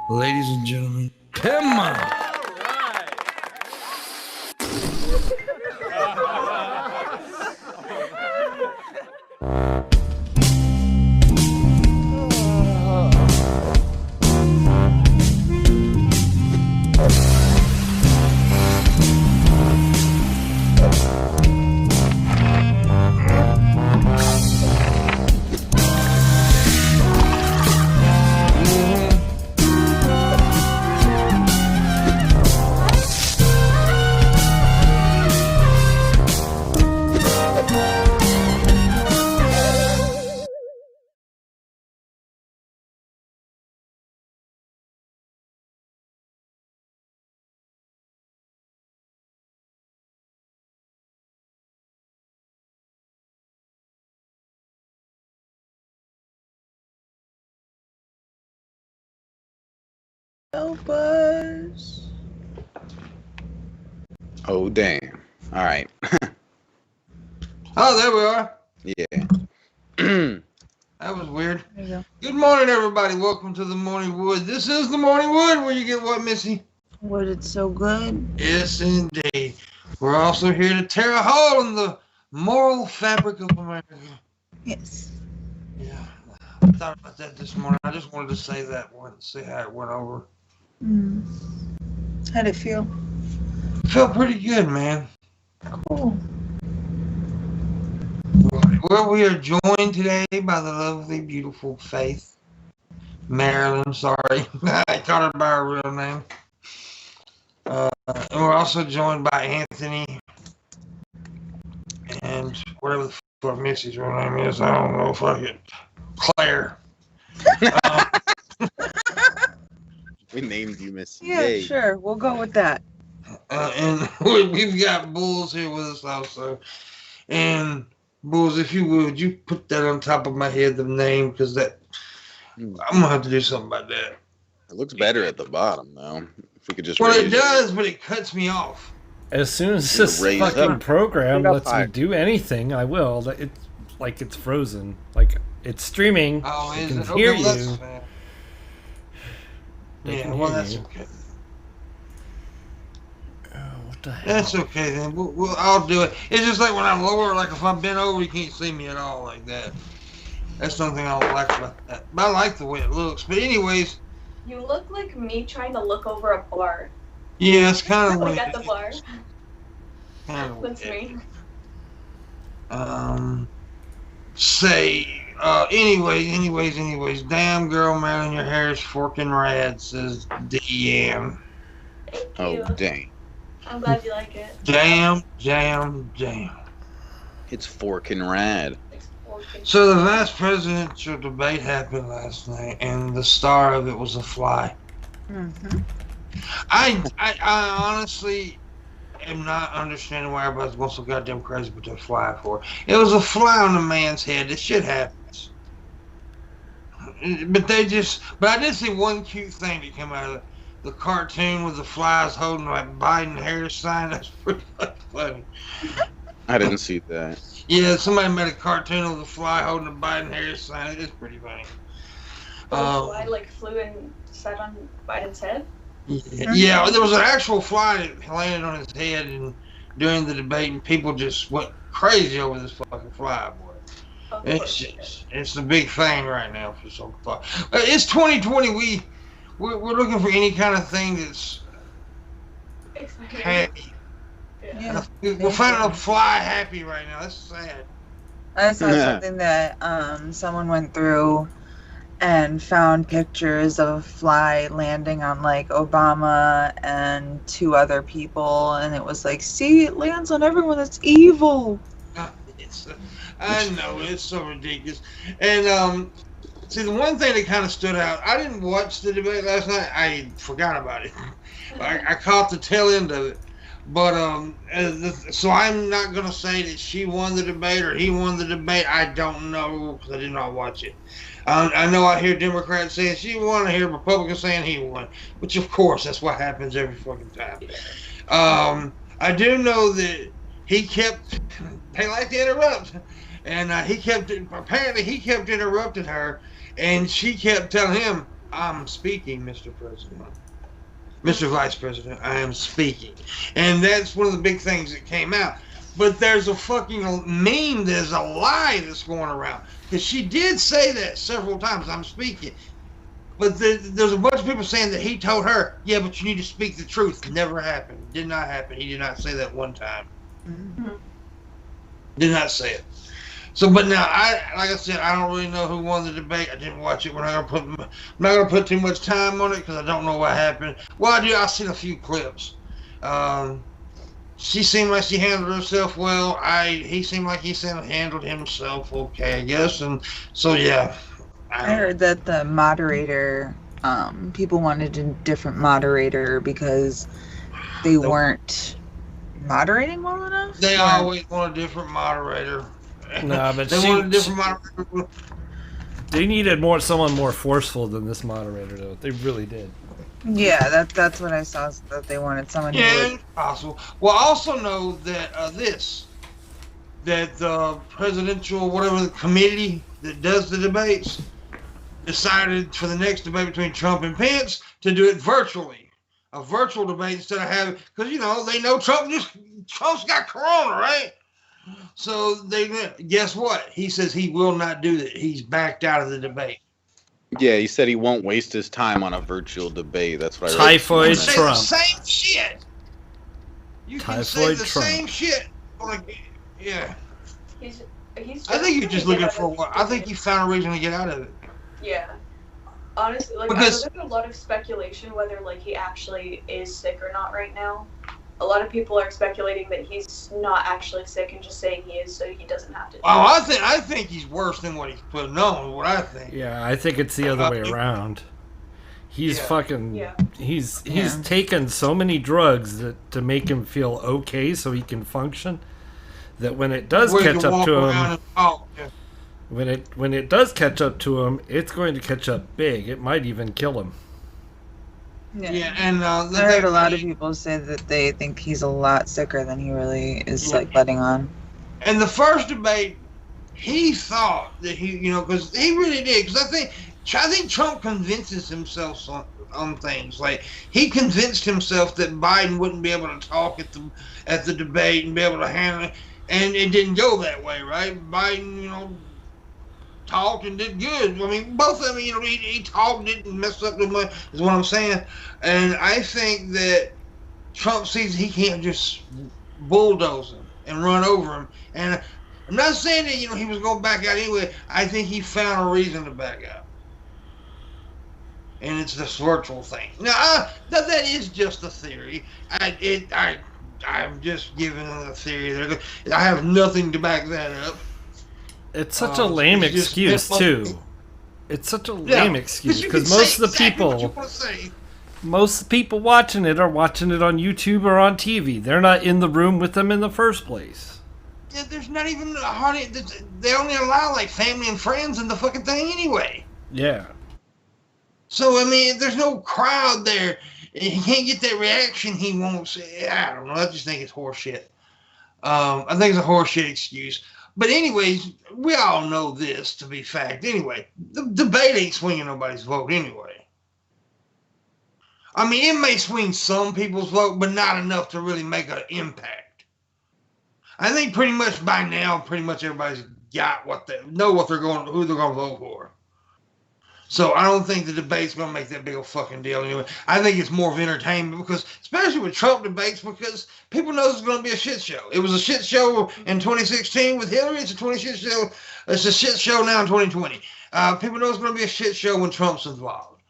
Ladies and gentlemen, Pimpmunk. Help us. Oh, damn. All right. Oh, there we are. Yeah. That was weird. There you go. Good morning, everybody. Welcome to the Morning Wood. This is the Morning Wood where you get what, Missy? Wood, it's so good. Yes, indeed. We're also here to tear a hole in the moral fabric of America. Yes. Yeah. I thought about that this morning. I just wanted to say that once, see how it went over. How'd it feel? Felt pretty good, man. Cool. Well, we are joined today by the lovely, beautiful Faith. Marilyn, sorry. I called her by her real name. And we're also joined by Anthony. And whatever the fuck Missy's real name is, I don't know if I get Claire. We named you Miss. Yeah, Yay. sure. We'll go with that. And we've got Bulls here with us also. And Bulls, if you would you put that on top of my head, the name, because that I'm gonna have to do something about that. It looks better at the bottom, though. If we could just Well, raise it does, but it cuts me off. As soon as You this raise fucking up. program Bring up lets high. me do anything, I will. It's like it's frozen. Like it's streaming. Oh, I is can it? hear Okay, well, that's you. fair. I Yeah, can well, hear that's you. okay. Oh, what the hell? That's okay then. I'll do it. It's just like when I lower, like if I bend over, you can't see me at all like that. That's something I don't like about that. But I like the way it looks. But anyways, You look like me trying to look over a bar. yeah, it's kind of Like at the bar. Kind of That's me. Anyways. Damn girl, man, your hair is forking rad, says DM. Thank Oh, you. dang. I'm glad you like it. Damn. It's forking rad. It's working. So the vice presidential debate happened last night, and the star of it was a fly. Mm-hmm. I honestly am not understanding why everybody's going so goddamn crazy with that fly for. It was a fly on a man's head. This shit happens. But I did see one cute thing that came out of the cartoon with the flies holding like Biden Harris sign. That's pretty fucking funny. I didn't see that. Yeah, somebody made a cartoon of the fly holding a Biden Harris sign. It is pretty funny. The fly like flew and sat on Biden's head. Yeah, there was an actual fly that landed on his head and during the debate, and people just went crazy over this fucking fly, boy. Of It's course. just, it's the big thing right now for some fly. It's 2020. We're looking for any kind of thing that's Exactly. happy. Yeah. Yeah. We're finding a fly happy right now. That's sad. I saw something that someone went through and found pictures of a fly landing on like Obama and two other people, and it was like, see, it lands on everyone that's evil. I know, it's so ridiculous. And see, the one thing that kind of stood out, I didn't watch the debate last night. I forgot about it. I caught the tail end of it. But so I'm not gonna say that she won the debate or he won the debate. I don't know because I did not watch it. I know I hear Democrats saying she won. I hear Republicans saying he won, which of course that's what happens every fucking time. I do know that he kept. They like to interrupt, and apparently he kept interrupting her, and she kept telling him, I'm speaking, Mr. President. Mr. Vice President, I am speaking. And that's one of the big things that came out. But there's a fucking meme, there's a lie that's going around. Because she did say that several times, I'm speaking. But there's a bunch of people saying that he told her, yeah, but you need to speak the truth. Never happened. Did not happen. He did not say that one time. Mm-hmm. Did not say it. So, but now, like I said, I don't really know who won the debate. I didn't watch it. I'm not gonna put too much time on it because I don't know what happened. Well, I do. I've seen a few clips. She seemed like she handled herself well. He seemed like he handled himself okay, I guess. And so, yeah. I heard that the moderator, people wanted a different moderator because they weren't moderating well enough. They always want a different moderator. Nah, but they want a different moderator. They needed someone more forceful than this moderator, though. They really did. Yeah, that's what I saw. That they wanted someone who would. Yeah, possible. Well, I also know that that the presidential whatever the committee that does the debates decided for the next debate between Trump and Pence to do it virtually, a virtual debate instead of having, because they know Trump's got corona, right? So guess what? He says he will not do that. He's backed out of the debate. Yeah, he said he won't waste his time on a virtual debate. That's what I read. Typhoid Trump. Say the same shit. You can say the same shit. Yeah. He's I think you're just looking for what? I think you found a reason to get out of it. Yeah. Honestly, I know there's a lot of speculation whether he actually is sick or not right now. A lot of people are speculating that he's not actually sick and just saying he is so he doesn't have to. Oh, I think he's worse than what he's putting on. What I think. Yeah, I think it's the other way around. He's he's taken so many drugs to make him feel okay so he can function, that when it does catch up to him, when it does catch up to him, it's going to catch up big. It might even kill him. Yeah, and I heard a lot of people say that they think he's a lot sicker than he really is letting on. And the first debate, he thought that because he really did. Because I think Trump convinces himself on things. Like he convinced himself that Biden wouldn't be able to talk at the debate and be able to handle it, and it didn't go that way, right? Biden, talked and did good. I mean, both of them, he talked, didn't mess up too much, is what I'm saying. And I think that Trump sees he can't just bulldoze him and run over him. And I'm not saying that, he was going to back out anyway. I think he found a reason to back out. And it's this virtual thing. Now, that is just a theory. I'm just giving a theory. I have nothing to back that up. It's such a lame excuse, too. It's such a lame excuse, because most of the people watching it are watching it on YouTube or on TV. They're not in the room with them in the first place. Yeah, there's not even they only allow family and friends in the fucking thing anyway. Yeah. So, I mean, there's no crowd there. He can't get that reaction he wants. I don't know. I just think it's horseshit. I think it's a horseshit excuse. But anyways, we all know this to be fact. Anyway, the debate ain't swinging nobody's vote anyway. I mean, it may swing some people's vote, but not enough to really make an impact. I think pretty much by now, everybody's got who they're going to vote for. So I don't think the debate's going to make that big of a fucking deal anyway. I think it's more of entertainment because, especially with Trump debates, because people know it's going to be a shit show. It was a shit show in 2016 with Hillary. It's a shit show now in 2020. People know it's going to be a shit show when Trump's involved.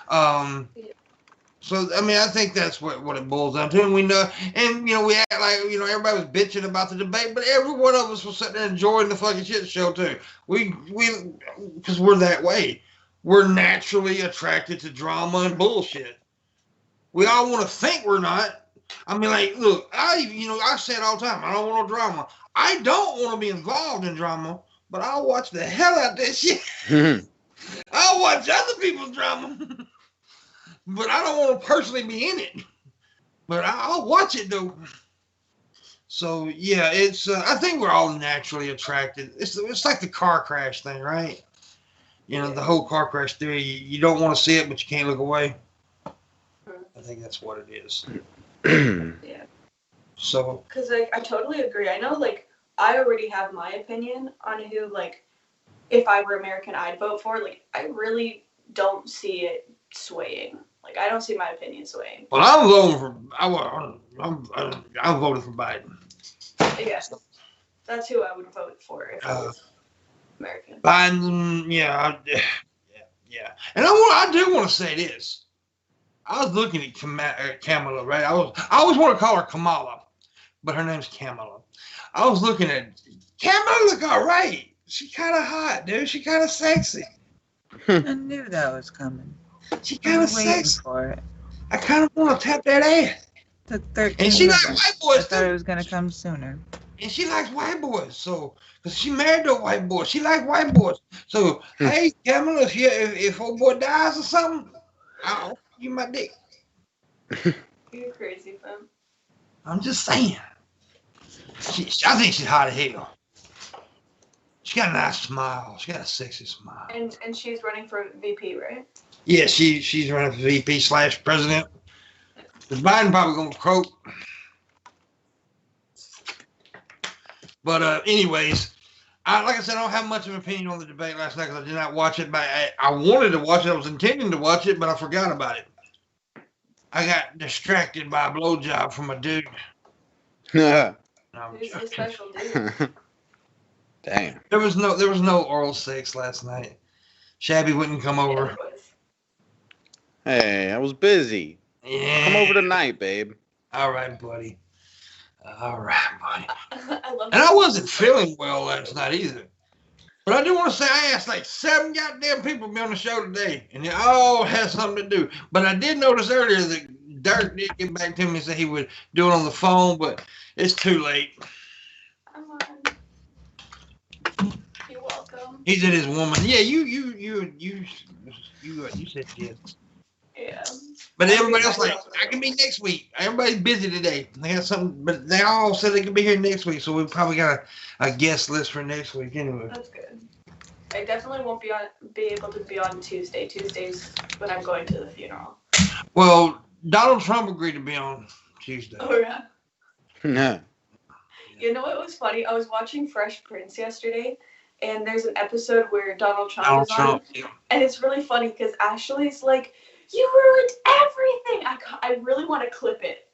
So, I mean, I think that's what it boils down to. And we know, we act like, everybody was bitching about the debate, but every one of us was sitting there enjoying the fucking shit show too. Because we're that way. We're naturally attracted to drama and bullshit. We all want to think we're not. I mean, look, I say it all the time. I don't want no drama. I don't want to be involved in drama, but I'll watch the hell out of that shit. I'll watch other people's drama, but I don't want to personally be in it. But I'll watch it though. So yeah, it's. I think we're all naturally attracted. It's like the car crash thing, right? the whole car crash theory. You don't want to see it, but you can't look away. I think that's what it is. Yeah. So. Because I totally agree. I know, I already have my opinion on who, if I were American, I'd vote for. I really don't see it swaying. I don't see my opinion swaying. Well, I'm voting for. I'm voting for Biden. Yeah, that's who I would vote for if I was American. Biden, yeah. And I do want to say this. I was looking at Kamala, right? I always want to call her Kamala, but her name's Kamala. I was looking at Kamala. Look all right. She kind of hot, dude. She kind of sexy. I knew that was coming. She kind of sexy. For it. I kind of want to tap that ass. Took 13 and she minutes. likes white boys. I thought it was gonna come sooner. And she likes white boys, so because she married to a white boy, she likes white boys. So hey, Kamala, if old boy dies or something, I'll give you my dick. You're crazy, fam. I'm just saying. I think she's hot as hell. She got a nice smile. She got a sexy smile. And she's running for VP, right? Yeah, she's running for VP/president. Biden probably gonna croak. But anyways, like I said, I don't have much of an opinion on the debate last night because I did not watch it. But I wanted to watch it. I was intending to watch it, but I forgot about it. I got distracted by a blowjob from a dude. Yeah. Who's the special dude? Damn. There was no oral sex last night. Shabby wouldn't come over. Hey, I was busy. Yeah. Come over tonight, babe. All right, buddy. All right, buddy. I love and I wasn't feeling well last night either. But I do want to say I asked 7 goddamn people to be on the show today, and they all had something to do. But I did notice earlier that Dirk did get back to me and say he would do it on the phone, but it's too late. Come on. You're welcome. He's at his woman. Yeah, you said yes. Yeah. But everybody else I can be next week. Everybody's busy today. They have something, but they all said they can be here next week, so we probably got a guest list for next week anyway. That's good. I definitely won't be able to be on Tuesday. Tuesday's when I'm going to the funeral. Well, Donald Trump agreed to be on Tuesday. Oh yeah. Yeah. You know what was funny? I was watching Fresh Prince yesterday, and there's an episode where Donald Trump is on, and it's really funny because Ashley's like, "You ruined everything." I really want to clip it.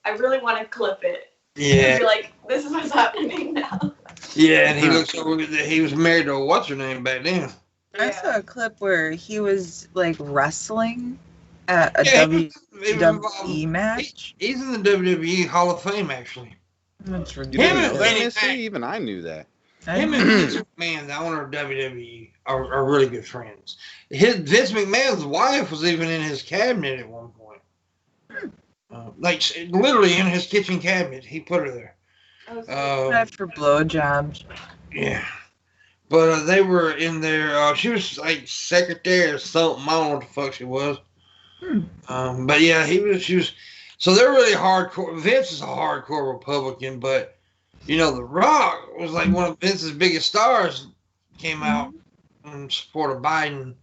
Yeah. You're like, this is what's happening now. Yeah, and he looks over. He was married to what's her name back then. I saw a clip where he was wrestling at a WWE match. He's in the WWE Hall of Fame actually. That's ridiculous. Even I knew that. Him and Vince McMahon, the owner of WWE, are really good friends. Vince McMahon's wife was even in his cabinet at one point. Literally in his kitchen cabinet. He put her there. For blowjobs. Yeah. But they were in there. She was like secretary or something. I don't know what the fuck she was. But yeah, she was. So they're really hardcore. Vince is a hardcore Republican, but The Rock was like one of Vince's biggest stars. Came out in support of Biden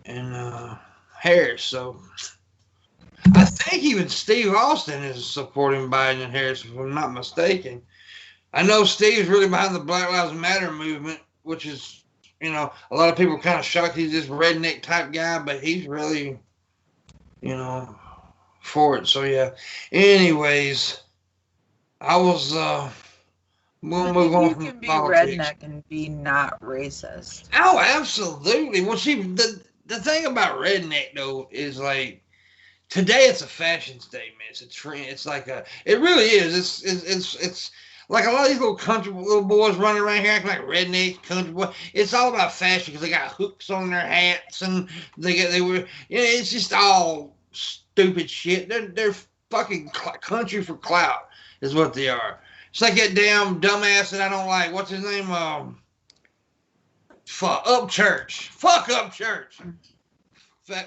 and Harris. So I think even Steve Austin is supporting Biden and Harris, if I'm not mistaken. I know Steve's really behind the Black Lives Matter movement, which is, a lot of people are kind of shocked he's this redneck type guy, but he's really, for it. So yeah. Anyways, I was we'll move on from you can be politics. Redneck and be not racist. Oh, absolutely. Well, see, the thing about redneck though is today it's a fashion statement. It's a trend. It's it really is. It's like a lot of these little boys running around here acting like redneck country boys. It's all about fashion because they got hooks on their hats and it's just all stupid shit. They're fucking country for clout is what they are. It's like that damn dumbass that I don't like. What's his name? Upchurch. Fuck Upchurch.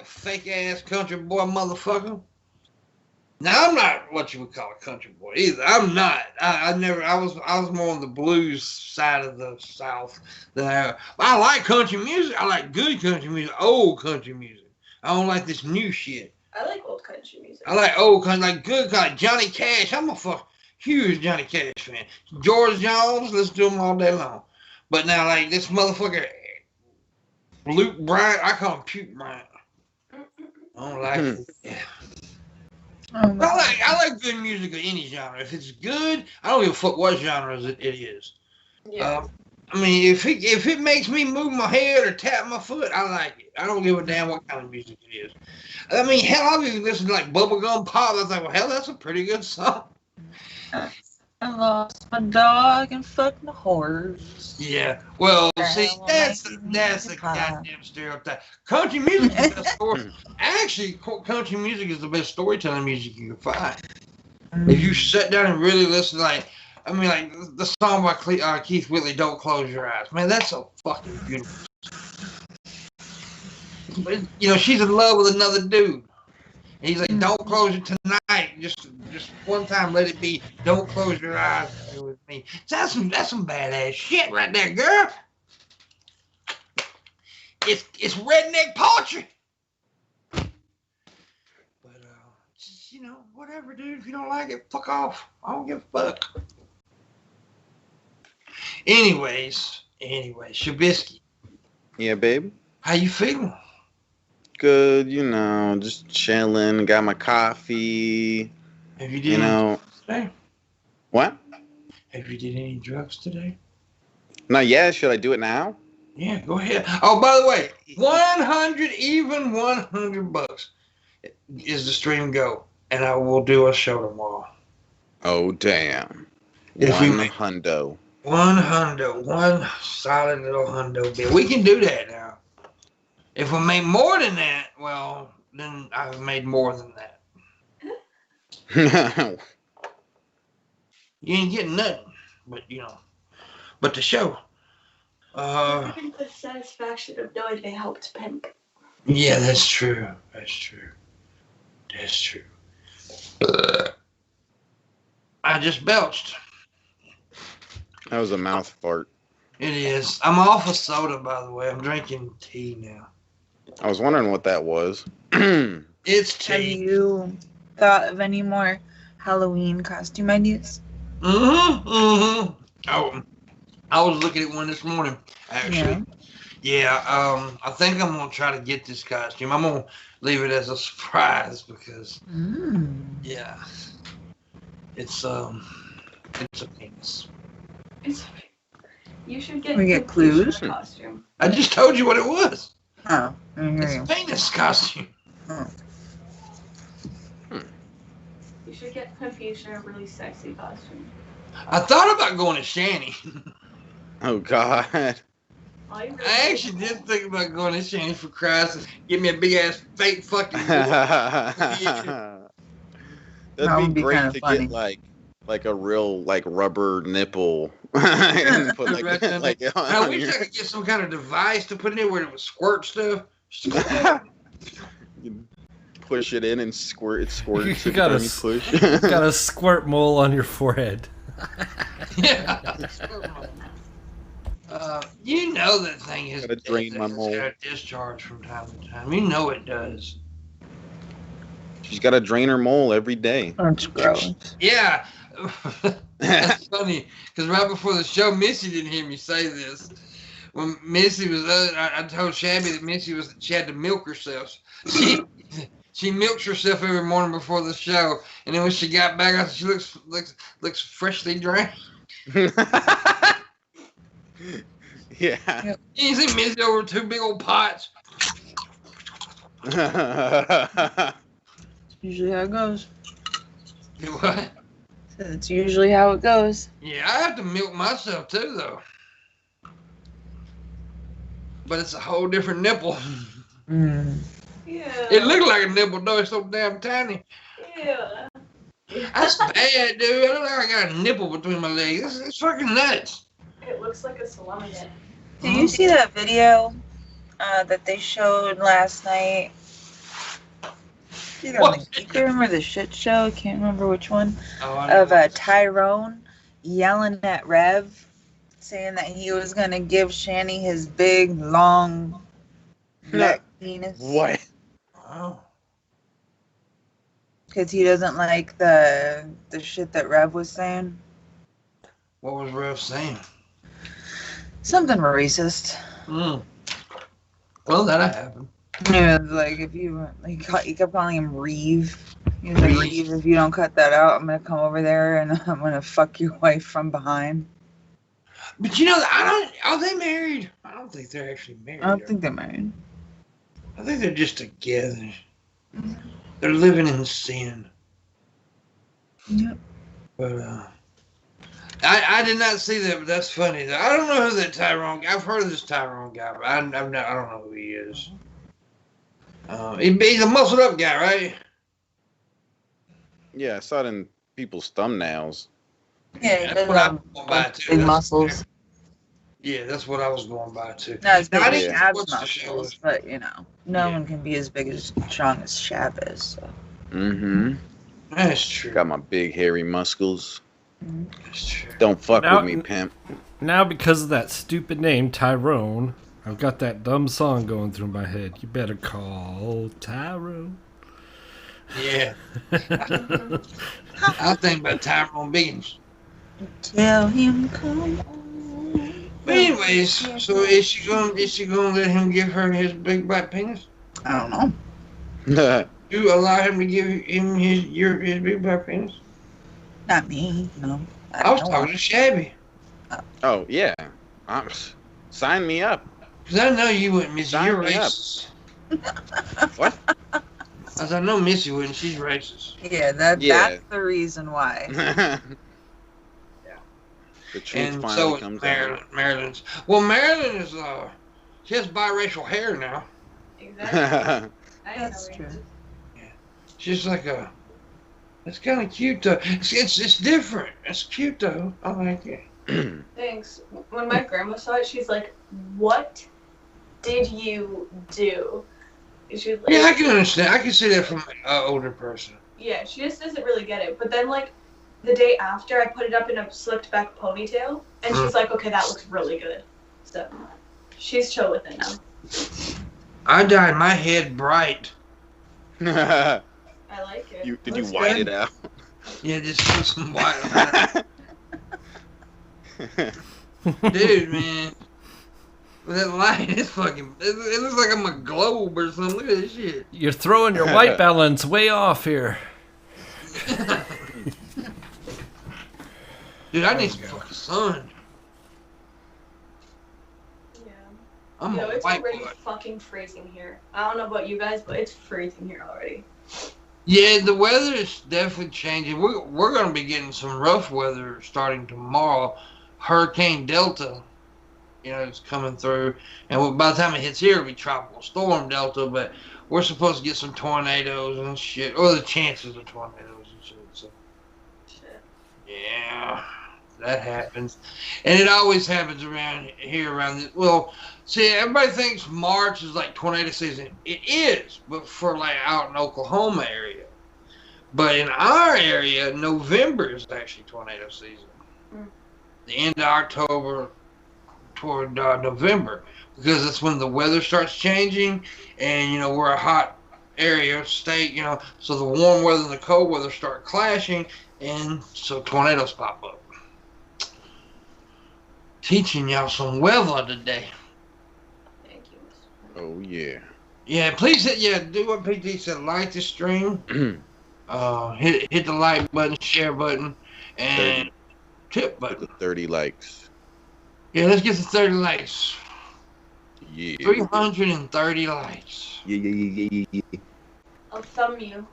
Fake ass country boy motherfucker. Now I'm not what you would call a country boy either. I'm not. I was more on the blues side of the South than I like country music. I like good country music, old country music. I don't like this new shit. I like old country music. I like old country, like good country. Johnny Cash. I'm a huge Johnny Cash fan. George Jones. Let's do them all day long. But now, like this motherfucker, Luke Bryant. I call him Puke Bryant. I don't like it. Yeah. I like good music of any genre. If it's good, I don't give a fuck what genre it is. Yeah. I mean, if it makes me move my head or tap my foot, I like it. I don't give a damn what kind of music it is. I mean, hell, I've even listened to like bubblegum pop. I was like, well, hell, that's a pretty good song. I lost my dog and fucked my horse. Yeah. Well, see, that's the goddamn stereotype. Country music is the best story. Actually, country music is the best storytelling music you can find. If you sit down and really listen, like the song by Keith Whitley, "Don't Close Your Eyes." Man, that's so fucking beautiful. But, she's in love with another dude. And he's like, "Don't close it tonight. Just one time, let it be. Don't close your eyes with me." That's some badass shit right there, girl. It's redneck poetry. But just, whatever, dude. If you don't like it, fuck off. I don't give a fuck. Anyways, Shabisky. Yeah, babe. How you feeling? Good, just chilling. Got my coffee. Have you did any drugs today? What? Have you did any drugs today? Not yet. Should I do it now? Yeah, go ahead. Oh, by the way, $100 is the stream go, and I will do a show tomorrow. Oh, damn. If we make $100. one solid little hundo bill. We can do that now. If we make more than that, well, then I've made more than that. You ain't getting nothing, but the show. I think the satisfaction of knowing they helped pimp. Yeah, that's true. I just belched. That was a mouth fart. It is. I'm off of soda, by the way. I'm drinking tea now. I was wondering what that was. It's tea. Have you thought of any more Halloween costume ideas? Oh, I was looking at one this morning, actually. Yeah, I think I'm going to try to get this costume. I'm going to leave it as a surprise because, yeah, it's a penis. You should get. We get clues. Costume. I just told you what it was. Oh, it's a penis costume. Oh. You should get Confucian a really sexy costume. I thought about going to Shanny. Oh, God. I actually did think about going to Shanny for Christ. Give me a big ass fake fucking. That'd be great to funny. Get like a real like rubber nipple. And put, I wish I could get some kind of device to put in there where it would squirt stuff. You push it in and squirt. It squirts. You got a squirt mole on your forehead. Yeah. That thing is. Gotta drain my mole. Got a discharge from time to time. You know it does. She's got to drain her mole every day. That's gross. Yeah. That's funny because right before the show, Missy didn't hear me say this. When Missy was, I told Shabby that she had to milk herself. She milks herself every morning before the show, and then when she got back, she looks freshly drained. Yeah. You see Missy over 2 big old pots. That's usually how it goes. What? That's usually how it goes. Yeah, I have to milk myself too, though. But it's a whole different nipple. Yeah. It looked like a nipple, though. It's so damn tiny. Yeah. That's bad, dude. I look like I got a nipple between my legs. It's fucking nuts. It looks like a salami head. Did you see that video that they showed last night You can remember the shit show? I can't remember which one. Of Tyrone yelling at Rev, saying that he was gonna give Shanny his big long neck penis. What? Wow. Because he doesn't like the shit that Rev was saying. What was Rev saying? Something racist. Well, that'll happen. Yeah, like if you he kept calling him Reeve. He was like, Reeve, if you don't cut that out, I'm gonna come over there and I'm gonna fuck your wife from behind. But are they married? I don't think they're actually married. I don't think they're married. I think they're just together. They're living in sin. Yep. But I did not see that, but that's funny. I don't know who that Tyrone. I've heard of this Tyrone guy, but I don't know who he is. He's a muscled up guy, right? Yeah, I saw it in people's thumbnails. Yeah, that's what I'm going by too. Big muscles. Yeah, that's what I was going by too. No, it's big Shab's muscles, but no one can be as big as strong as Shab is. So. Mm-hmm. That's true. Got my big hairy muscles. That's true. Don't fuck with me, pimp. Now, because of that stupid name, Tyrone, I've got that dumb song going through my head. You better call Tyrone. Yeah. I think about Tyrone Biggins. Tell him come on. But anyways, so is she gonna let him give her his big black penis? I don't know. You allow him to give him his big black penis? Not me, no. I was talking to Shabby. Oh yeah, sign me up. Cause I know you wouldn't, Missy. You're racist. What? As I know Missy wouldn't. She's racist. Yeah, that's the reason why. Yeah. The truth and finally so comes out. Marilyn's. Well, Marilyn is she has biracial hair now. Exactly. That's true. Yeah. She's like it's kind of cute though. It's different. It's cute though. I like it. Thanks. When my grandma saw it, she's like, "What did you do?" She was like, yeah, I can understand. I can see that from an older person. Yeah, she just doesn't really get it. But then, like, the day after, I put it up in a slicked back ponytail, and she's like, "Okay, that looks really good." So she's chill with it now. I dyed my head bright. I like it. Did you white it out? Yeah, just put some white on it. Dude, man. That light is fucking... It looks like I'm a globe or something. Look at this shit. You're throwing your white balance way off here. Dude, I need some fucking sun. Yeah. It's already fucking freezing here. I don't know about you guys, but it's freezing here already. Yeah, the weather is definitely changing. We're going to be getting some rough weather starting tomorrow. Hurricane Delta, it's coming through. And by the time it hits here, it'll be Tropical Storm Delta. But we're supposed to get some tornadoes and shit. Or the chances of tornadoes and shit. So. Shit. Yeah, that happens. And it always happens around here, well, see, everybody thinks March is like tornado season. It is, but for like out in Oklahoma area. But in our area, November is actually tornado season. The end of October toward November, because that's when the weather starts changing, and we're a hot area state, so the warm weather and the cold weather start clashing, and so tornadoes pop up. Teaching y'all some weather today. Thank you. Oh yeah. Yeah, please do what PT said. Like the stream. Hit the like button, share button, and tip button. 30 likes. Yeah, let's get to 30 likes. Yeah. 330 likes. Yeah. I'll thumb you.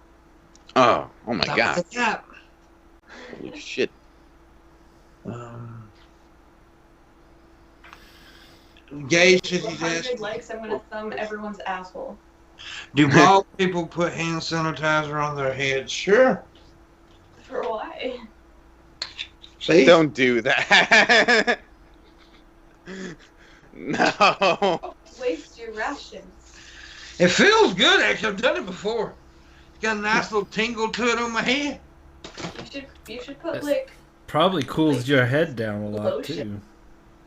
Oh my god. Yeah. Holy shit. Gage says he's 100 asking. likes, I'm gonna thumb everyone's asshole. Do bald people put hand sanitizer on their heads? Sure. For why? See? Don't do that. No. Waste your rations. It feels good, actually. I've done it before. It's got a nice little tingle to it on my head. You should put like. Probably cools your head down a lot too.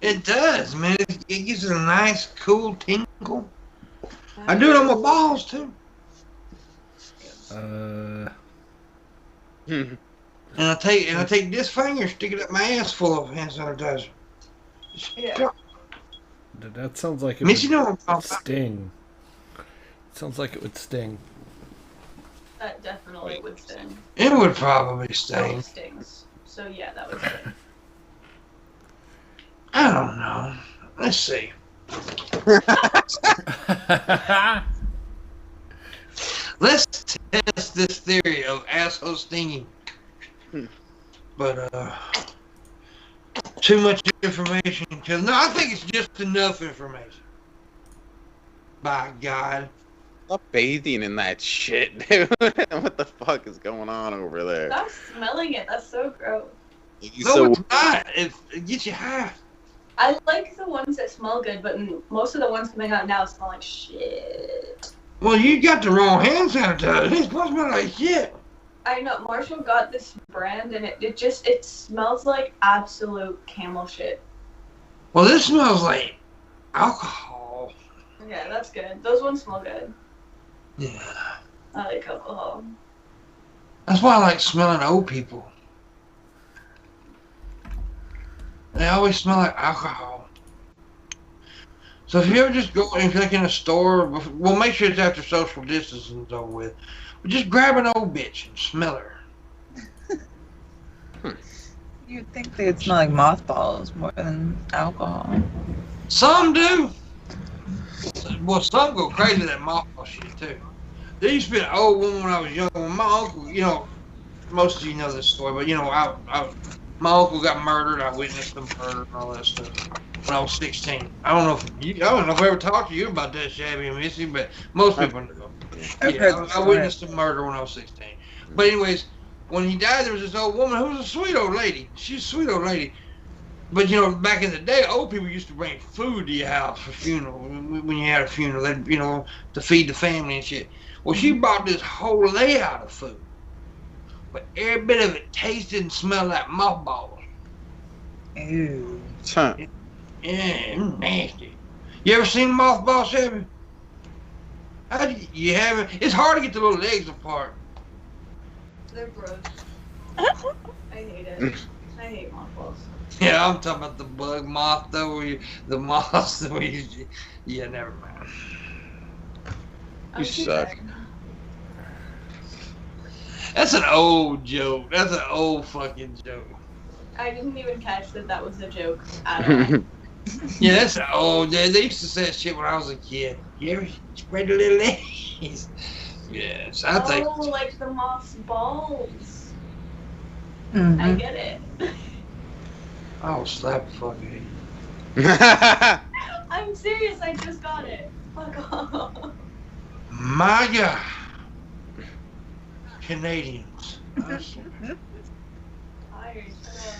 It does, man. It gives it a nice, cool tingle. I do it on my balls too. And I take this finger, stick it up my ass full of hand sanitizer. Yeah. That sounds like it would sting. Sounds like it would sting. That definitely would sting. It would probably sting. It stings. So yeah, that would sting. I don't know. Let's see. Let's test this theory of asshole stinging. But too much information. No, I think it's just enough information. By God. Stop bathing in that shit, dude. What the fuck is going on over there? Stop smelling it. That's so gross. No, it's not. It gets you high. I like the ones that smell good, but most of the ones coming out now smell like shit. Well, you got the wrong hand sanitizer. It's supposed to smell like shit. I know. Marshall got this brand, and it smells like absolute camel shit. Well, this smells like alcohol. Yeah, that's good. Those ones smell good. Yeah. I like alcohol. That's why I like smelling old people. They always smell like alcohol. So if you ever just go and like in a store, well, make sure it's after social distancing's over with. But just grab an old bitch and smell her. You'd think they'd smell like mothballs more than alcohol. Some do. Well, some go crazy with that mothball shit too. There used to be an old woman when I was young. My uncle, you know, most of you know this story, but you know, my uncle got murdered. I witnessed him murder and all that stuff when I was 16. I don't know if I ever talked to you about that, Shabby and Missy, but most people know. Yeah, I witnessed him murder when I was 16. But anyways, when he died, there was this old woman who was a sweet old lady. She's a sweet old lady. But you know, back in the day, old people used to bring food to your house for funeral. When you had a funeral, they, you know, to feed the family and shit. Well, she bought this whole layout of food, but every bit of it tasted and smelled like mothballs. Ew. Huh. Yeah, nasty. You ever seen mothballs, Shabby? You haven't? It's hard to get the little legs apart. They're gross. I hate it. I hate mothballs. Yeah, I'm talking about the bug moth though. The moths that we usually. Yeah, never mind. You suck. That's an old joke. That's an old fucking joke. I didn't even catch that was a joke at all. Yeah, that's old. They used to say that shit when I was a kid. You ever spread the little legs? Yes, I think. Oh, like the moth's balls. Mm-hmm. I get it. I'll slap the fuck out of you. I'm serious. I just got it. Fuck off. My God. Canadians.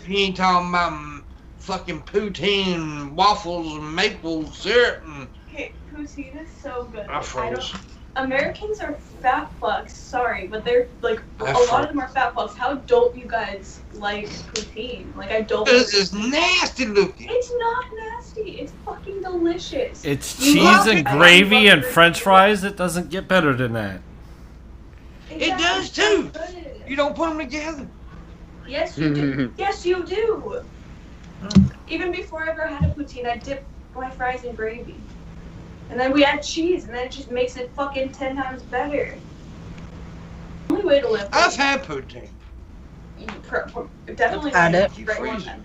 You ain't talking about fucking poutine, waffles, and maple syrup. Okay, poutine is so good. I froze. Americans are fat fucks. Sorry, but they're like a lot of them are fat fucks. How don't you guys like poutine? Like I don't. This is nasty looking. It's not nasty. It's fucking delicious. It's cheese and gravy and French fries. It doesn't get better than that. It does too. You don't put them together. Yes, you do. Yes, you do. Even before I ever had a poutine, I dip my fries in gravy. And then we add cheese, and then it just makes it fucking 10 times better. The only way to live. I've had poutine. Definitely had it. Right one then.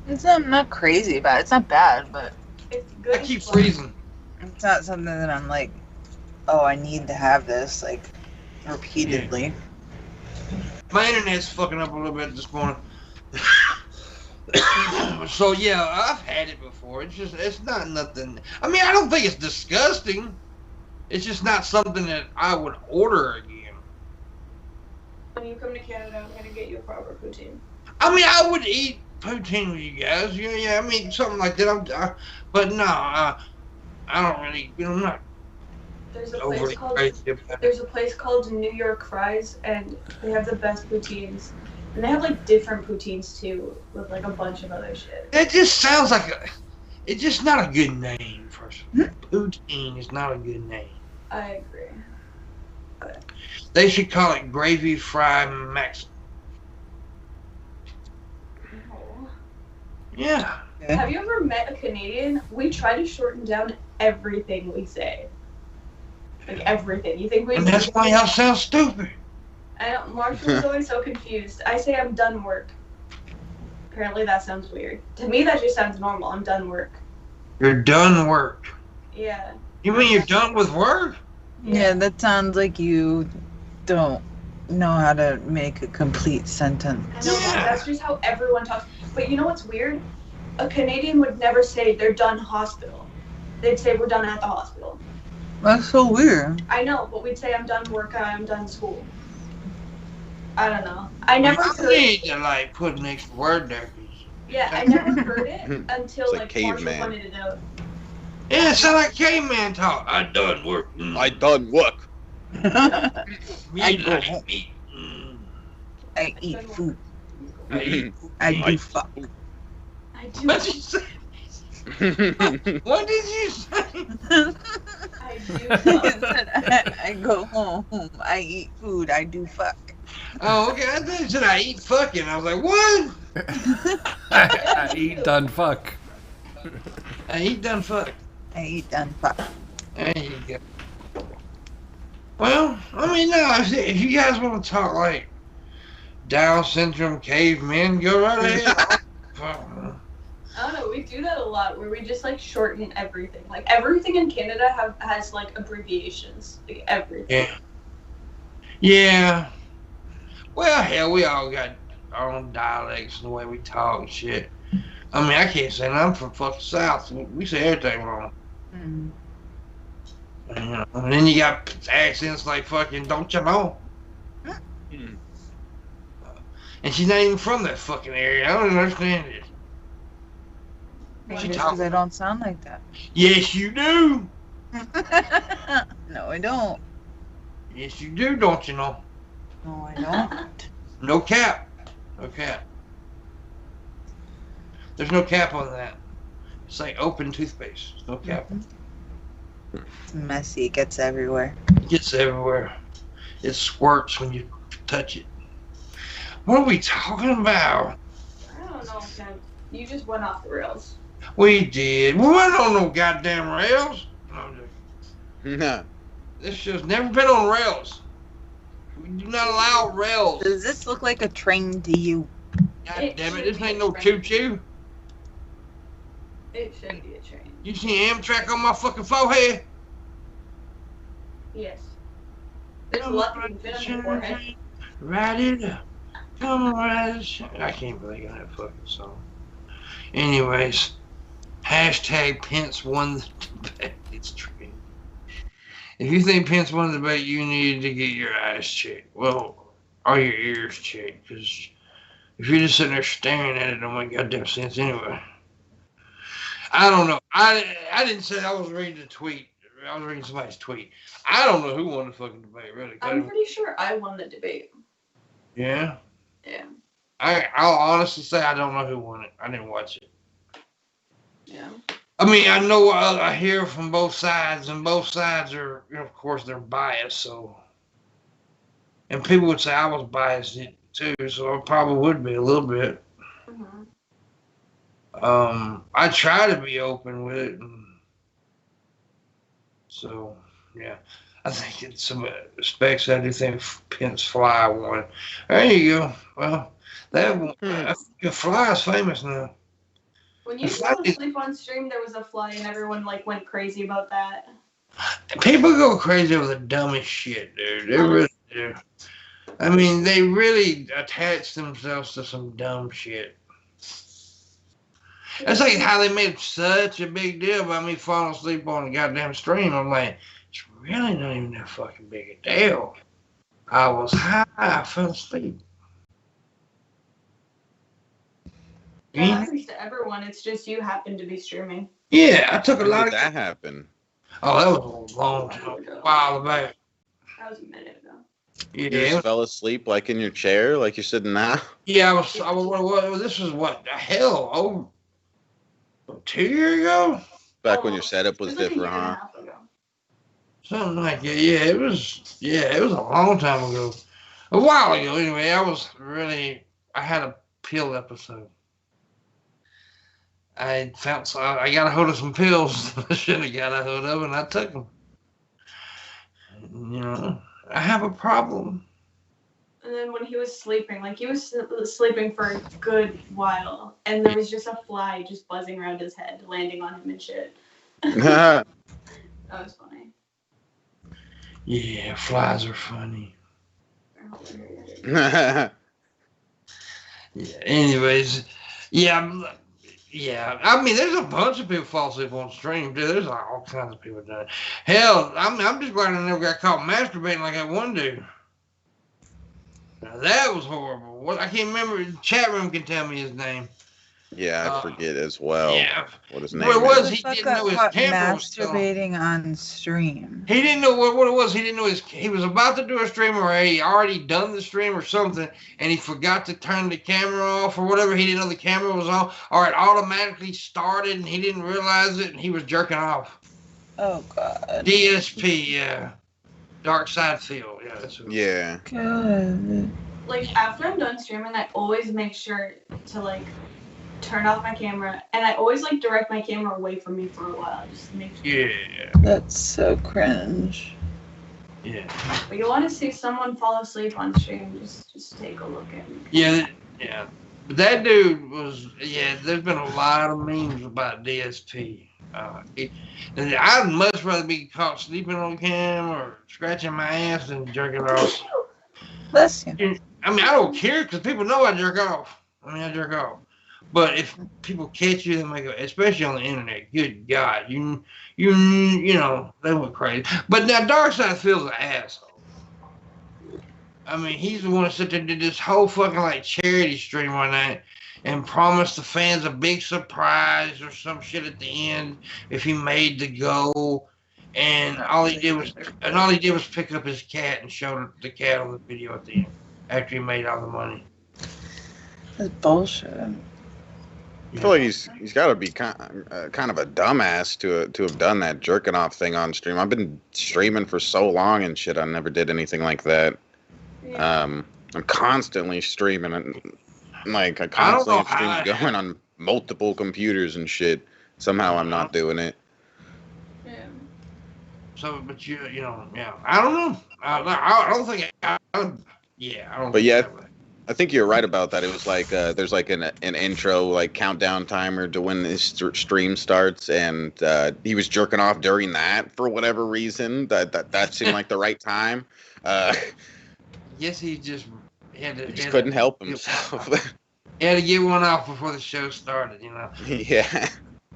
It's not crazy bad. It's not bad, but It's good. I keep freezing. it's not something that I'm like, oh, I need to have this like repeatedly. My internet's fucking up a little bit this morning. So yeah, I've had it before. It's not nothing. I mean, I don't think it's disgusting. It's just not something that I would order again. When you come to Canada, I'm gonna get you a proper poutine. I mean, I would eat poutine with you guys. Yeah. I mean, something like that. But no, I don't really. You know, I'm not There's a place called New York Fries, and they have the best poutines. And they have like different poutines too, with like a bunch of other shit. It just sounds like it's just not a good name for poutine. Is not a good name. I agree. But they should call it Gravy Fry Max. Oh. Yeah. Have you ever met a Canadian? We try to shorten down everything we say. Like everything. You think we? And that's why y'all sound stupid. I know. Marshall's always so confused. I say I'm done work. Apparently that sounds weird. To me, that just sounds normal. I'm done work. You're done work. Yeah. You mean you're done with work? Yeah, that sounds like you don't know how to make a complete sentence. I know, that's just how everyone talks. But you know what's weird? A Canadian would never say they're done hospital. They'd say we're done at the hospital. That's so weird. I know, but we'd say I'm done work, I'm done school. I don't know. I never heard need to like put an extra word there. Yeah, I never heard it until like Marshall pointed it out. Yeah, it sounds like caveman talk. I done work. I done work. I go home. I eat food. I do fuck. I do. What did you say? What did you say? I do. I go home. I eat food. I do fuck. Oh, okay. I thought you said I eat fucking. I was like, what? I eat done fuck. I eat done fuck. I eat done fuck. There you go. Well, I mean, no. If you guys want to talk like Down syndrome cavemen, go right ahead. I don't know, we do that a lot where we just like shorten everything. Like everything in Canada has like abbreviations. Like everything. Yeah. Yeah. Well, hell, we all got our own dialects and the way we talk and shit. I mean, I can't say I'm from fucking South. We say everything wrong. Mm. You know, and then you got accents like fucking, don't you know? Mm. And she's not even from that fucking area. I don't understand it. Maybe it's because I don't sound like that. Yes, you do. No, I don't. Yes, you do, don't you know? No, I don't. No cap. No cap. There's no cap on that. It's like open toothpaste. No cap. It's messy. It gets everywhere. It gets everywhere. It squirts when you touch it. What are we talking about? I don't know, Ken. You just went off the rails. We did. We weren't on no goddamn rails. No. This show's never been on rails. We do not allow rails. Does this look like a train to you? God damn it, this ain't no choo-choo. It should be a train. You see Amtrak on my fucking forehead? Yes. There's a lot that can fit on your forehead. Ride it up. Come on, ride it. I can't believe that fucking song. Anyways, hashtag Pence won the debate. It's true. If you think Pence won the debate, you need to get your eyes checked. Well, or your ears checked. Because if you're just sitting there staring at it, it don't make goddamn sense anyway. I don't know. I didn't say I was reading a tweet. I was reading somebody's tweet. I don't know who won the fucking debate, really. I'm pretty sure I won the debate. Yeah? Yeah. I'll honestly say I don't know who won it. I didn't watch it. Yeah. I mean, I know I hear from both sides, and both sides are, you know, of course, they're biased. So, and people would say I was biased too, so I probably would be a little bit. Mm-hmm. I try to be open with it, and so yeah. I think in some respects, I do think Pence Fly won. There you go. Well, that one, I think Fly is famous now. When you fell asleep on stream, there was a fly, and everyone like went crazy about that. People go crazy over the dumbest shit, dude. They really do. I mean, they really attach themselves to some dumb shit. That's like how they made such a big deal about me falling asleep on the goddamn stream. I'm like, it's really not even that fucking big a deal. I was high, I fell asleep. That happens to everyone. It's just you happen to be streaming. Yeah, I took a lot How of did that happen? Oh, that was a long time, a while back. That was a minute ago. Yeah. You just fell asleep like in your chair, like you're sitting now? Yeah, this was what the hell? Oh, 2 years ago? Back when your setup was different, huh? Something like that. Yeah, it was a long time ago. A while ago, anyway. I had a pill episode. I got a hold of some pills I shouldn't have got a hold of, and I took them. You know, I have a problem. And then when he was sleeping, like he was sleeping for a good while, and there was just a fly just buzzing around his head, landing on him and shit. That was funny. Yeah, flies are funny. Yeah. Anyways, yeah. I mean, there's a bunch of people fall asleep on stream, too. There's all kinds of people doing it. Hell, I'm just glad I never got caught masturbating like that one dude. Now, that was horrible. I can't remember. The chat room can tell me his name. Yeah, I forget as well. Yeah. What his name was. He didn't know his camera was masturbating on stream. He didn't know what it was. He didn't know he was about to do a stream, or he already done the stream or something, and he forgot to turn the camera off or whatever. He didn't know the camera was on, or it automatically started and he didn't realize it, and he was jerking off. Oh God. DSP, yeah. Dark Side Field, yeah. That's what yeah. God. Like after I'm done streaming, I always make sure to like turn off my camera, and I always like direct my camera away from me for a while, just to make sure. Yeah. That's so cringe. Yeah. But you want to see someone fall asleep on stream, just take a look at him. Yeah. But that dude was, there's been a lot of memes about DSP. I'd much rather be caught sleeping on cam or scratching my ass than jerking off. Bless you. I mean, I don't care because people know I jerk off. I jerk off. But if people catch you, they make it, especially on the internet. Good God, you know, they went crazy. But now Darkside feels an asshole. I mean, he's the one that sit there and did this whole fucking like charity stream one night and promised the fans a big surprise or some shit at the end if he made the goal. And all he did was pick up his cat and show the cat on the video at the end after he made all the money. That's bullshit. I feel like he's got to be kind of a dumbass to have done that jerking off thing on stream. I've been streaming for so long and shit. I never did anything like that. Yeah. I'm constantly streaming and like I constantly have streams going on multiple computers and shit. Somehow I'm not doing it. Yeah. So, but you know, yeah. I don't know. I don't think. I don't. But yeah. I think you're right about that. It was like there's like an intro like countdown timer to when this stream starts, and he was jerking off during that for whatever reason. That seemed like the right time. Yes, he just couldn't help himself. He had to get one off before the show started, you know. Yeah.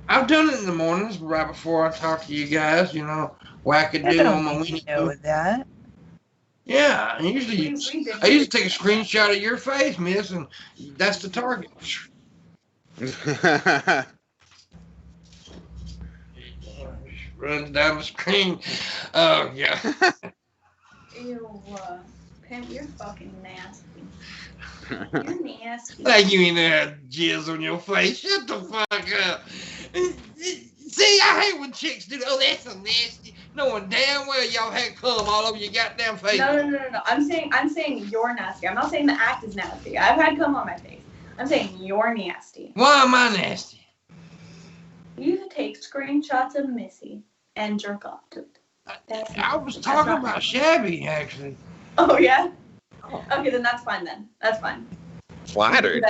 I've done it in the mornings right before I talk to you guys, you know. Wackadoo on my weenie. Know that. Yeah, and usually I usually take a screenshot of your face, miss, and that's the target. Runs down the screen. Oh, yeah. Ew, Pimp, you're fucking nasty. You're nasty. Like you ain't had jizz on your face. Shut the fuck up. See, I hate when chicks do that. Oh, that's so nasty. Knowing damn well y'all had cum all over your goddamn face. No. I'm saying you're nasty. I'm not saying the act is nasty. I've had cum on my face. I'm saying you're nasty. Why am I nasty? You need to take screenshots of Missy and jerk off to it. I was talking about Shabby, actually. Oh, yeah? Okay, then that's fine then. That's fine. Flattered.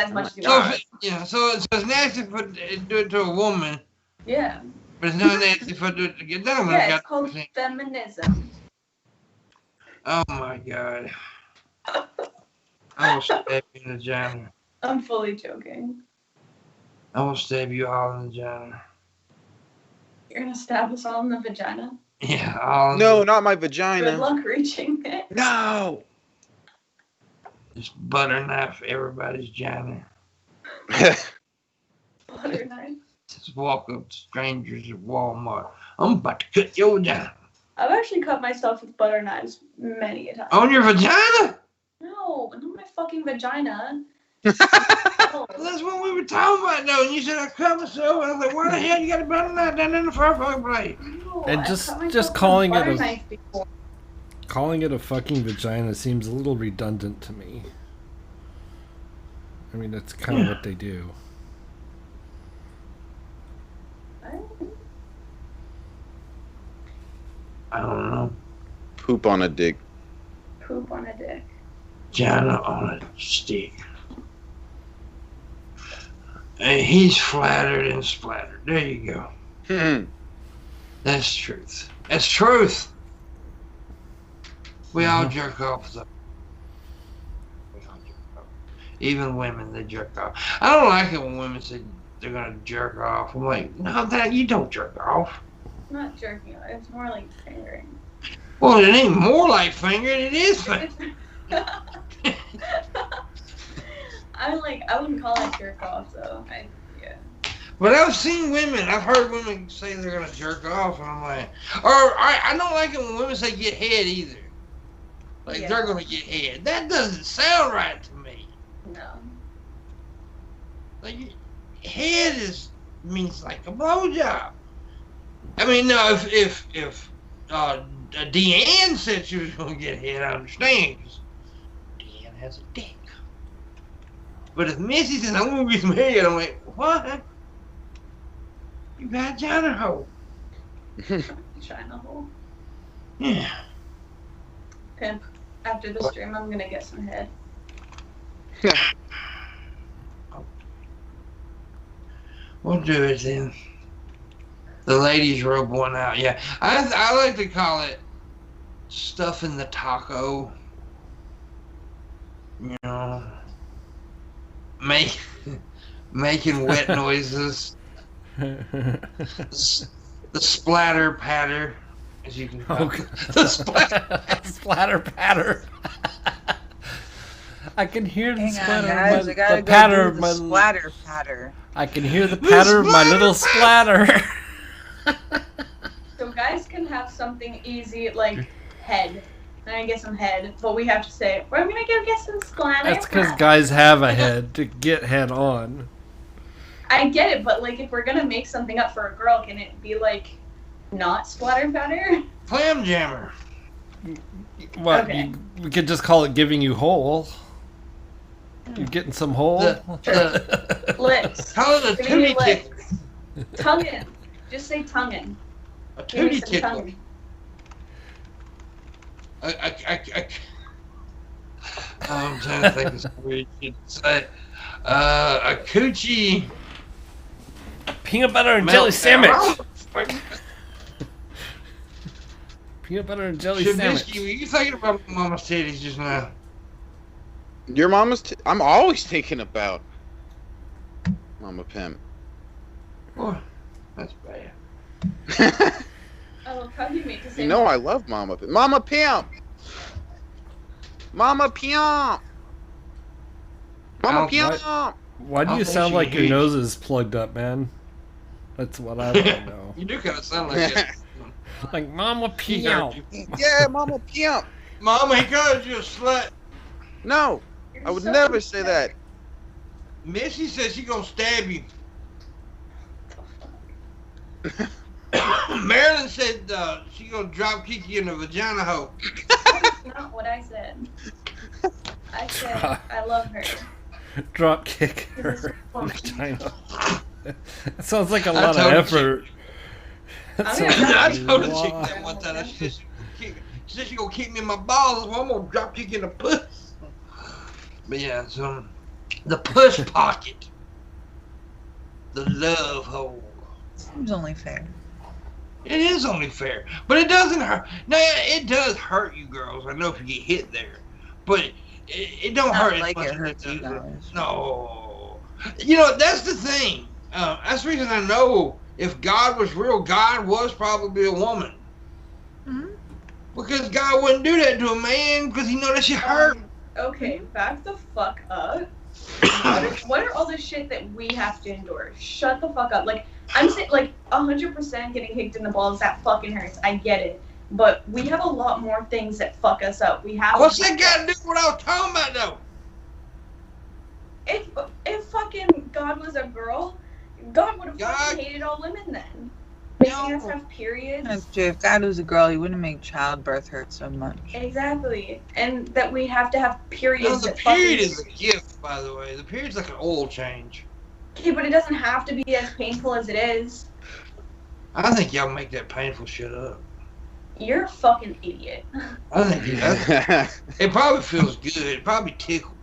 So it's nasty to do it to a woman. Yeah. But it's not nasty for do it to get down. Yeah, it's called feminism. Oh my God. I will stab you in the vagina. I'm fully joking. I will stab you all in the vagina. You're gonna stab us all in the vagina? Yeah, all. No, not my vagina. Good luck reaching it. No. Just butter knife everybody's vagina. Butter knife. Just walk up to strangers at Walmart. I'm about to cut your vagina. I've actually cut myself with butter knives many a time. On your vagina? No, not my fucking vagina. Well, that's what we were talking about, though. And you said I cut myself. And I was like, why the hell you got a butter knife down in the fucking blade? No, And I've just cut myself calling with a it butter a knife before. calling it a fucking vagina seems a little redundant to me. I mean, that's kind of what they do. I don't know. Poop on a dick. Poop on a dick. Vagina on a stick. And he's flattered and splattered. There you go. That's truth. That's truth. We all jerk off, though. We all jerk off. Even women, they jerk off. I don't like it when women say they're gonna jerk off. I'm like, no, that you don't jerk off. It's not jerking. It's more like fingering. Well, it ain't more like fingering. It is fingering. I wouldn't call it jerk off though. Yeah. But I've seen women. I've heard women say they're gonna jerk off, and I'm like, I don't like it when women say get head either. Like they're gonna get head. That doesn't sound right to me. No. Like head means like a blowjob. I mean, no, if Deanne said she was gonna get head, I understand. 'Cause Deanne has a dick. But if Missy says I'm gonna get some head, I'm like, what? You got a vagina hole. China hole. Yeah. Pimp. After the stream, I'm gonna get some head. We'll do it then. The ladies rub one out. Yeah, I like to call it stuffing the taco. You know, making wet noises. The splatter patter, as you can call it. The splatter patter. I can hear the splatter. Guys, the patter of my splatter patter. I can hear the patter of my little splatter. So guys can have something easy like head. And I get some head, but we have to say we're gonna go get some splatter. That's because guys have a head to get head on. I get it, but like if we're gonna make something up for a girl, can it be like not splatter patter? Clam jammer. What? Okay. We could just call it giving you hole. You're getting some hole. Licks. Call it a tootie tickle. Tonguing. Just say tonguing. A tootie tickle. I'm trying to think of some weird shit to say. A coochie. Peanut butter and jelly sandwich. Peanut butter and jelly sandwich. Shabisky, were you thinking about Mama's titties just now? Your mama's I'm always thinking about Mama Pimp. Oh, that's bad. Oh, how do you make the same? You know I love Mama Pimp. Mama Pimp! Mama Pimp! Mama Pimp! Why do you sound like your nose is plugged up, man? That's what I want to know. You do kind of sound like it. Like Mama Pimp. Yeah, Mama Pimp! Mama, he called you a slut. No, I would never say that. Missy says she gonna stab you. Marilyn said she gonna drop kick you in the vagina hole. That's not what I said. I said I love her. Drop kick her vagina. That sounds like a lot of effort. I told the chick that one time. She said she gonna kick me in my balls. Well, I'm gonna drop kick in the puss. But yeah, so the puss pocket, the love hole. Seems only fair. It is only fair, but it doesn't hurt. No, it does hurt you girls. I know if you get hit there, but it don't hurt like as much it hurts as you it guys. does. No, you know that's the thing. That's the reason I know if God was real, God was probably a woman. Mm-hmm. Because God wouldn't do that to a man because he know that shit hurt. Okay, back the fuck up. What are all the shit that we have to endure? Shut the fuck up. Like, I'm saying, like, 100% getting kicked in the balls, that fucking hurts. I get it. But we have a lot more things that fuck us up. We have. What's that got to do with what I was talking about, though? If fucking God was a girl, God would have fucking hated all women then. Making us have periods. That's true. If God was a girl, he wouldn't make childbirth hurt so much. Exactly. And that we have to have periods. No, the period is a gift, by the way. The period's like an oil change. Okay, but it doesn't have to be as painful as it is. I think y'all make that painful shit up. You're a fucking idiot. I think it probably feels good. It probably tickles.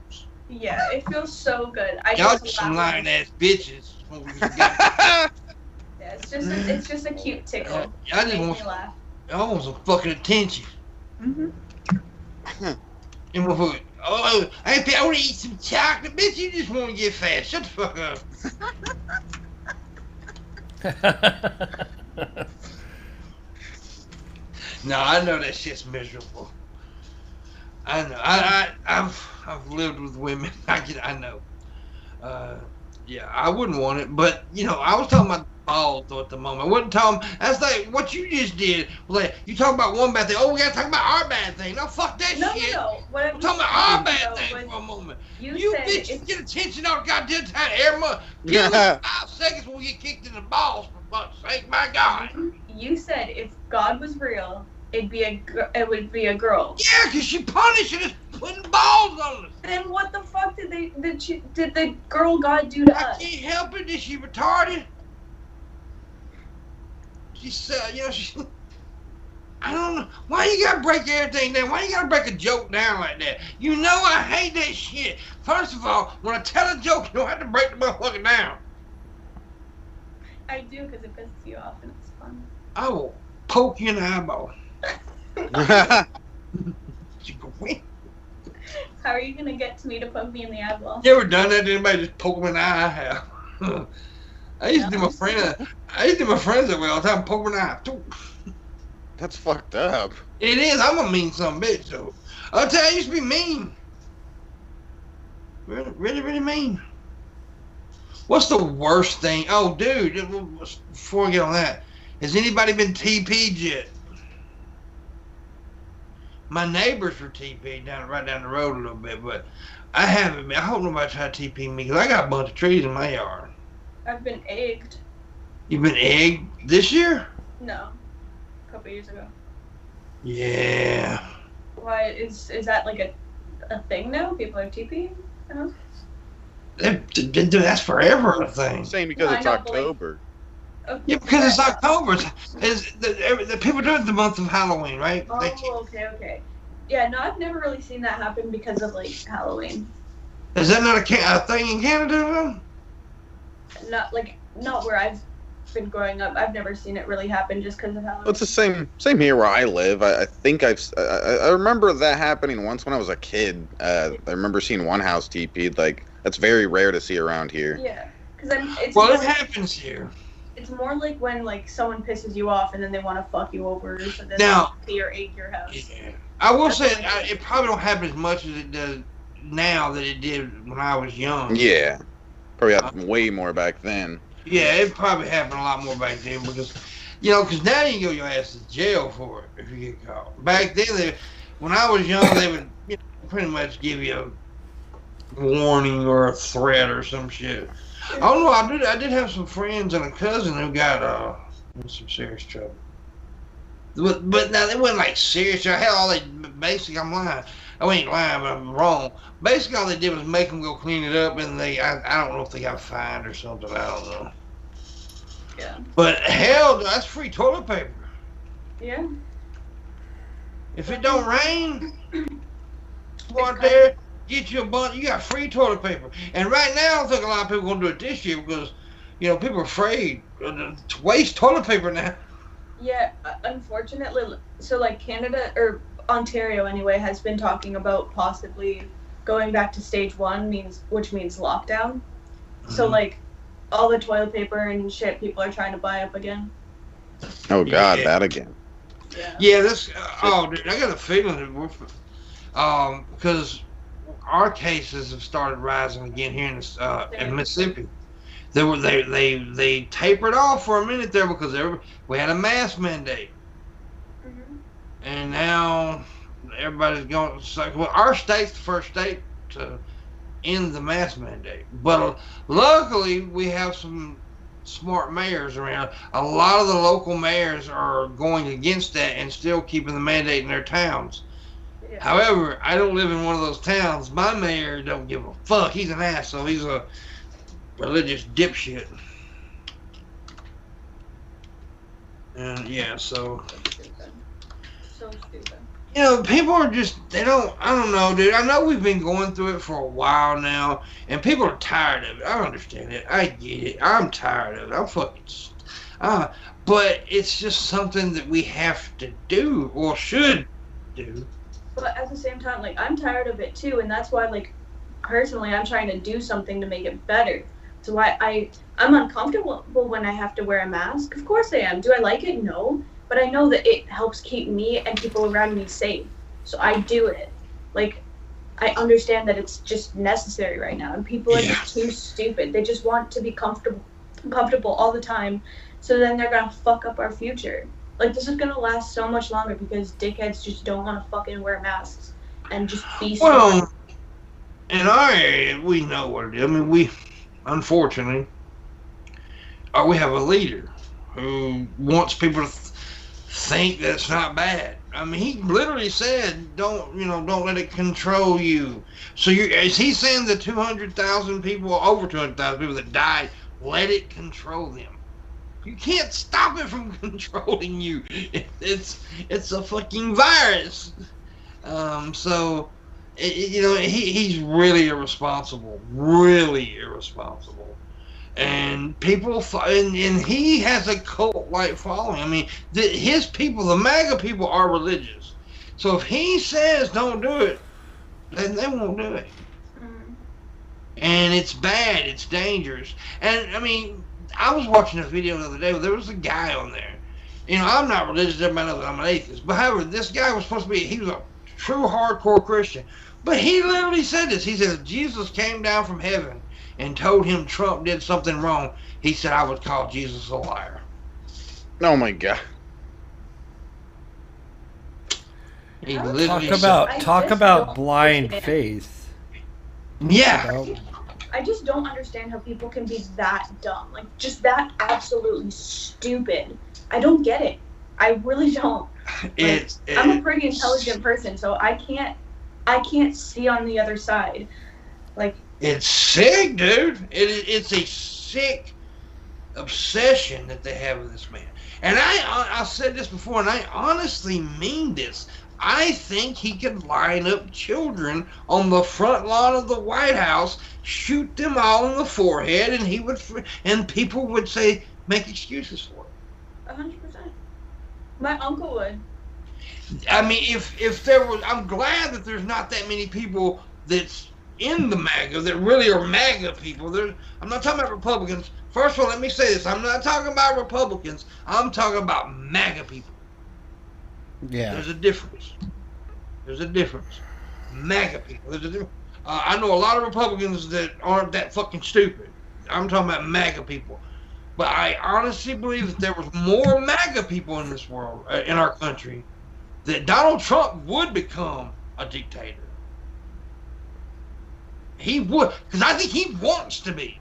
Yeah, it feels so good. Y'all just some lying ass bitches. Yeah, it's just a cute tickle. I just want laugh. I want some fucking attention. Mm-hmm. And motherfucker, oh, I want to eat some chocolate, bitch. You just want to get fat. Shut the fuck up. No, I know that shit's miserable. I know. I've lived with women. I know. Yeah, I wouldn't want it, but you know, I was talking about balls though at the moment. I wasn't talking. That's like what you just did. Like you talk about one bad thing. Oh, we gotta talk about our bad thing. No, fuck that shit. No. I'm talking about our bad thing for a moment. You bitches get attention all goddamn time every month. Give us 5 seconds when we get kicked in the balls. For fuck's sake, my God. You said if God was real, it would be a girl. Yeah, because she punishing us, putting balls on us. Then what the fuck did the girl God do to us? I can't help it. Is she retarded? She's I don't know. Why you gotta break everything down? Why you gotta break a joke down like that? You know I hate that shit. First of all, when I tell a joke, you don't have to break the motherfucker down. I do because it pisses you off and it's fun. I will poke you in the eyeball. How are you gonna get me to poke me in the eyeball? You ever done that to anybody? Just poke them in the eye? I have. I used to do my friends that way all the time. Poke them in the eye. That's fucked up. It is. I'm a mean son of a bitch, though. I'll tell you, I used to be mean. Really, really, really mean. What's the worst thing? Oh, dude, before we get on that, has anybody been TP'd yet? My neighbors were TP'd right down the road a little bit, but I haven't been. I hope nobody tried to TP me because I got a bunch of trees in my yard. I've been egged. You've been egged this year? No, a couple years ago. Yeah. Why is that like a thing now? People are TPing? That's forever a thing. Same because it's October. Yeah, because it's October. The people do it the month of Halloween, right? Oh, okay. Yeah, no, I've never really seen that happen because of like Halloween. Is that not a thing in Canada? Not where I've been growing up. I've never seen it really happen just because of Halloween. Well, it's the same here where I live. I think I remember that happening once when I was a kid. I remember seeing one house TP'd. Like that's very rare to see around here. Yeah, because it's it happens here. It's more like when like someone pisses you off and then they want to fuck you over, so then they egg your house. Yeah. I will say it probably don't happen as much as it does now that it did when I was young. Yeah, probably happened way more back then. Yeah, it probably happened a lot more back then because now you can go your ass to jail for it if you get caught. Back then, when I was young, they would pretty much give you a warning or a threat or some shit. I don't know. I did have some friends and a cousin who got in some serious trouble. But now they wasn't like serious. Basically, I'm lying. I ain't lying, but I'm wrong. Basically, all they did was make them go clean it up, and I don't know if they got fined or something. I don't know. Yeah. But hell, that's free toilet paper. Yeah. If it don't rain, go out there. Get you a bunch. You got free toilet paper, and right now I think a lot of people are gonna do it this year because, people are afraid to waste toilet paper now. Yeah, unfortunately, so like Canada or Ontario anyway has been talking about possibly going back to stage 1, which means lockdown. Mm-hmm. So like all the toilet paper and shit people are trying to buy up again. Oh God, that again. Yeah, this. Dude, I got a feeling that because our cases have started rising again here in Mississippi. They tapered off for a minute there because we had a mask mandate, and now everybody's going. Well, our state's the first state to end the mask mandate, but luckily we have some smart mayors around. A lot of the local mayors are going against that and still keeping the mandate in their towns. Yeah. However, I don't live in one of those towns. My mayor don't give a fuck. He's an asshole. He's a religious dipshit. And yeah, so stupid. You know, people are just, I don't know, dude. I know we've been going through it for a while now, and people are tired of it. I understand it. I get it. I'm tired of it. I'm fucking, but it's just something that we have to do, or should do. But at the same time, like, I'm tired of it too, and that's why, like, personally, I'm trying to do something to make it better. So why I'm uncomfortable when I have to wear a mask. Of course I am. Do I like it? No. But I know that it helps keep me and people around me safe. So I do it. Like, I understand that it's just necessary right now. And people are just too stupid. They just want to be comfortable all the time. So then they're going to fuck up our future. Like, this is going to last so much longer because dickheads just don't want to fucking wear masks and just be stupid. Well, in our area, we know what it is. I mean, we, unfortunately, we have a leader who wants people to think that it's not bad. I mean, he literally said, don't let it control you. So is he saying the 200,000 people, over 200,000 people that died, let it control them? You can't stop it from controlling you. It's a fucking virus. So, he's really irresponsible. Really irresponsible. And people, and he has a cult-like following. I mean, his people, the MAGA people, are religious. So if he says don't do it, then they won't do it. And it's bad. It's dangerous. And, I mean, I was watching a video the other day where there was a guy on there. You know, I'm not religious. Everybody knows I'm an atheist. But however, this guy was supposed to be, he was a true hardcore Christian. But he literally said this. He said, if Jesus came down from heaven and told him Trump did something wrong, he said, I would call Jesus a liar. Oh my God. He talk about blind faith. Yeah. I just don't understand how people can be that dumb. Like, just that absolutely stupid. I don't get it. I really don't. Like, I'm a pretty intelligent person, so I can't see on the other side. Like, it's sick, dude. It's a sick obsession that they have with this man. And I said this before, and I honestly mean this. I think he could line up children on the front lawn of the White House, shoot them all in the forehead, and people would say, make excuses for it. 100%. My uncle would. I mean, if there was, I'm glad that there's not that many people that's in the MAGA that really are MAGA people. I'm not talking about Republicans. First of all, let me say this. I'm not talking about Republicans. I'm talking about MAGA people. Yeah. There's a difference. MAGA people. There's a difference. I know a lot of Republicans that aren't that fucking stupid. I'm talking about MAGA people. But I honestly believe that there was more MAGA people in this world, in our country, that Donald Trump would become a dictator. He would, because I think he wants to be.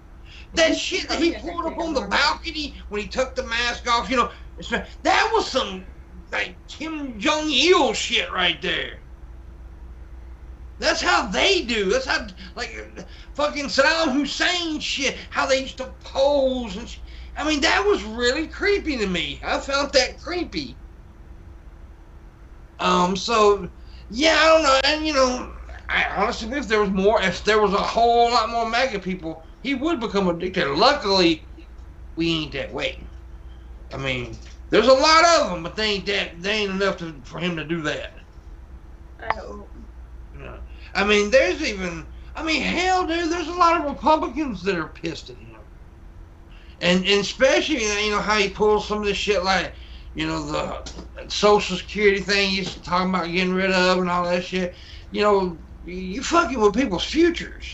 That shit that he pulled up on the balcony when he took the mask off, that was some, like, Kim Jong-il shit right there. That's how they do. That's how, like, fucking Saddam Hussein shit, how they used to pose and shit. I mean, that was really creepy to me. I found that creepy. So, yeah, I don't know. And, I honestly believe if there was a whole lot more MAGA people, he would become a dictator. Luckily, we ain't that way. I mean, there's a lot of them, but they ain't enough for him to do that. I hope. I mean, hell, dude, there's a lot of Republicans that are pissed at him. And especially, how he pulls some of this shit like, the Social Security thing he's talking about getting rid of and all that shit. You fucking with people's futures.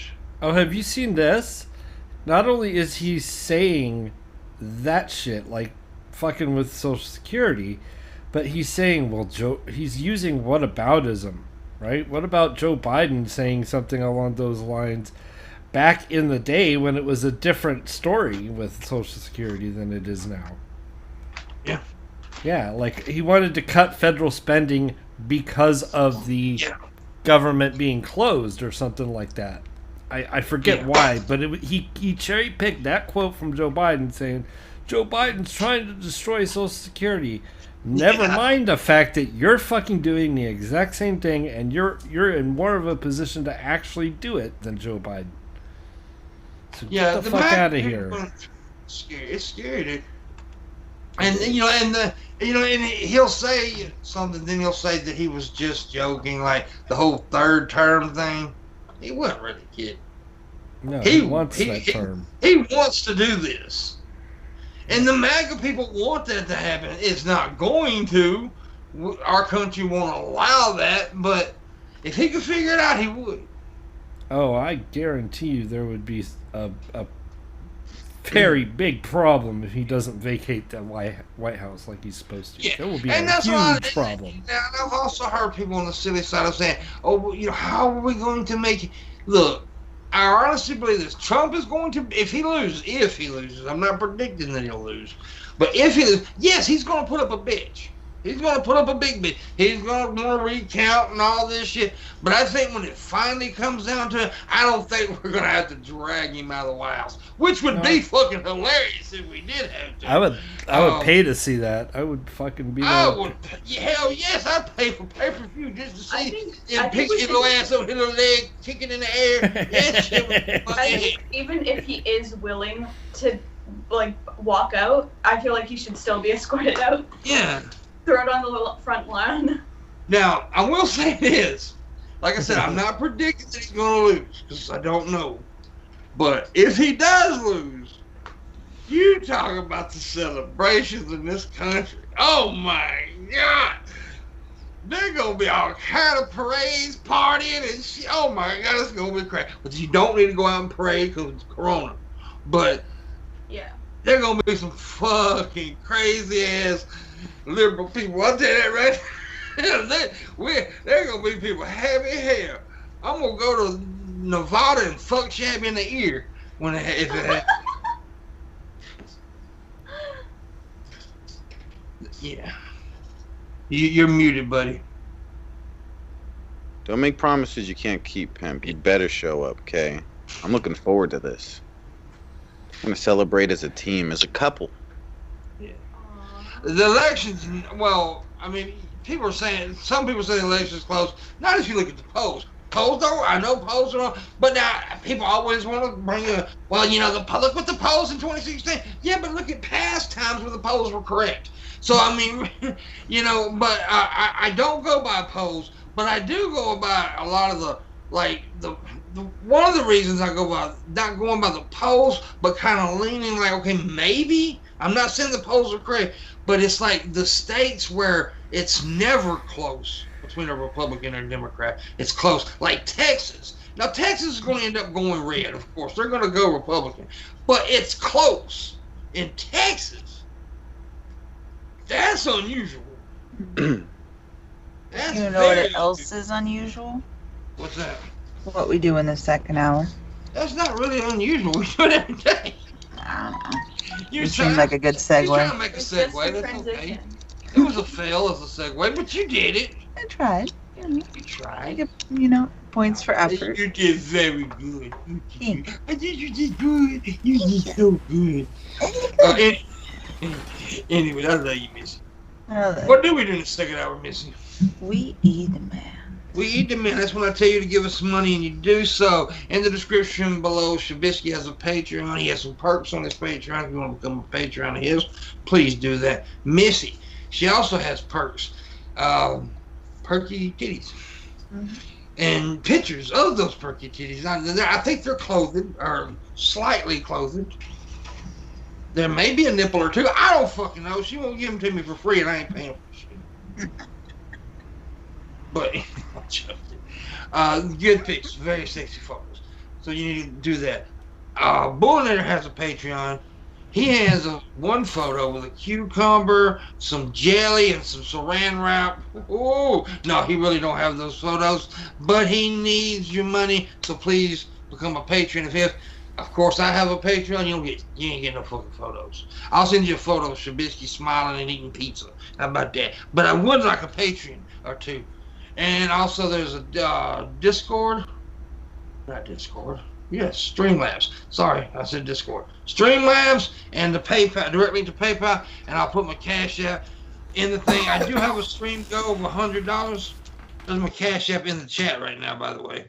Oh, have you seen this? not only is he saying that shit, like fucking with Social Security, but he's saying, well, he's using whataboutism, right? What about Joe Biden saying something along those lines back in the day when it was a different story with Social Security than it is now? Yeah. Yeah, like he wanted to cut federal spending because of the government being closed or something like that. I forget why, but he cherry picked that quote from Joe Biden saying, Joe Biden's trying to destroy Social Security. Never mind the fact that you're fucking doing the exact same thing and you're in more of a position to actually do it than Joe Biden. So get the fuck out of here. It's scary, dude. And and he'll say something, then he'll say that he was just joking, like the whole third term thing. He wasn't really kidding. No, he wants that term. He wants to do this. And the MAGA people want that to happen. It's not going to. Our country won't allow that, but if he could figure it out, he would. Oh, I guarantee you there would be a very big problem if he doesn't vacate the White House like he's supposed to. Yeah. There will be a huge problem. And I've also heard people on the silly side of saying, oh, how are we going to make it? Look, I honestly believe this. Trump is going to, if he loses, I'm not predicting that he'll lose, but if he loses, yes, he's going to put up a bitch. He's going to put up a big bitch. He's going to want to recount and all this shit. But I think when it finally comes down to it, I don't think we're going to have to drag him out of the White House, which would be fucking hilarious if we did have to. I would pay to see that. I would fucking be there. Hell yes, I'd pay for pay-per-view just to see him pick his little ass up, his little leg, kicking in the air. That shit was I think even if he is willing to, like, walk out, I feel like he should still be escorted out. Yeah. Throw it on the little front lawn. Now, I will say this. Like I said, I'm not predicting that he's going to lose, because I don't know. But if he does lose, you talk about the celebrations in this country. Oh, my God. They're going to be all kind of parades, partying, and shit. Oh, my God, it's going to be crazy. But you don't need to go out and parade because it's Corona. But yeah, they're going to be some fucking crazy-ass liberal people. I'll tell you that right now. They're going to be people happy hell. I'm going to go to Nevada and fuck Shabby in the ear if it happens. Yeah. You're muted, buddy. Don't make promises you can't keep, Pimp. You better show up, okay? I'm looking forward to this. I'm going to celebrate as a team, as a couple. Yeah. The elections, well, I mean, some people say the election's close. Not if you look at the polls. Polls don't, I know polls are, but now people always want to bring look with the polls in 2016. Yeah, but look at past times where the polls were correct. So, I mean, but I don't go by polls, but I do go by a lot of one of the reasons I go by, not going by the polls, but kind of leaning like, okay, maybe, I'm not saying the polls are correct, but it's like the states where it's never close between a Republican and a Democrat. It's close, like Texas. Now, Texas is going to end up going red, of course. They're going to go Republican, but it's close. In Texas, that's unusual. That's you know what else is unusual? What's that? What we do in the second hour. That's not really unusual. We do it every day. I don't know. You seems like a good segue. You're trying to make a segue. That's okay. It was a fail as a segue, but you did it. I tried. You tried. I get, points for effort. You did very good. I did. You did good. You did so good. Anyway, I love you, Missy. What do we do in the second hour, Missy? We eat the man. We eat the man. That's when I tell you to give us some money, and you do so. In the description below, Shabisky has a Patreon. He has some perks on his Patreon. If you want to become a Patreon of his, please do that. Missy, she also has perks. Perky titties. Mm-hmm. And pictures of those perky titties. I think they're clothed, or slightly clothed. There may be a nipple or two. I don't fucking know. She won't give them to me for free, and I ain't paying for shit. But good pics, very sexy photos. So you need to do that. Booleanenator has a Patreon. He has one photo with a cucumber, some jelly, and some saran wrap. Oh, no, he really don't have those photos, but he needs your money, so please become a patron of his. Of course, I have a Patreon. You ain't getting no fucking photos. I'll send you a photo of Shabisky smiling and eating pizza. How about that? But I would like a Patreon or two. And also, there's a Discord. Not Discord. Yes, Streamlabs. Sorry, I said Discord. Streamlabs and the PayPal, direct link to PayPal, and I'll put my Cash App in the thing. I do have a stream go of $100. There's my Cash App in the chat right now, by the way.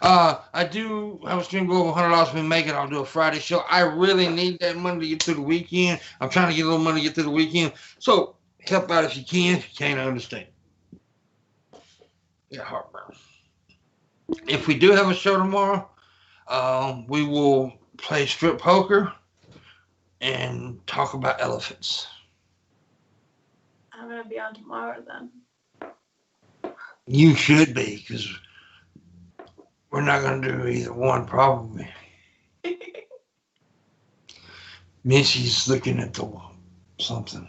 I do have a stream go of $100 we make it. I'll do a Friday show. I really need that money to get through the weekend. I'm trying to get a little money to get through the weekend. So help out if you can. If you can't, I understand. Yeah, heartburn. If we do have a show tomorrow, we will play strip poker and talk about elephants. I'm going to be on tomorrow then. You should be, because we're not going to do either one, probably. Missy's looking at something.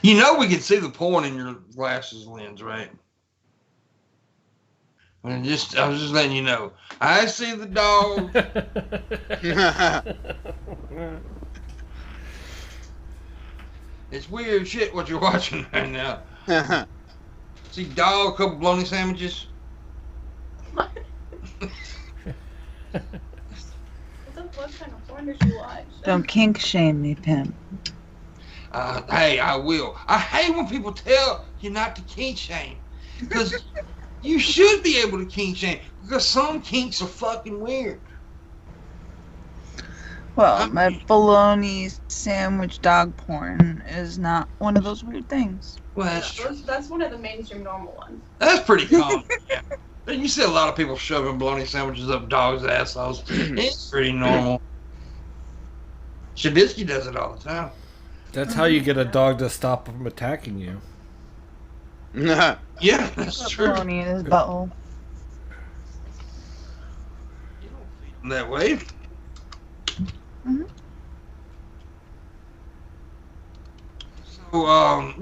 You know we can see the porn in your glasses lens, right? I was just letting you know. I see the dog. It's weird shit what you're watching right now. See dog, couple bologna sandwiches. What kind of porn did you watch? Don't kink shame me, Pimp. Hey, I will. I hate when people tell you not to kink shame. Because you should be able to kink shame. Because some kinks are fucking weird. Well, my bologna sandwich dog porn is not one of those weird things. Well, that's true. That's one of the mainstream normal ones. That's pretty common. Yeah. You see a lot of people shoving bologna sandwiches up dogs' assholes. It's pretty normal. Shabisky does it all the time. That's how you get a dog to stop from attacking you. Yeah, that's true. Bologna in his butthole. You don't feed them that way. Mm-hmm. So, I'm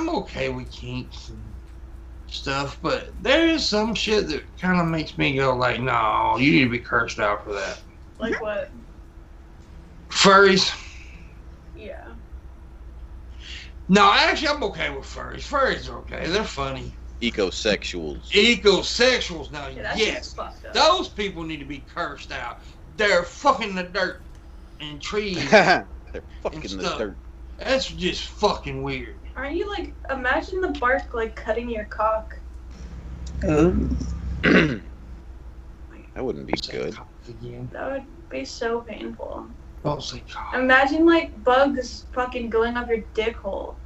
okay with kinks and stuff, but there is some shit that kind of makes me go like, no, you need to be cursed out for that. Like what? Furries. Yeah. No, actually, I'm okay with furries. Furries are okay. They're funny. Ecosexuals. Ecosexuals now, Yeah, yes. fucked up. Those people need to be cursed out. They're fucking the dirt and trees. They're fucking the stuff. dirt. That's just fucking weird. Aren't you like, imagine the bark like cutting your cock. Ooh. That wouldn't be good. Again. That would be so painful. Don't say cock. Imagine like bugs fucking going up your dick hole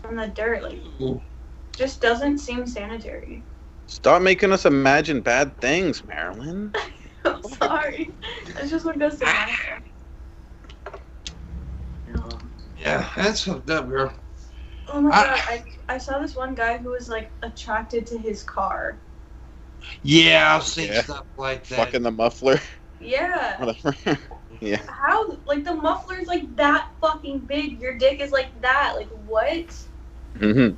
from the dirt. Like, Ooh. just doesn't seem sanitary. Stop making us imagine bad things, Marilyn. I'm sorry. That's just what goes to my head. No. Yeah, that's fucked up, girl. Oh my god, I saw this one guy who was like attracted to his car. Yeah, I've seen stuff like that. Fucking the muffler. Yeah. Whatever. Yeah. How, like, the muffler's like that fucking big, your dick is like that, like what? Mm-hmm.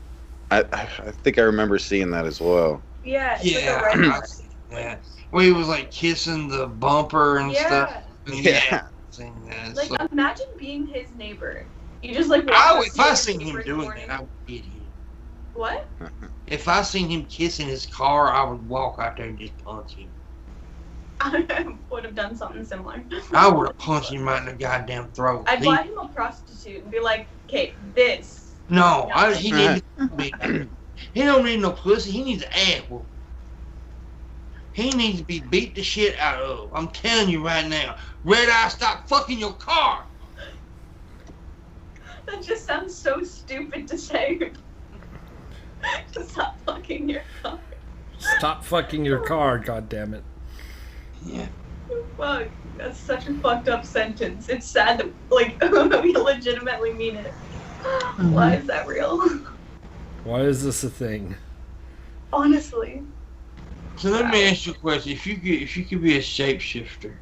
I think I remember seeing that as well. Yeah, it's Yeah, like a red I've seen that. Where he was like kissing the bumper and stuff. Yeah. I've seen that. Like, So, imagine being his neighbor. You just like walk up if to I him seen the him first doing morning. that, I would get him. What? If I seen him kissing his car, I would walk out there and just punch him. I would have done something similar. I would have punched him right in the goddamn throat. I'd buy him a prostitute and be like, okay, this. No, he needs to be. He don't need no pussy. He needs an ass whoop. He needs to be beat the shit out of. I'm telling you right now. Red Eye, stop fucking your car. That just sounds so stupid to say. Stop fucking your car. Stop fucking your car, goddammit. Yeah. Fuck. That's such a fucked up sentence. It's sad that, like, we legitimately mean it. Why is that real? Why is this a thing? Honestly. So let me ask you a question. If you could be a shapeshifter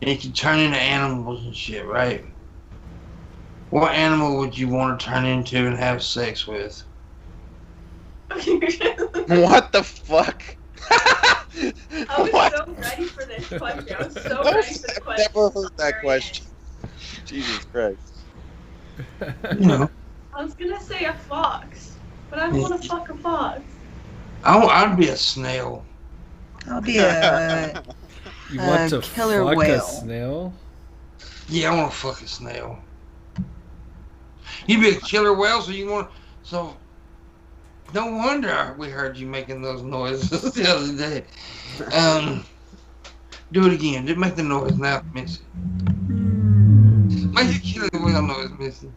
and you could turn into animals and shit, right? What animal would you want to turn into and have sex with? What the fuck? I was so ready for this question. I was so ready for the question. I've never heard that question. Jesus Christ. No. I was gonna say a fox, but I don't want to fuck a fox. I'd be a snail. I'll be a You want to killer fuck whale. a snail? Yeah, I want to fuck a snail. You'd be a killer whale, so you want. So, no wonder we heard you making those noises the other day. Do it again. Just make the noise now, Missy. Make the killer whale noise, Missy.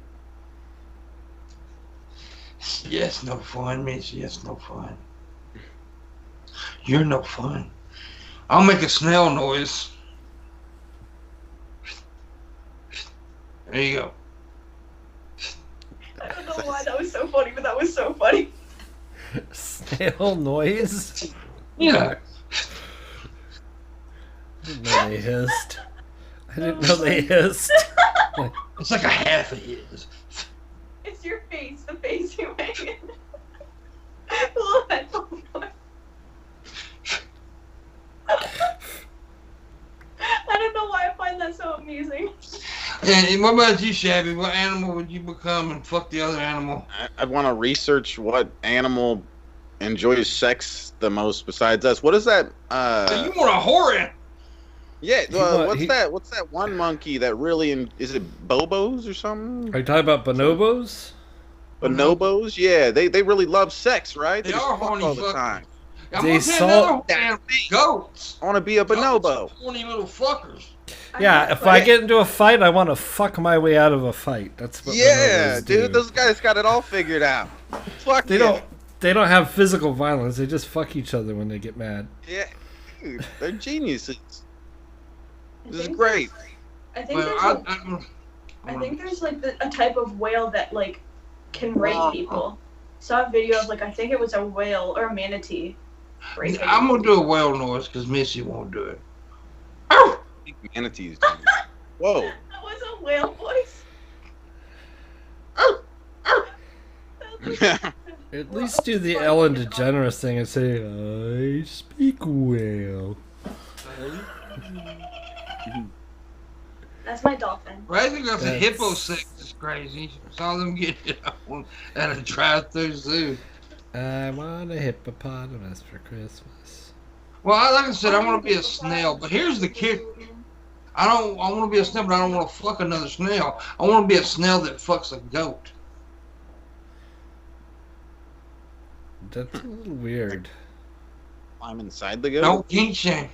Yes, no fun, Missy. Yes, no fun. You're no fun. I'll make a snail noise. There you go. I don't know why that was so funny, but that was so funny. Snail noise? Yeah. I didn't know they hissed. I didn't know they hissed. It's like a half of his. It's your face, the face you made. What? Oh my. I don't know why I find that so amusing. And what about you, Shabby? What animal would you become and fuck the other animal? I'd want to research what animal enjoys sex the most besides us. What is that? So you want a whore? Yeah. What's that one monkey that really? Is it Bobos or something? Are you talking about bonobos? Bonobos? Yeah, they really love sex, right? They just are fuck horny all the fuckers. time. I'm They gonna say saw- another damn goats. I want to be a bonobo. Goats are horny little fuckers. Yeah, if I get into a fight, I want to fuck my way out of a fight. That's what Yeah, bonobos do. dude, those guys got it all figured out. Fuck They yeah. don't have physical violence. They just fuck each other when they get mad. Yeah, dude, they're geniuses. This is think great. I think Well, there's I think there's like a type of whale that like can rape people. Saw a video of like I think it was a whale or a manatee. raping I'm gonna do a whale noise because Missy won't do it. Ow! Manatees. Dude. Whoa. That was a whale voice. Ow! Ow! At least do the Ellen DeGeneres thing and say, I speak whale. That's my dolphin. Right, I think that's a That's- hippo sex is crazy. Saw them get it on at a drive-through zoo. I want a hippopotamus for Christmas. Well, like I said, I want to be a snail, but here's the kick. I want to be a snail, but I don't want to fuck another snail. I want to be a snail that fucks a goat. That's a little weird. I'm inside the goat. No kink shame.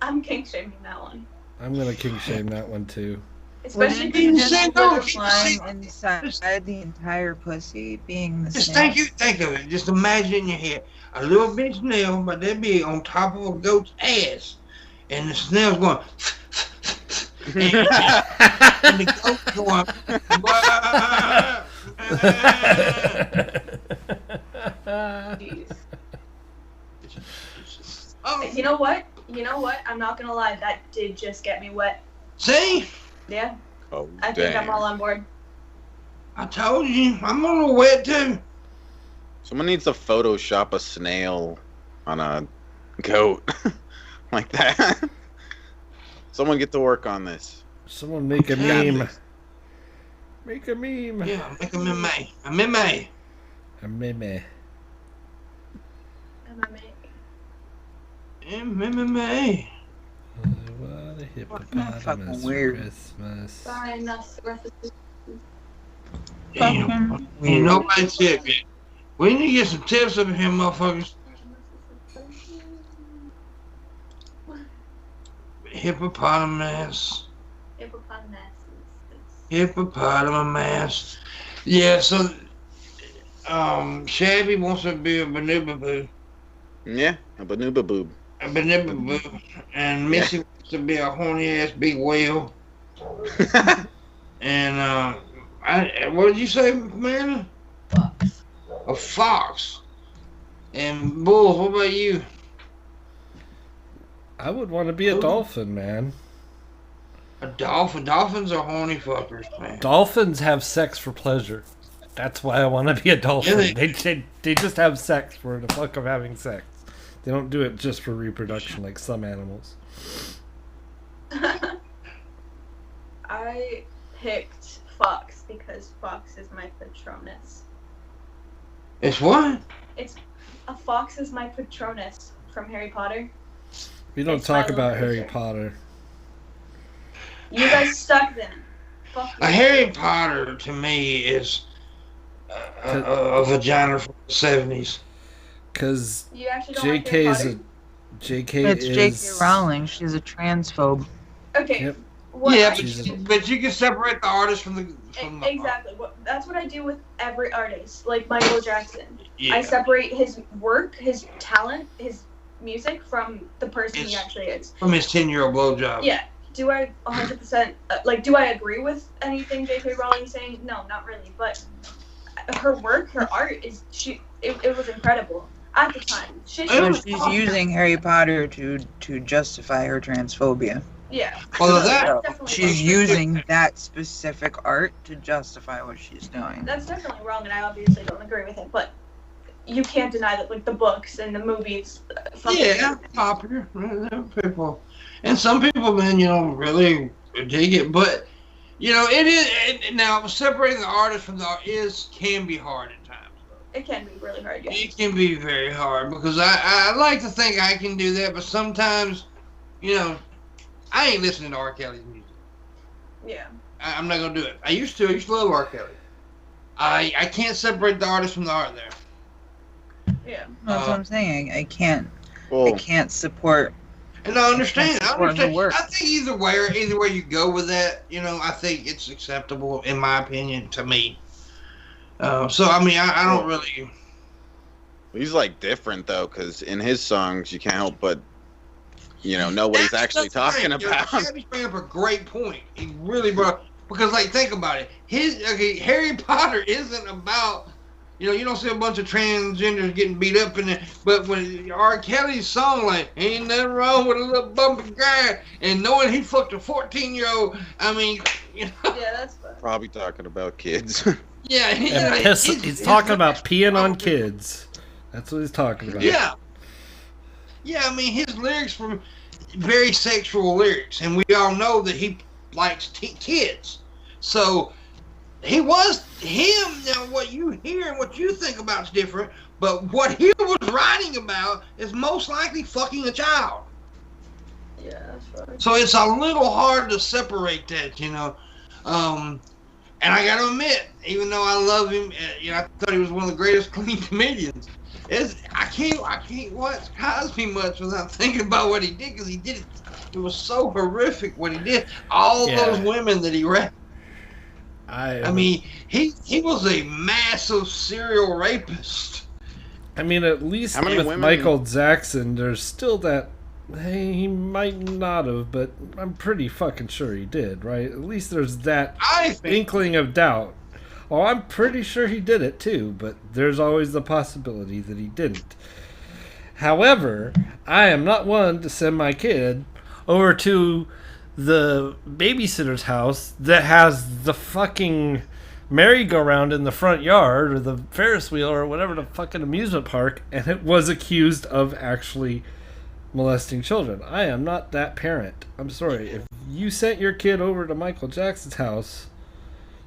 I'm kink shaming that one. I'm gonna king shame that one too. Especially Wouldn't it be you just said no, the you slime said- inside the entire pussy being the Just same? think of it. Just imagine in your head a little bitch snail, but that big, on top of a goat's ass, and the snail's going. and the goat's going. Jeez. Oh, You know what? I'm not gonna lie. That did just get me wet. see, Yeah, Oh, I think I'm damn. all on board. I told you, I'm a little wet too. Someone needs to Photoshop a snail on a goat like that. Someone get to work on this. Someone make a Yeah. meme. Make a meme. Yeah, make a meme. A meme. A meme. Meme. I want a hippopotamus fucking for weird. Christmas. Fine, that's the rest of the Damn. Ain't nobody tip yet. We need to get some tips up in here, motherfuckers. Hippopotamus. Hippopotamus. Yeah, so Shabby wants to be a bonoboo. Yeah, a banuba boob. A bonoboo. And Missy wants to be a horny ass big whale. And what did you say, man? fox. A fox. And Bulls, what about you? I would want to be a dolphin, man. A dolphin? Dolphins are horny fuckers, man. Dolphins have sex for pleasure. That's why I want to be a dolphin. Yeah, they just have sex for the fuck of having sex. They don't do it just for reproduction like some animals. I picked Fox because Fox is my Patronus. It's what? A fox is my Patronus from Harry Potter. We don't talk about Harry Potter. You guys suck then. Fuck you. Harry Potter to me is a vagina from the 70s. Because JK is a JK It's J.K. Rowling. She's a transphobe. Okay. Yep. But you can separate the artist from the exactly. That's what I do with every artist, like Michael Jackson. Yeah. I separate his work, his talent, his music from the person he actually is. From his 10-year-old blowjob. Yeah. Do I 100% do I agree with anything J.K. Rowling's saying? No, not really. But her work, her art is it was incredible at the time. She's using Harry Potter to justify her transphobia. Yeah. Well, she's using that specific art to justify what she's doing. That's definitely wrong, and I obviously don't agree with it. But you can't deny that, like the books and the movies. Popular people, and some people, man, really dig it. But it is now separating the artist from the art can be hard at times. It can be really hard. Yeah. It can be very hard because I like to think I can do that, but sometimes, I ain't listening to R. Kelly's music. Yeah. I'm not gonna do it. I used to love R. Kelly. I can't separate the artist from the art there. Yeah. That's what I'm saying. I can't support. And I understand. The work. I think either way you go with that, I think it's acceptable in my opinion to me. So I mean, I don't really. He's like different though, because in his songs you can't help but know what he's actually talking about. He bring up a great point. He really brought because think about it. Harry Potter isn't about you don't see a bunch of transgenders getting beat up in there, but when R. Kelly's song ain't nothing wrong with a little bumpy guy and knowing he fucked a 14-year-old, I mean, Yeah, that's fun. Probably talking about kids. Yeah, he's talking about peeing on kids. That's what he's talking about. Yeah. Yeah, I mean, his lyrics were very sexual lyrics, and we all know that he likes kids. So, he was him. Now, what you hear and what you think about is different, but what he was writing about is most likely fucking a child. Yeah, that's right. So, it's a little hard to separate that, and I gotta admit, even though I love him, I thought he was one of the greatest clean comedians. I can't watch Cosby much without thinking about what he did because he did it. It was so horrific what he did. All those women that he raped. I mean, he was a massive serial rapist. I mean, at least with Michael Jackson, there's still that. Hey, he might not have, but I'm pretty fucking sure he did, right? At least there's that inkling of doubt. Well, I'm pretty sure he did it too, but there's always the possibility that he didn't. However, I am not one to send my kid over to the babysitter's house that has the fucking merry-go-round in the front yard or the Ferris wheel or whatever the fucking amusement park, and it was accused of actually molesting children. I am not that parent. I'm sorry. If you sent your kid over to Michael Jackson's house,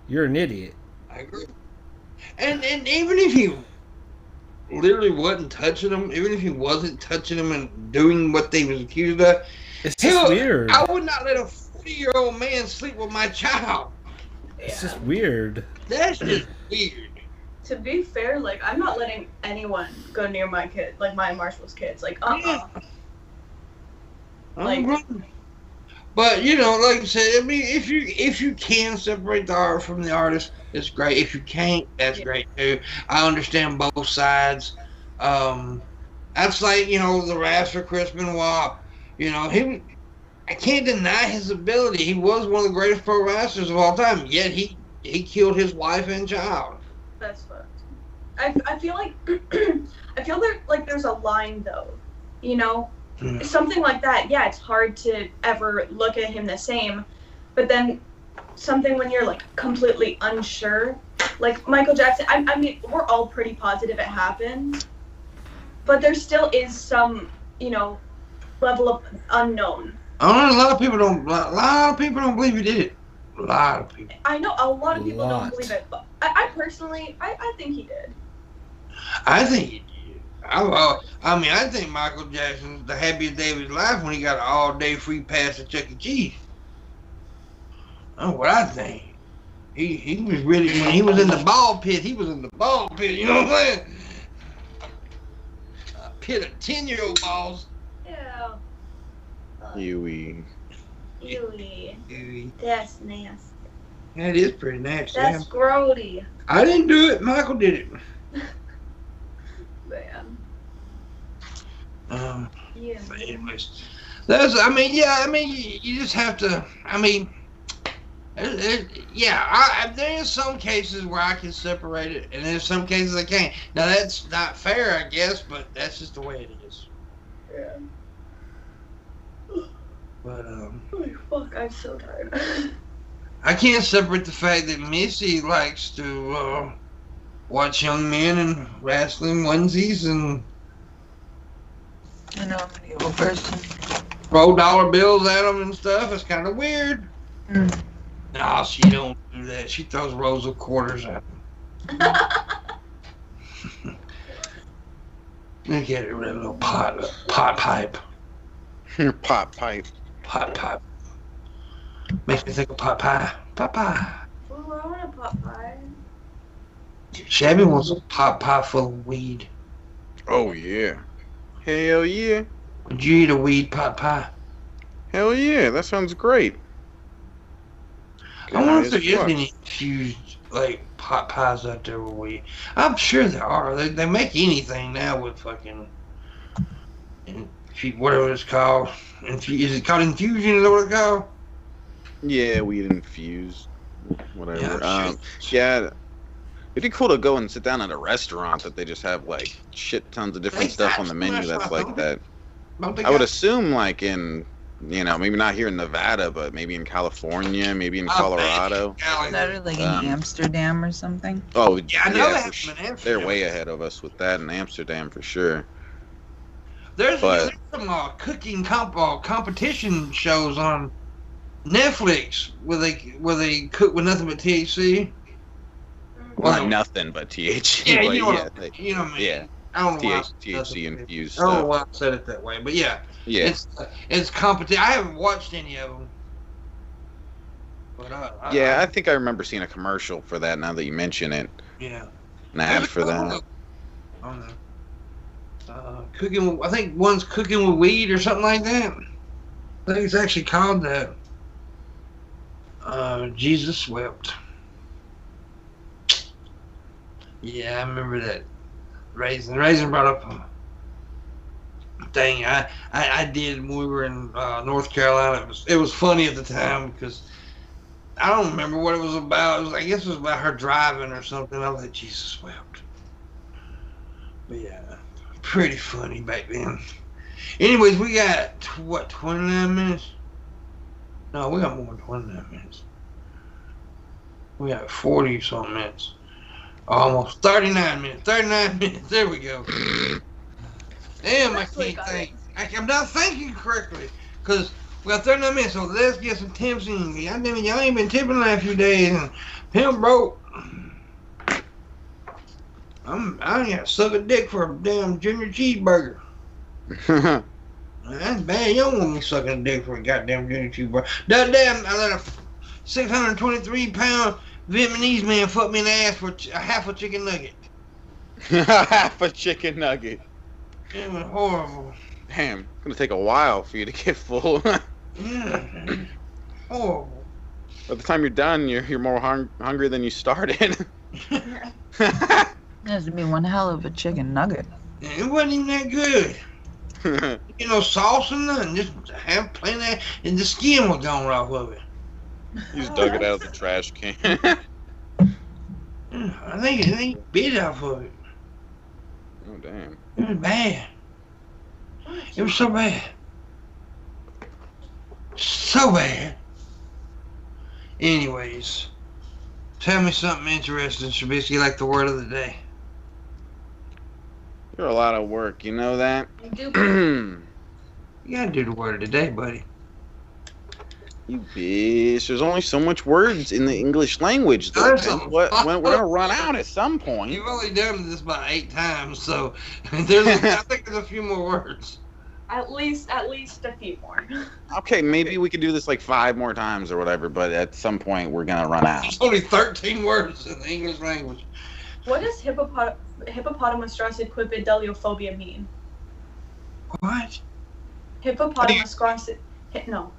you're an idiot. I agree. And even if he literally wasn't touching them, even if he wasn't touching them and doing what they was accused of, it's just weird. I would not let a 40-year-old man sleep with my child. It's just weird. That's just weird. To be fair, I'm not letting anyone go near my kid, my Marshall's kids. Yeah. But like I said, I mean, if you can separate the art from the artist, it's great. If you can't, that's great too. I understand both sides. That's the Rasper Chris Benoit. I can't deny his ability. He was one of the greatest pro wrestlers of all time. Yet he killed his wife and child. That's fucked. I feel like there's a line though, you know, something like that. Yeah, it's hard to ever look at him the same, but then something when you're like completely unsure, like Michael Jackson. I mean, we're all pretty positive it happened, but there still is some, you know, level of unknown. I don't know, a lot of people don't believe he did it. A lot of people. I know a lot of people don't believe it, but I personally, I think he did. I think he did. I mean, I think Michael Jackson's the happiest day of his life when he got an all-day free pass to Chuck E. Cheese. That's what I think. He was really, when he was in the ball pit, he was in the ball pit, you know what I'm saying? A pit of 10-year-old balls. Yeah. Ewy. That's nasty. That is pretty nasty. That's grody. I didn't do it. Michael did it. Man. Yeah. But anyways, you just have to. I mean, there's some cases where I can separate it, and there's some cases I can't. Now that's not fair, I guess, but that's just the way it is. Yeah. But holy fuck, I'm so tired. I can't separate the fact that Missy likes to watch young men in wrestling onesies and I know I'm an evil person. throw dollar bills at them and stuff. It's kind of weird. Mm. No, she don't do that. She throws rolls of quarters at them. Look at it with a little pot pipe. Pot pipe. Pot pipe. Makes me think of pot pie. Pot pie. Ooh, I want a pot pie. Shabby wants a pot pie full of weed. Oh yeah. Hell yeah. Would you eat a weed pot pie? Hell yeah. That sounds great. I wonder if there is any infused like pot pies out there with weed. I'm sure there are. They make anything now with fucking whatever it's called. Is it called infusion? Is that what it's called? Yeah, weed infused. Whatever. Yeah, Yeah. It'd be cool to go and sit down at a restaurant that they just have like shit tons of different stuff on the menu that's like that. I would assume like in, you know, maybe not here in Nevada, but maybe in California, maybe in Colorado. Is that like in Amsterdam or something? Oh yeah, I know that. They're way ahead of us with that in Amsterdam for sure. There's some cooking competition shows on Netflix where they cook with nothing but THC. Well, nothing but THC. Yeah, but you know what I mean. Yeah. I don't know THC infused I don't know stuff. why I said it that way, but yeah. Yeah. It's competition. I haven't watched any of them. But I think I remember seeing a commercial for that now that you mention it. Yeah. An ad for that. Cooking. I think one's cooking with weed or something like that. I think it's actually called that. Jesus wept. Yeah, I remember that. Raisin brought up a thing I did when we were in North Carolina. It was funny at the time because I don't remember what it was about. I guess it was about her driving or something. I was like, Jesus wept. But yeah, pretty funny back then. Anyways, we got 29 minutes? No, we got more than 29 minutes. We got 40 something minutes. Almost 39 minutes. 39 minutes. There we go. Damn, I can't think. I'm not thinking correctly. Because we got 39 minutes, so let's get some tips in. Goddamn it, y'all ain't been tipping the last few days. And Pimp broke. I ain't got to suck a dick for a damn junior cheeseburger. That's bad. You don't want me sucking a dick for a goddamn junior cheeseburger. That damn, I let a 623-pound Vietnamese man fucked me in the ass for a half a chicken nugget. Half a chicken nugget. It was horrible. Damn, it's gonna take a while for you to get full. Yeah, horrible. By the time you're done, you're more hungry than you started. There's gonna be one hell of a chicken nugget. It wasn't even that good. You know, sauce and nothing. Just have plain that, and the skin was gone off of it. You just dug it out of the trash can. I think it bit off of it. damn. It was bad. It was so bad. So bad. Anyways, tell me something interesting, Shabisky, like the word of the day. You're a lot of work, you know that? I do. You gotta do the word of the day, buddy. You bitch. There's only so much words in the English language. Though. We're gonna run out at some point. You've only done this about 8 times, so I think there's a few more words. At least a few more. Okay, maybe we could do this like 5 more times or whatever, but at some point we're gonna run out. There's only 13 words in the English language. What does hippopotamustrosid deliophobia mean? What? Hippopotamustrosid. No.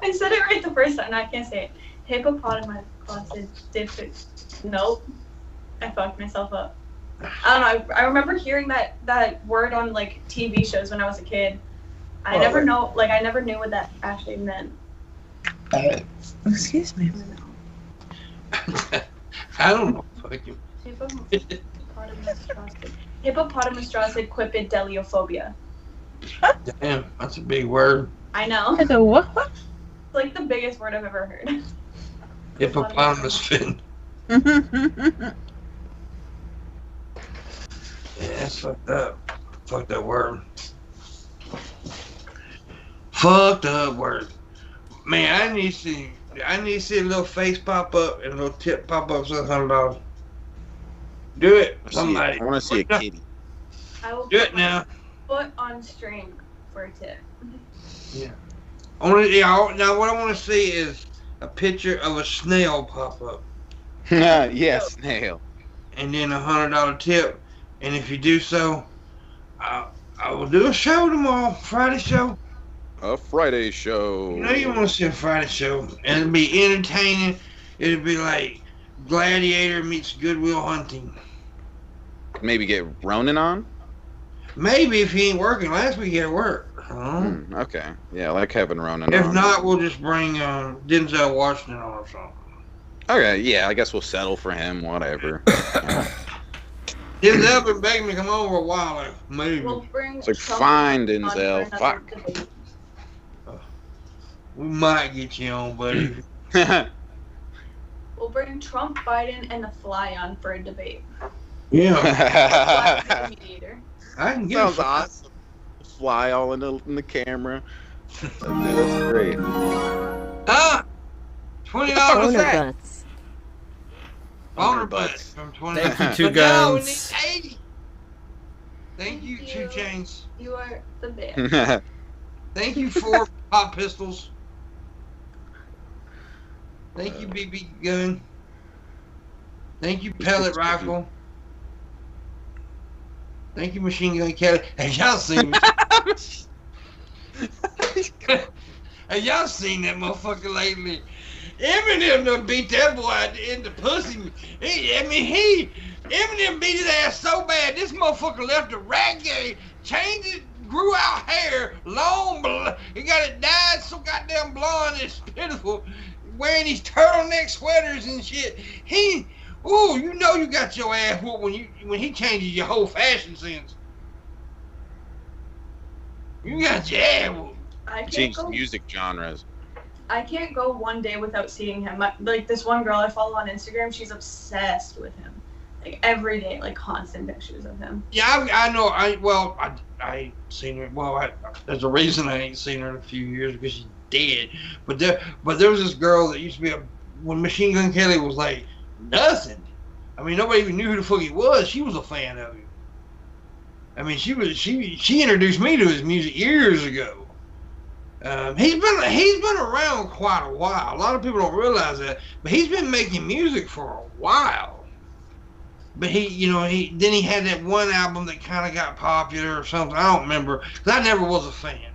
I said it right the first time. I can't say it. Hippopotamustrosid. Nope. I fucked myself up. I don't know. I remember hearing that word on like TV shows when I was a kid. I never knew what that actually meant. Excuse me. I don't know. Fuck you. Hippopotamustrosid deliophobia. Damn, that's a big word. I know. It's a what? It's like the biggest word I've ever heard. Hippopotamus fin. Yeah, that's fucked up. Fucked up word. Fucked up word. Man, I need to see a little face pop up and a little tip pop up for $100. Do it, somebody. I want to see a kitty. I will Do it now. Put on string for a tip. Yeah. Now what I want to see is a picture of a snail pop up. Yes, snail. And then $100 tip. And if you do so, I will do a show tomorrow, Friday show. A Friday show. You know you want to see a Friday show, and it'll be entertaining. It'll be like Gladiator meets Goodwill Hunting. Maybe get Ronan on? Maybe if he ain't working. Last week he had work. Okay. Yeah, like having Ronan If on. not, we'll just bring Denzel Washington on or something. Okay, yeah, I guess we'll settle for him, whatever. Denzel been begging me to come over a while ago. Maybe. We'll bring It's like, Trump fine, on Denzel. for another Fuck. debate. We might get you on, buddy. We'll bring Trump, Biden, and the Fly on for a debate. Yeah. Fly mediator. I can get Sounds awesome. Fly all in the camera. That's great. $20. Boner Sack. butts. Boner butts from 20. Thank you, Two But no, we Guns. need 80. Thank you, Thank 2 you. Chains. You are the best. Thank you, 4 Pop Pistols. Thank you, BB Gun. Thank you, Pellet Rifle. Thank you, Machine Gun Kelly. Have y'all seen me? Have y'all seen that motherfucker lately? Eminem done beat that boy in the pussy. Eminem beat his ass so bad, this motherfucker left a rag game, changed it, grew out hair, long, he got it dyed so goddamn blonde, it's pitiful, wearing these turtleneck sweaters and shit. You know you got your ass whooped when he changes your whole fashion sense. You got your ass whooped. Change music genres. I can't go one day without seeing him. Like this one girl I follow on Instagram, she's obsessed with him. Like every day, like constant pictures of him. Yeah, I know. I ain't seen her. Well, there's a reason I ain't seen her in a few years because she's dead. But there was this girl that used to be when Machine Gun Kelly was like nothing. I mean, nobody even knew who the fuck he was. She was a fan of him. I mean, she introduced me to his music years ago. He's been around quite a while. A lot of people don't realize that, but he's been making music for a while. But he had that one album that kind of got popular or something. I don't remember because I never was a fan.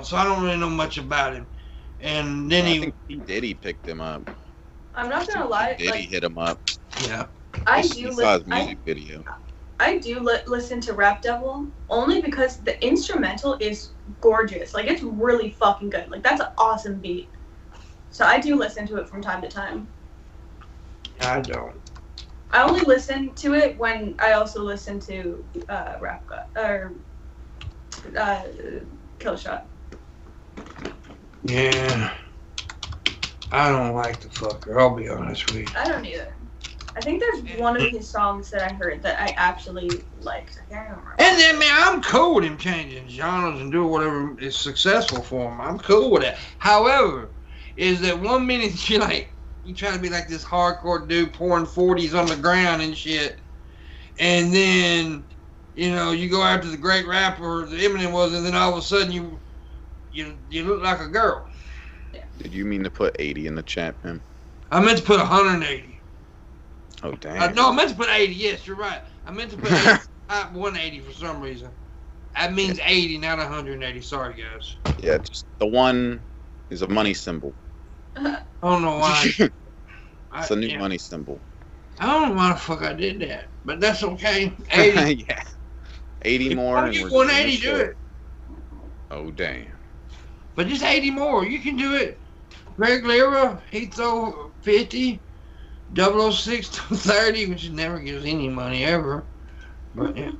So I don't really know much about him. And then I think P. Diddy picked him up. I'm not gonna lie. Diddy hit him up. Yeah. I saw his music video. I do listen to Rap Devil only because the instrumental is gorgeous. Like, it's really fucking good. Like, that's an awesome beat. So I do listen to it from time to time. I don't. I only listen to it when I also listen to Rap God or Killshot. Yeah. I don't like the fucker, I'll be honest with you. I don't either. I think there's one of his songs that I heard that I actually liked. I can't remember. And then, man, I'm cool with him changing genres and doing whatever is successful for him. I'm cool with that. However, is that 1 minute you try to be like this hardcore dude pouring 40s on the ground and shit, and then, you go after the great rapper that Eminem was, and then all of a sudden you look like a girl. Yeah. Did you mean to put 80 in the chat, man? I meant to put 180. Oh, damn. No, I meant to put 80. Yes, you're right. I meant to put 80, 180 for some reason. That means 80, not 180. Sorry, guys. Yeah, just the one is a money symbol. I don't know why. It's a new money symbol. I don't know why the fuck I did that, but that's okay. 80. Yeah. 80 more. And we're 180, do it. Oh, damn. But just 80 more. You can do it. Greg Lira, he throw 50. 006 to 30, which never gives any money ever. But yeah.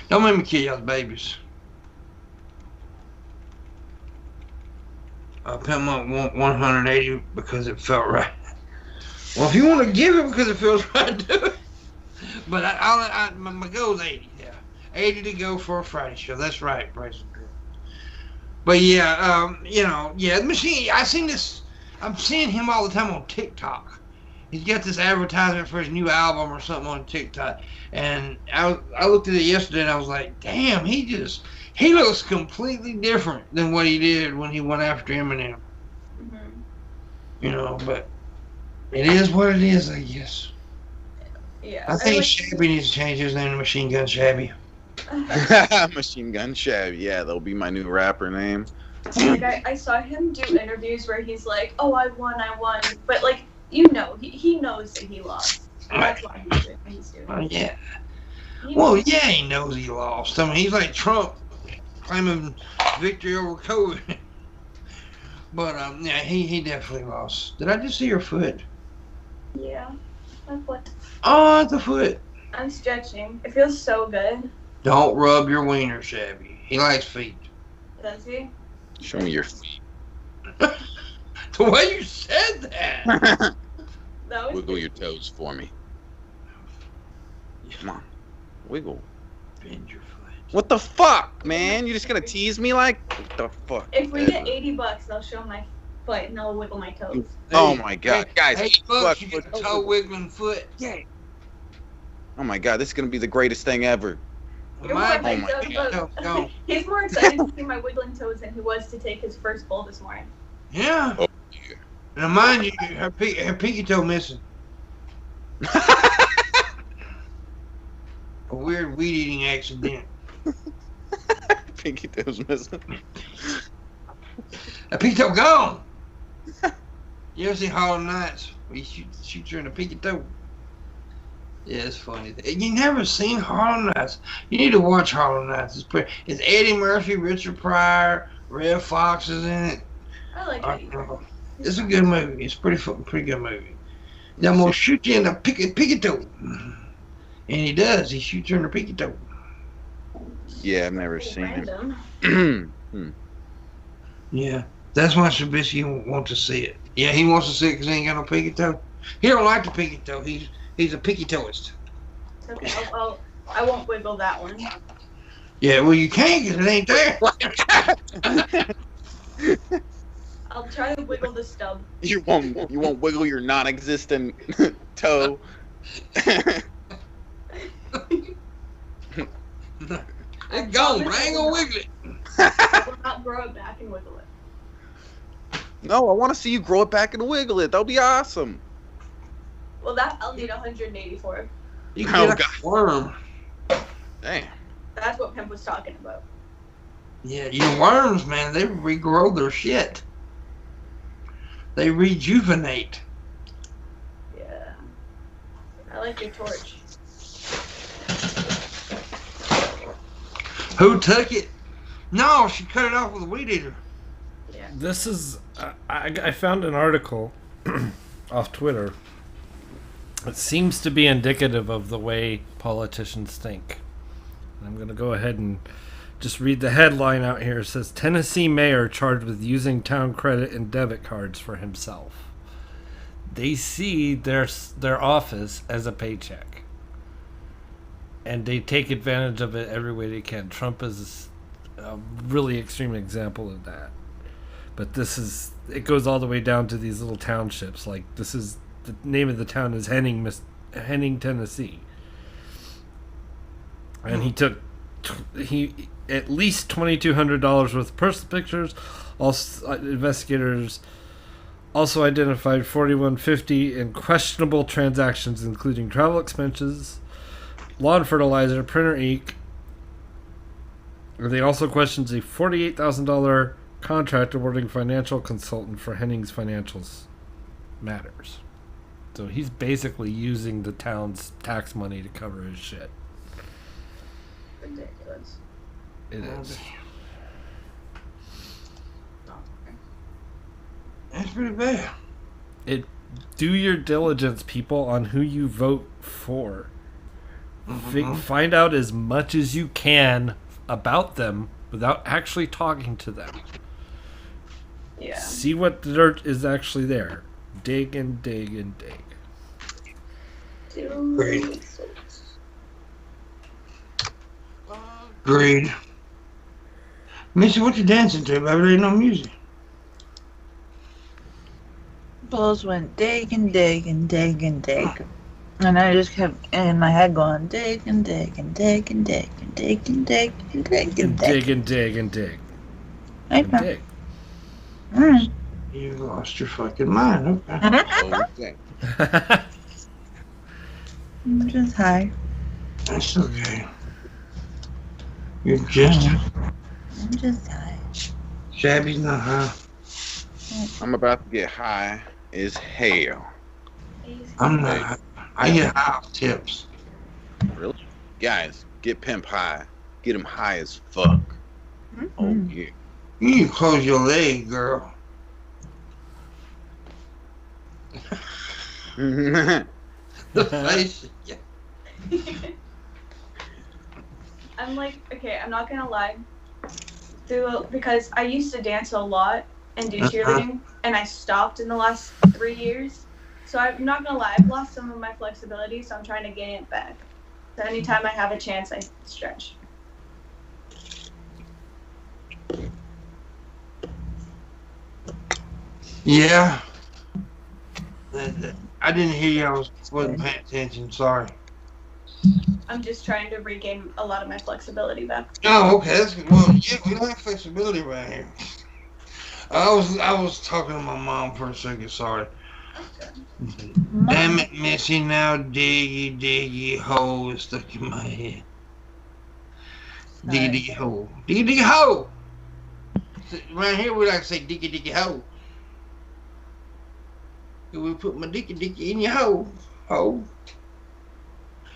Don't make me kill y'all's babies. Pimpmunk want 180 because it felt right. Well, if you want to give it because it feels right, do it. But my goal is 80. Yeah, 80 to go for a Friday show. That's right, Bryce. But yeah, the machine. I'm seeing him all the time on TikTok. He's got this advertisement for his new album or something on TikTok, and I looked at it yesterday and I was like, damn, he looks completely different than what he did when he went after Eminem. Mm-hmm. But it is what it is, I guess. Yeah. I think Shabby needs to change his name to Machine Gun Shabby. Machine Gun Shabby, yeah, that'll be my new rapper name. Like I saw him do interviews where he's like, "Oh, I won," but he knows that he lost. That's why he's doing it. Yeah. He knows he lost. I mean, he's like Trump claiming victory over COVID. But he definitely lost. Did I just see your foot? Yeah, my foot. Oh, the foot. I'm stretching. It feels so good. Don't rub your wiener, Shabby. He likes feet. Does he? Show me your feet. The way you said that. Wiggle your toes for me. Come on. Wiggle. Bend your foot. What the fuck, man? You just gonna tease me like? What the fuck? If we get $80, I'll show my foot and I'll wiggle my toes. Oh my god. Guys, $80 you get a toe wiggling foot. Yeah. Oh my god, this is gonna be the greatest thing ever. He's more excited to see my wiggling toes than he was to take his first bowl this morning. Yeah. Oh, yeah. Now, mind you, her pinky toe missing. A weird weed-eating accident. Pinky toe's missing. A pinky toe gone. You ever seen Hollow Knights? Where you shoot her in the pinky toe? Yeah, it's funny. You never seen Harlem Nights. You need to watch Harlem Nights. It's Eddie Murphy, Richard Pryor, Red Fox is in it. I like Eddie Murphy. It's a good movie. It's pretty good movie. Now I'm gonna shoot you in the pinky toe. And he does. He shoots her in the pinky toe. Yeah, I've never seen it. Yeah, that's why Shabisky wants to see it. Yeah, he wants to see it because he ain't got no pinky toe. He don't like the pinky toe. He's a picky toist. Okay, I won't wiggle that one. Yeah, well, you can't because it ain't there. I'll try to wiggle the stub. You won't wiggle your non-existent toe. It's gone, but I ain't gonna wiggle it. I will not grow it back and wiggle it. No, I want to see you grow it back and wiggle it. That'll be awesome. Well, that I'll need 180 for. You can get a worm. Damn. That's what Pimp was talking about. Yeah, worms, man, they regrow their shit. They rejuvenate. Yeah. I like your torch. Who took it? No, she cut it off with a weed eater. Yeah. This is... I found an article off Twitter. It seems to be indicative of the way politicians think. I'm going to go ahead and just read the headline out here. It says, Tennessee mayor charged with using town credit and debit cards for himself. They see their office as a paycheck. And they take advantage of it every way they can. Trump is a really extreme example of that. But it goes all the way down to these little townships. Like, the name of the town is Henning, Tennessee. And he took at least $2,200 worth of personal pictures. Also, investigators also identified $4,150 in questionable transactions, including travel expenses, lawn fertilizer, printer ink. They also questioned a $48,000 contract awarding financial consultant for Henning's financials matters. So he's basically using the town's tax money to cover his shit. Ridiculous. It is. That's pretty bad. Do your diligence, people, on who you vote for. Find out as much as you can about them without actually talking to them. Yeah. See what dirt is actually there. Dig and dig and dig. Agreed. Agreed. Missy, what you dancing to, baby? There ain't no music. Bulls went dig and dig and dig and dig. And I just kept in my head going dig and dig and dig and dig and dig and dig and dig and dig. Dig and dig and dig. And dig. Mm. You lost your fucking mind, okay? Okay. I'm just high. That's okay. You're just I'm just high. Shabby's not high. I'm about to get high as hell. I'm not high. I get high off tips. Really? Guys, get pimp high. Get him high as fuck. Mm-hmm. Oh, yeah. You need to close your leg, girl. The face. Yeah. I'm like, okay, I'm not gonna lie. Because I used to dance a lot and do cheerleading, and I stopped in the last 3 years. So I'm not gonna lie, I've lost some of my flexibility, so I'm trying to gain it back. So anytime I have a chance, I stretch. Yeah. I didn't hear you. I wasn't paying attention. Sorry. I'm just trying to regain a lot of my flexibility back. Oh, okay. That's good. Well, yeah, we don't have flexibility around here. I was talking to my mom for a second. Sorry. Damn it, Missy! Now diggy hole is stuck in my head. Diggy hole. Diggy hole. Around here we like to say diggy hole. We put my dicky in your hole. Hole.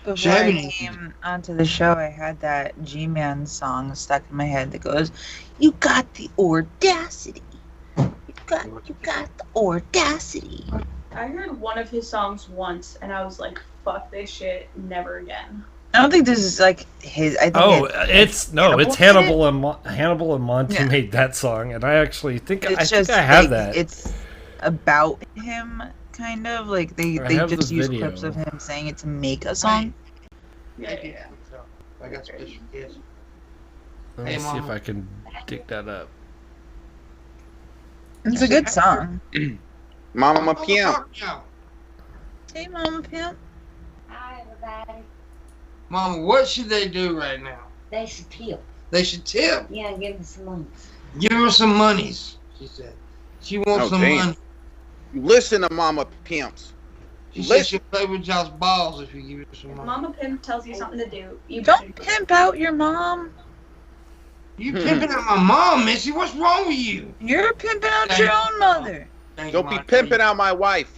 Before I came onto the show, I had that G-Man song stuck in my head that goes, "You got the audacity. You got the audacity." I heard one of his songs once, and I was like, "Fuck this shit, never again." I don't think this is like his. I think it's Hannibal and Monty made that song, and I actually think I have that. It's about him, kind of like they just use clips of him saying it to make a song. Yeah. I got special kids. Let me see if I can dig that up. It's a good song. Mama Pimp. Hey, Mama Pimp. Hi, everybody. Mama, what should they do right now? They should tip. They should tip. Yeah, give them some money. Give her some monies, she said. She wants some money. You listen to Mama Pimps. She said she'll play with y'all's balls if you give her some money. Mama Pimp tells you something to do. You don't pimp out your mom. You pimping out my mom, Missy. What's wrong with you? You're pimping out your own mother. Don't be pimping out my wife.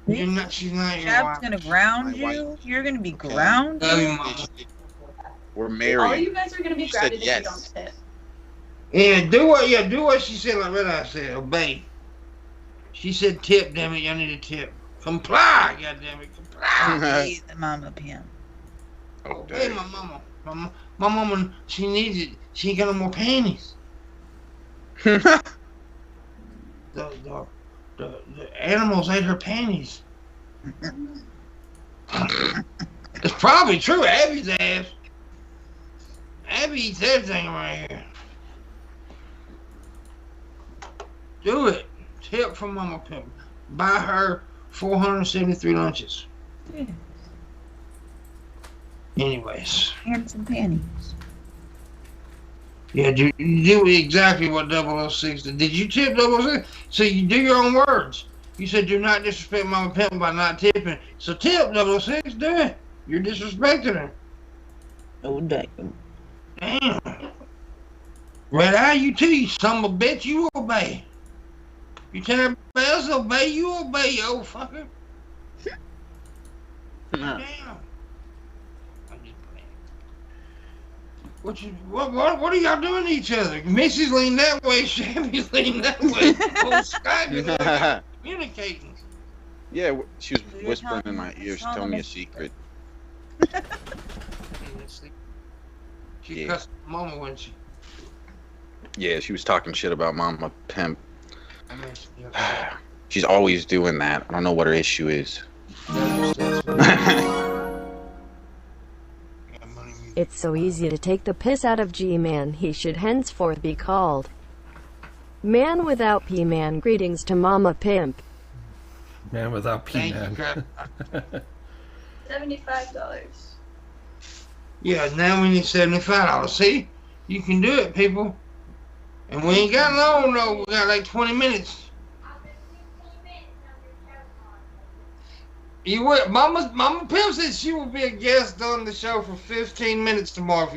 You're not. She's not your Shab's wife. gonna ground you. You're gonna be grounded. We're married. All you guys are gonna be grounded if you don't tip. Yeah, do what she said. Like what I said. Obey. She said tip, damn it, y'all need a tip. Comply, goddammit, comply. Hey, the mama pimp. Oh, Hey, dang. my mama. My mama, she needs it. She ain't got no more panties. The animals ate her panties. It's probably true. Abby's ass. Abby eats everything around here. Do it. Tip from Mama Pimp. Buy her 473 lunches. Yeah. Anyways. And some panties. Yeah, do exactly what 006 did. Did you tip 006? So you do your own words. You said do not disrespect Mama Pimp by not tipping. So tip 006, do it. You're disrespecting her. Oh, damn. Damn. Red eye, you too, you son of a bitch, you obey. You tell everybody else to obey, you obey, you old fucker. Damn. I'm just playing. What are y'all doing to each other? Missy's leaning that way, Shabby's leaning that way. Oh, Skype is like communicating. Yeah, she was whispering in my ear. She told me a secret. She cussed Mama, wasn't she? Yeah, she was talking shit about Mama Pimp. I mean, She's always doing that. I don't know what her issue is. It's so easy to take the piss out of G-Man. He should henceforth be called Man Without P-Man. Greetings to Mama Pimp. Man Without P-Man. $75. Yeah, now we need $75. See? You can do it, people. And we ain't got long, though. We got like 20 minutes. You would, Mama Pimp said she will be a guest on the show for 15 minutes tomorrow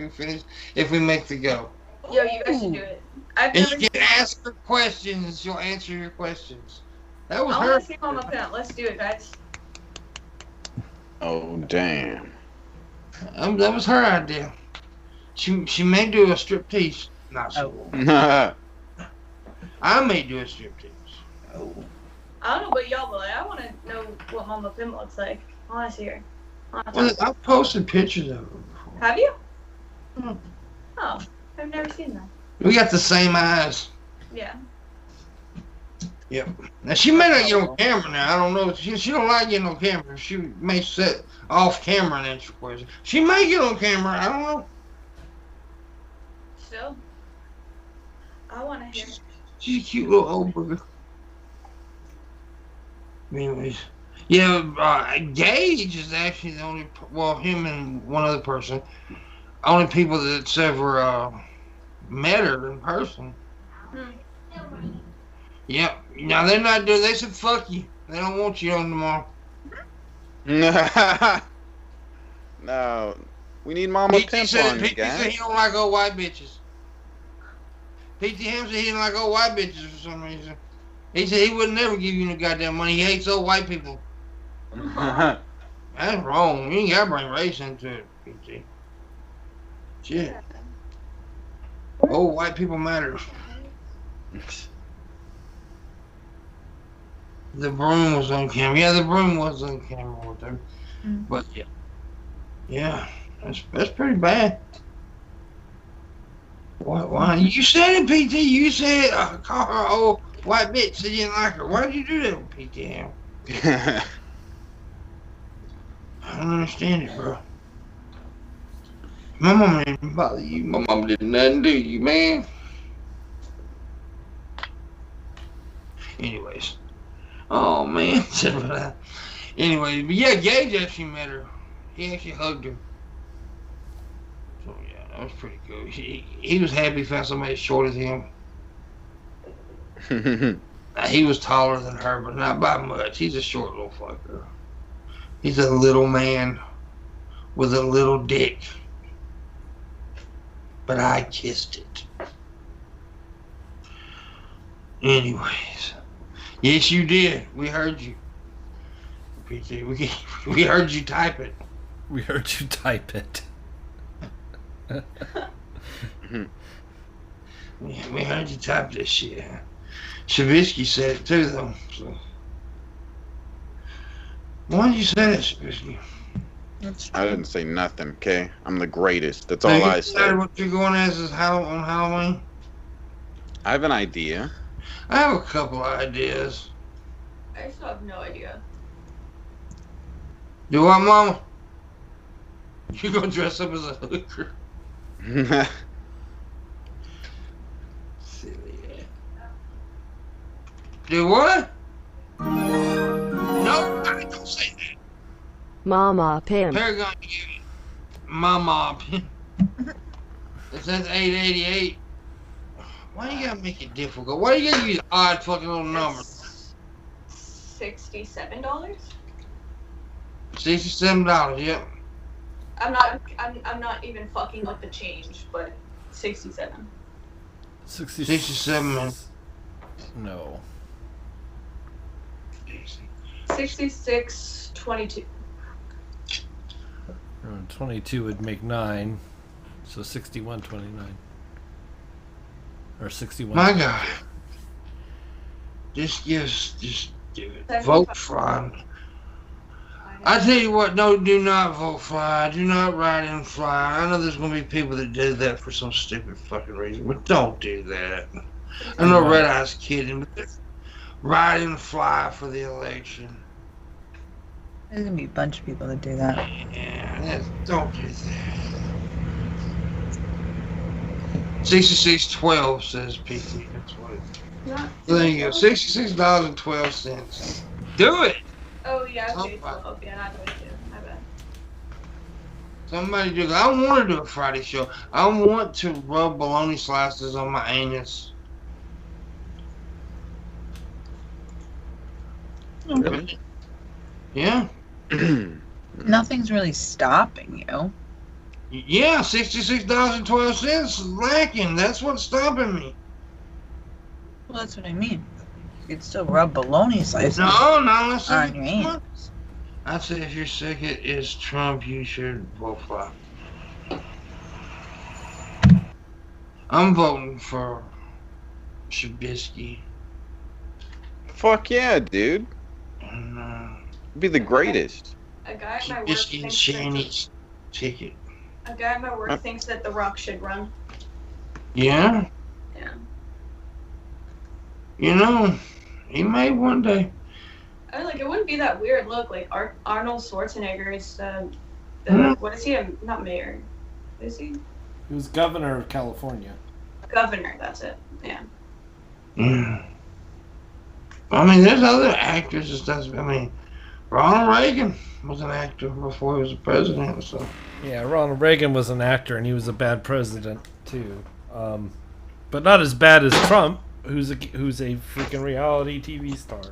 if we make the go. Yo, you guys should do it. I've And never you can ask her questions and she'll answer your questions. That was I her. want to see Mama Pimp. Let's do it, guys. Oh, damn. That was her idea. She may do a striptease. Not so. I may do a striptease. Oh. I don't know about y'all, but I want to know what Mama Pimp looks like. I want to see her. Well, I've posted pictures of her before. Have you? Hmm. Oh, I've never seen that. We got the same eyes. Yeah. Yep. Now she may not get on camera now. I don't know. She don't like getting on camera. She may set off camera and answer questions. She may get on camera. I don't know. Still, I want to hear. She's a cute little old booger. Anyways, yeah. Gage is actually the only. Well, him and one other person, only people that's ever met her in person. Yep. Now they're not doing. They said fuck you. They don't want you on tomorrow. No, we need Mama Pimp on, PT guys. said he don't like old white bitches. PT Ham said he didn't like old white bitches for some reason. He said he would never give you no goddamn money. He hates old white people. That's wrong. You ain't gotta bring race into it, PT. Shit. Old white people matter. The broom was on camera. Yeah, the broom was on camera with them. But yeah, that's pretty bad. Why? You said it, PT. You said call her old white bitch. Said you didn't like her. Why did you do that with PT Ham? I don't understand it, bro. My mama didn't bother you. My mama did nothing to you, man. Anyways. Oh, man. Anyway, but yeah, Gage actually met her. He actually hugged her. So, yeah, that was pretty cool. He was happy he found somebody shorter than him. He was taller than her, but not by much. He's a short little fucker. He's a little man with a little dick. But I kissed it. Anyways. Yes, you did. We heard you. PT, we heard you type it. We heard you type it. We heard you type this shit. Shabisky said it too, though. So. Why did you say that, Shabisky? I didn't say nothing, okay? I'm the greatest. That's So all you I decided said. what you're going as is on Halloween? I have an idea. I have a couple of ideas. I still have no idea. Do what, Mama? You gonna dress up as a hooker? Silly ass. Do what? No, I don't say that. Mama Pimp. Paragon, Mama Pimp. It says 888. Why you gotta make it difficult? Why you gotta use odd fucking little numbers? $67? $67, yep. I'm not even fucking with the change, but 67. 67 minutes. No. 66.22. 22 would make 9, so 61.29. Or 61. My God. Just do it. Vote Fly. I tell you what, no, do not vote Fly. Do not write in Fly. I know there's going to be people that do that for some stupid fucking reason, but don't do that. I know Red Eye's kidding, but write in Fly for the election. There's going to be a bunch of people that do that. Yeah, don't do that. 66.12 says PT. That's what it is. There you go. $66.12. Do it. Oh yeah, okay, 12. Yeah, not doing it. My bad. Somebody do it. I want to do a Friday show. I want to rub bologna slices on my anus. Really? Yeah. Nothing's really stopping you. Yeah, $66.12 lacking. That's what's stopping me. Well, that's what I mean. You could still rub bologna slices No, I said on your anus. I said if you're sick it is Trump, you should vote for. I'm voting for Shabisky. Fuck yeah, dude. And, Be the greatest. A guy at my work Shabisky and thinks Shanny's ticket. a guy at my work thinks that The Rock should run. Yeah? Yeah. You know, he may one day. I mean, like, it wouldn't be that weird. Look, like Arnold Schwarzenegger is what is he? Not mayor. Is he? He was governor of California. Governor. That's it. Yeah. Yeah. I mean, there's other actors and stuff. I mean, Ronald Reagan was an actor before he was a president. So. Yeah, Ronald Reagan was an actor, and he was a bad president too. But not as bad as Trump, who's a freaking reality TV star.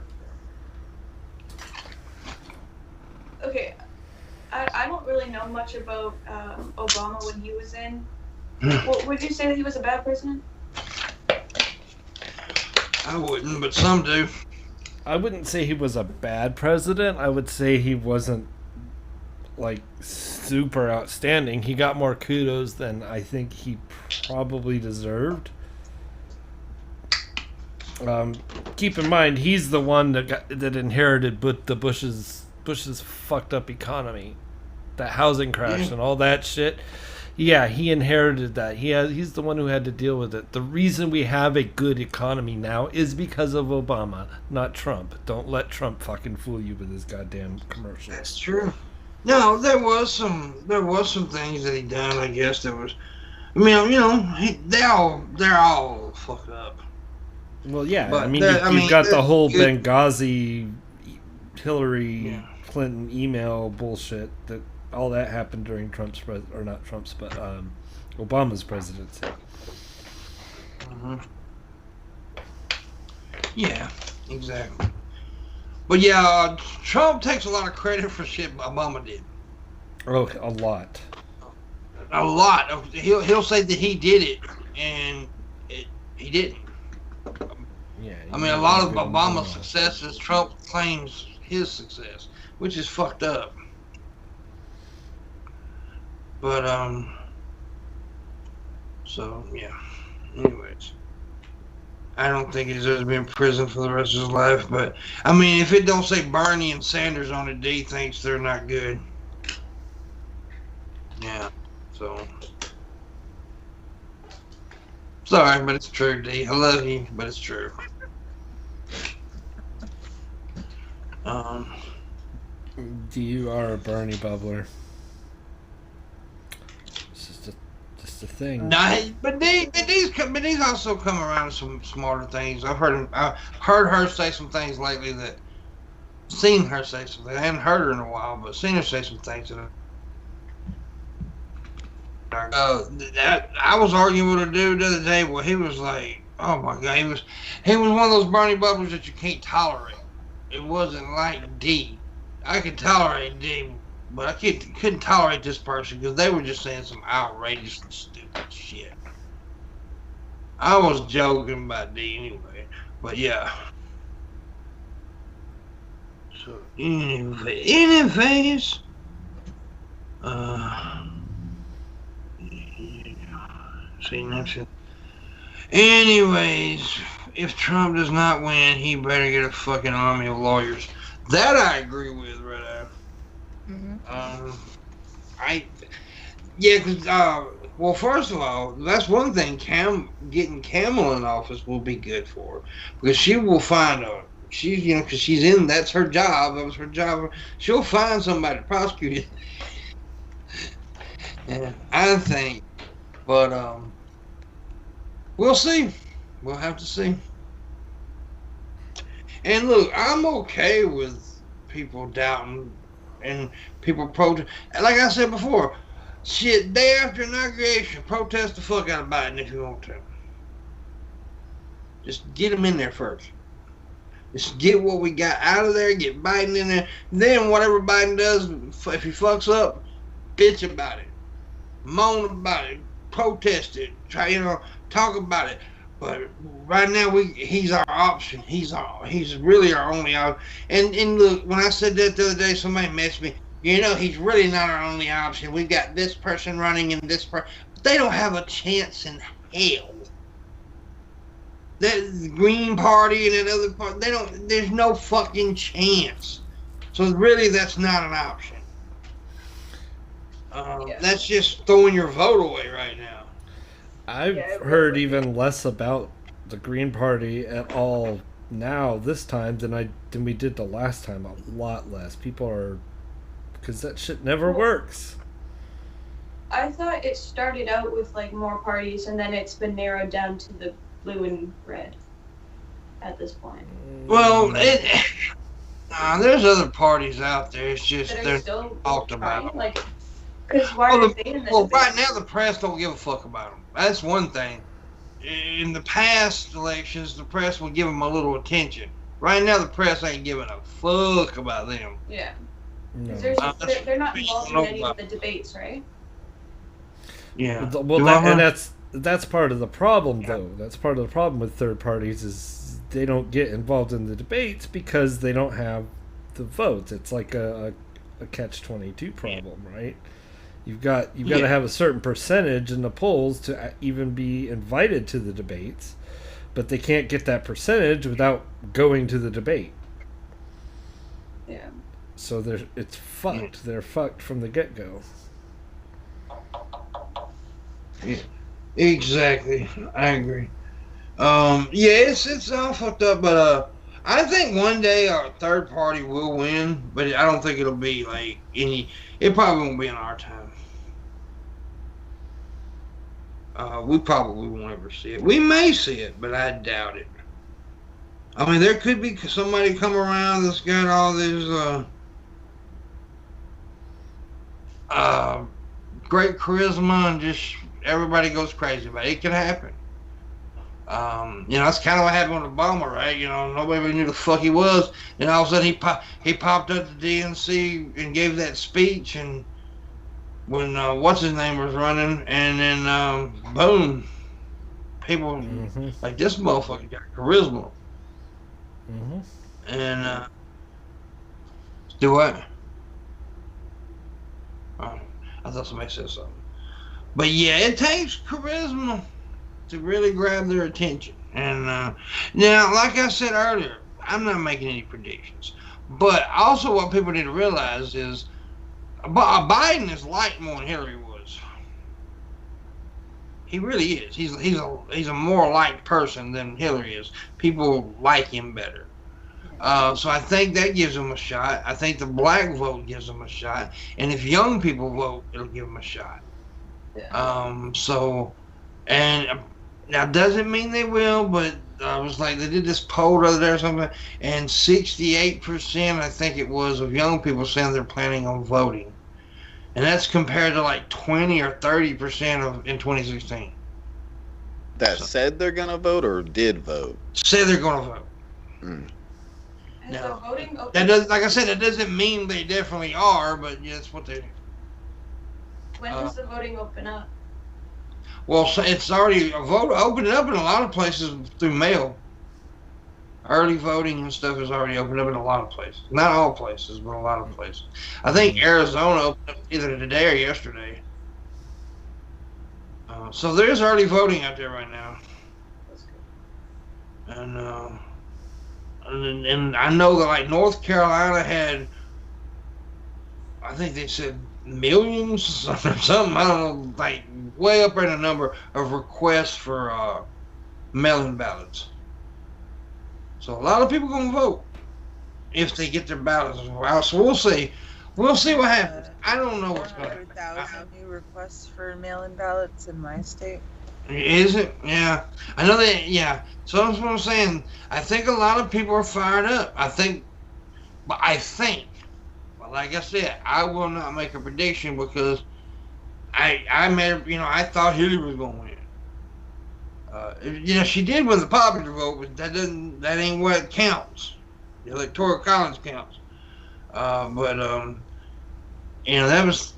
Okay, I don't really know much about Obama when he was in. Would you say that he was a bad president? I wouldn't, but some do. I wouldn't say he was a bad president. I would say he wasn't like super outstanding. He got more kudos than I think he probably deserved. Keep in mind, he's the one that inherited the Bush's fucked up economy, that housing crash and all that shit. Yeah, he inherited that. He's the one who had to deal with it. The reason we have a good economy now is because of Obama, not Trump. Don't let Trump fucking fool you with his goddamn commercials. That's true. No, there was some things that he done. I guess there was. I mean, you know, they're all fucked up. Well, yeah. But I mean, you've got the whole Benghazi, Hillary Clinton email bullshit that. All that happened during Obama's presidency. Mm-hmm. Yeah, exactly. But yeah, Trump takes a lot of credit for shit Obama did. Oh, a lot. A lot. He'll say that he did it, and he didn't. Yeah. I mean, a lot of Obama's successes, Trump claims his success, which is fucked up. But, so, yeah. Anyways. I don't think he deserves to be in prison for the rest of his life. But I mean, if it don't say Bernie and Sanders on it, D thinks they're not good. Yeah. So. Sorry, but it's true, D. I love you, but it's true. You are a Bernie bubbler. It's just a thing. Nah, but D's also come around to some smarter things. I've heard her say some things lately that seen her say something. I hadn't heard her in a while, but seen her say some things that. I was arguing with a dude the other day where he was like, "Oh my God," he was one of those Bernie bubblers that you can't tolerate. It wasn't like D. I could tolerate D, but I couldn't tolerate this person because they were just saying some outrageous and stupid shit. I was joking about D anyway, but yeah. So anyways, see next. Anyways, if Trump does not win, he better get a fucking army of lawyers. That I agree with, right now. Because well, first of all, that's one thing. Getting Kamala in office will be good for her because she will find because she's in. That's her job. That was her job. She'll find somebody to prosecute it. Yeah, I think, but we'll see. We'll have to see. And look, I'm okay with people doubting and people protest. Like I said before, shit, day after inauguration, protest the fuck out of Biden if you want to. Just get him in there first. Just get what we got out of there, get Biden in there. Then whatever Biden does, if he fucks up, bitch about it. Moan about it. Protest it. Try, talk about it. But right now, he's our option. He's really our only option. And look, when I said that the other day, somebody messaged me. He's really not our only option. We've got this person running and this person. But they don't have a chance in hell. The Green Party and that other party, there's no fucking chance. So really, that's not an option. That's just throwing your vote away right now. I've heard even less about the Green Party at all now this time than we did the last time. A lot less. People are, because that shit never works. I thought it started out with like more parties and then it's been narrowed down to the blue and red at this point. Well, there's other parties out there. It's just they're still talked about. Because why are they in the right now the press don't give a fuck about them. That's one thing. In the past elections, the press would give them a little attention. Right now, the press ain't giving a fuck about them. Yeah. No. They're not involved in any of the debates, right? Yeah. Well, that's part of the problem, though. That's part of the problem with third parties is they don't get involved in the debates because they don't have the votes. It's like a catch-22 problem, right? You've got to have a certain percentage in the polls to even be invited to the debates, but they can't get that percentage without going to the debate. Yeah. So it's fucked. They're fucked from the get-go. Yeah, exactly. I agree. It's all fucked up, but I think one day our third party will win, but I don't think it'll be like it probably won't be in our time. We probably won't ever see it. We may see it, but I doubt it. I mean, there could be somebody come around that's got all this great charisma and just everybody goes crazy about it. It could happen. That's kind of what happened with Obama, right? Nobody really knew the fuck he was. And all of a sudden he popped up the DNC and gave that speech, and when what's his name was running, and then boom, people like this motherfucker got charisma. And do what? I thought somebody said something. But yeah, it takes charisma to really grab their attention. And now, like I said earlier, I'm not making any predictions. But also, what people need to realize is Biden is liked more than Hillary was. He really is. He's a more liked person than Hillary is. People like him better. So I think that gives him a shot. I think the black vote gives him a shot. And if young people vote, it'll give him a shot. Yeah. And now doesn't mean they will, but I was like, they did this poll the other day or something, and 68%, I think it was, of young people saying they're planning on voting. And that's compared to like 20 or 30% in 2016. That said they're gonna vote or did vote? Said they're gonna vote. Now, voting open? That does, like I said, that doesn't mean they definitely are, but yeah, that's what they. When does the voting open up? Well, it's already opened up in a lot of places through mail. Early voting and stuff is already opened up in a lot of places. Not all places, but a lot of places. I think Arizona opened up either today or yesterday. So there's early voting out there right now. That's good. And I know that like North Carolina had, I think they said millions or something. I don't know, like way up in the number of requests for mail-in ballots. So a lot of people gonna vote if they get their ballots out. So we'll see. We'll see what happens. I don't know what's going to happen. 100,000 new requests for mail-in ballots in my state. Is it? Yeah. I know that, yeah. So that's what I'm saying. I think a lot of people are fired up. But like I said, I will not make a prediction because I thought Hillary was going to win. She did win the popular vote, but that ain't what counts. The Electoral College counts. That was,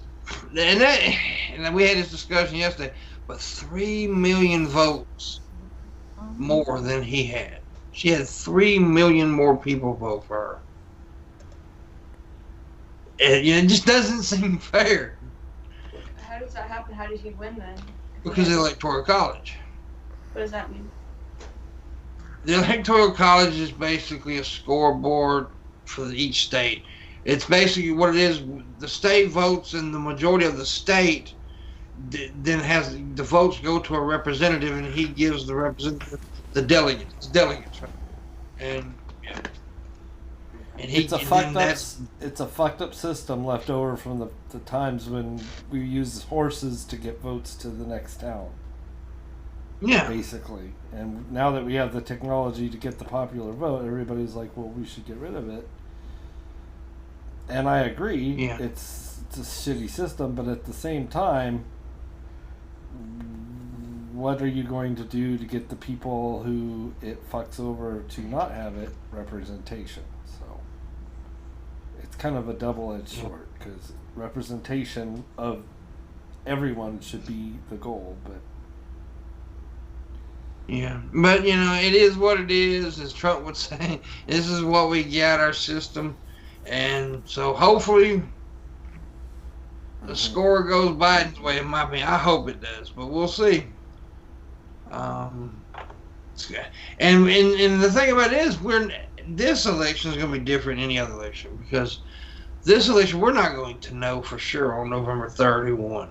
and we had this discussion yesterday, but 3 million votes more than he had. She had 3 million more people vote for her. And, it just doesn't seem fair. How does that happen? How did he win then? Because of the Electoral College. What does that mean? The Electoral College is basically a scoreboard for each state. It's basically what it is. The state votes, and the majority of the state then has the votes go to a representative, and he gives the representative the delegates, right? And yeah. And it's a fucked up system left over from the times when we used horses to get votes to the next town. Yeah. Basically. And now that we have the technology to get the popular vote, everybody's like, well, we should get rid of it. And I agree. Yeah. It's a shitty system, but at the same time, what are you going to do to get the people who it fucks over to not have it representation? So it's kind of a double-edged sword, because representation of everyone should be the goal, but yeah, but it is what it is, as Trump would say. This is what we got, our system, and so hopefully the score goes Biden's way. In my opinion, I hope it does, but we'll see. And the thing about it is, this election is going to be different than any other election, because this election we're not going to know for sure on November 3rd who won.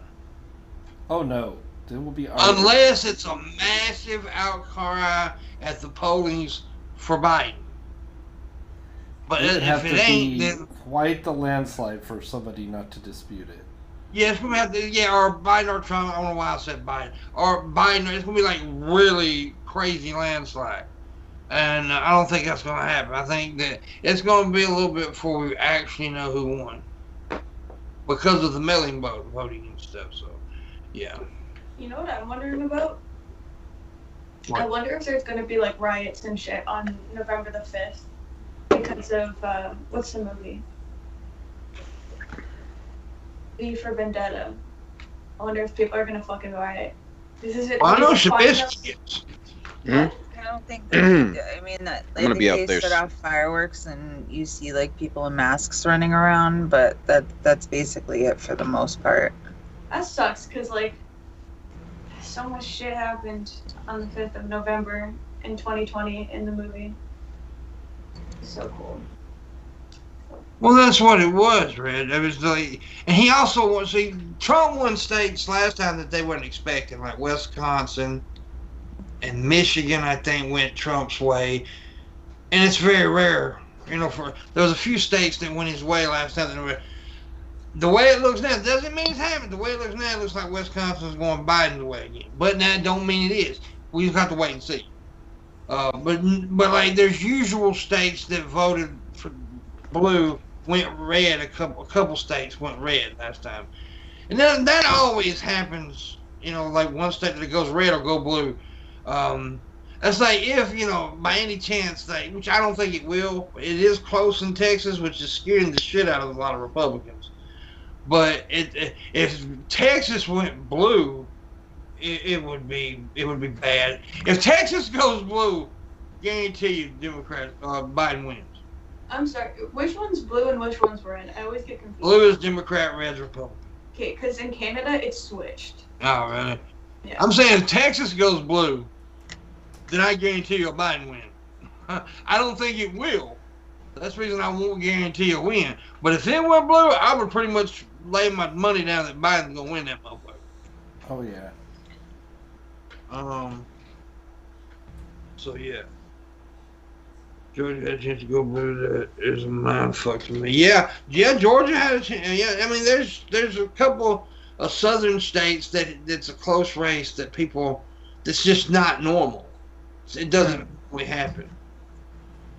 Oh no. Will be unless it's a massive outcry at the pollings for Biden. But if it ain't, then quite the landslide for somebody not to dispute it. Yeah, it's gonna have to. Yeah, or Biden or Trump. I don't know why I said Biden or Biden. It's gonna be like really crazy landslide, and I don't think that's gonna happen. I think that it's gonna be a little bit before we actually know who won, because of the mail-in voting and stuff. So, yeah. You know what I'm wondering about? What? I wonder if there's going to be like riots and shit on November the 5th because of, what's the movie? V for Vendetta. I wonder if people are going to fucking riot. Well, I know Shabisky is. I don't think they I mean, I think they set off fireworks and you see like people in masks running around, but that's basically it for the most part. That sucks because like so much shit happened on the 5th of November, in 2020 in the movie. So cool. Well, that's what it was, Red. It was like, and he also see Trump won states last time that they weren't expecting, like Wisconsin and Michigan. I think went Trump's way, and it's very rare. You know, there was a few states that went his way last time. The way it looks now doesn't mean it's happened. The way it looks now, it looks like Wisconsin's going Biden's way again. But that don't mean it is. We just have to wait and see. But like there's usual states that voted for blue went red. A couple states went red last time, and then that always happens. You know, like one state that goes red or go blue. That's like if, you know, by any chance, which I don't think it will, it is close in Texas, which is scaring the shit out of a lot of Republicans. But if Texas went blue, it would be bad. If Texas goes blue, guarantee you, Biden wins. I'm sorry, which one's blue and which one's red? I always get confused. Blue is Democrat, red's Republican. Okay, because in Canada it's switched. Oh, really? Yeah. I'm saying if Texas goes blue, then I guarantee you a Biden win. I don't think it will. That's the reason I won't guarantee a win. But if it went blue, I would pretty much lay my money down that Biden's gonna win that motherfucker. Oh yeah. So yeah. Georgia had a chance to go blue. That is a mind fuck to me. Yeah, Georgia had a chance. Yeah, I mean, there's a couple of southern states that's a close race that's just not normal. It doesn't really happen.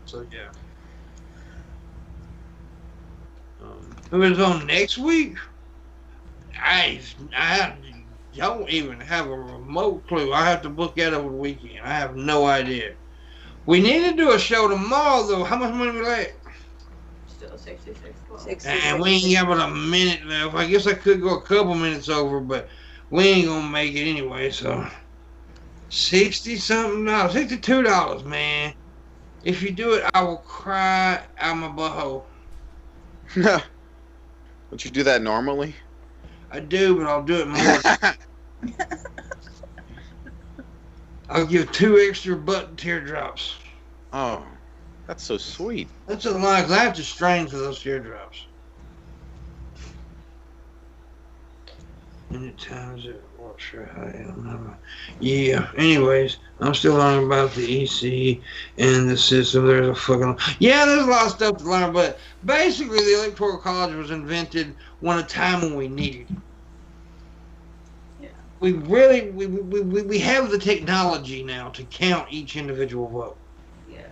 So yeah. Who is on next week? I don't even have a remote clue. I have to book that over the weekend. I have no idea. We need to do a show tomorrow, though. How much money we left? Still 66. And we ain't got but a minute left. I guess I could go a couple minutes over, but we ain't gonna make it anyway. So $60-something, $62, man. If you do it, I will cry out my butthole. Don't you do that normally? I do, but I'll do it more. I'll give 2 extra butt teardrops. Oh, that's so sweet. That's a lot, because I have to strain for those teardrops. Many times it works sure how I am. Yeah, anyways, I'm still learning about the EC and the system. There's a fucking... Yeah, there's a lot of stuff to learn, but basically the Electoral College was invented a time when we needed it. We really we have the technology now to count each individual vote. Yeah.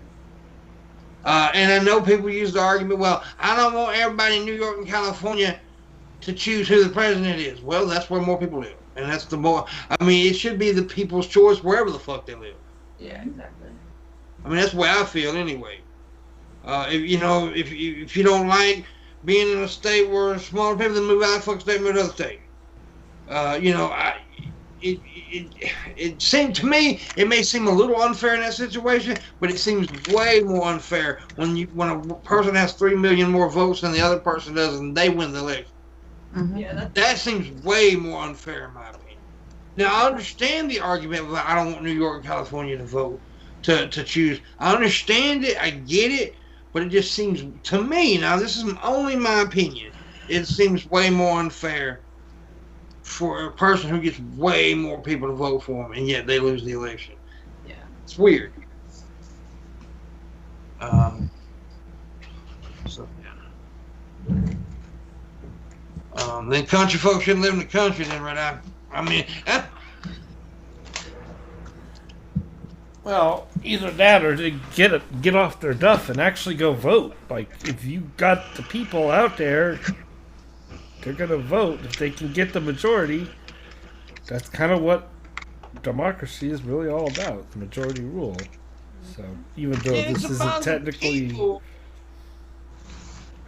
And I know people use the argument, well, I don't want everybody in New York and California to choose who the president is. Well, that's where more people live, and that's the more. I mean, it should be the people's choice wherever the fuck they live. Yeah, exactly. I mean, that's the way I feel anyway. If you don't like being in a state where smaller people, then move out of the fucking state, move to another state. It seemed to me, it may seem a little unfair in that situation, but it seems way more unfair when a person has 3 million more votes than the other person does, and they win the election. Mm-hmm. Yeah, that seems way more unfair in my opinion. Now I understand the argument about I don't want New York and California to vote to choose. I understand it, I get it, but it just seems to me, now this is only my opinion, it seems way more unfair for a person who gets way more people to vote for them, and yet they lose the election. Yeah. It's weird. Then country folks shouldn't live in the country then, right? I mean... Well, either that or to get off their duff and actually go vote. Like, if you got the people out there... They're going to vote if they can get the majority. That's kind of what democracy is really all about, the majority rule. So, even though this isn't technically...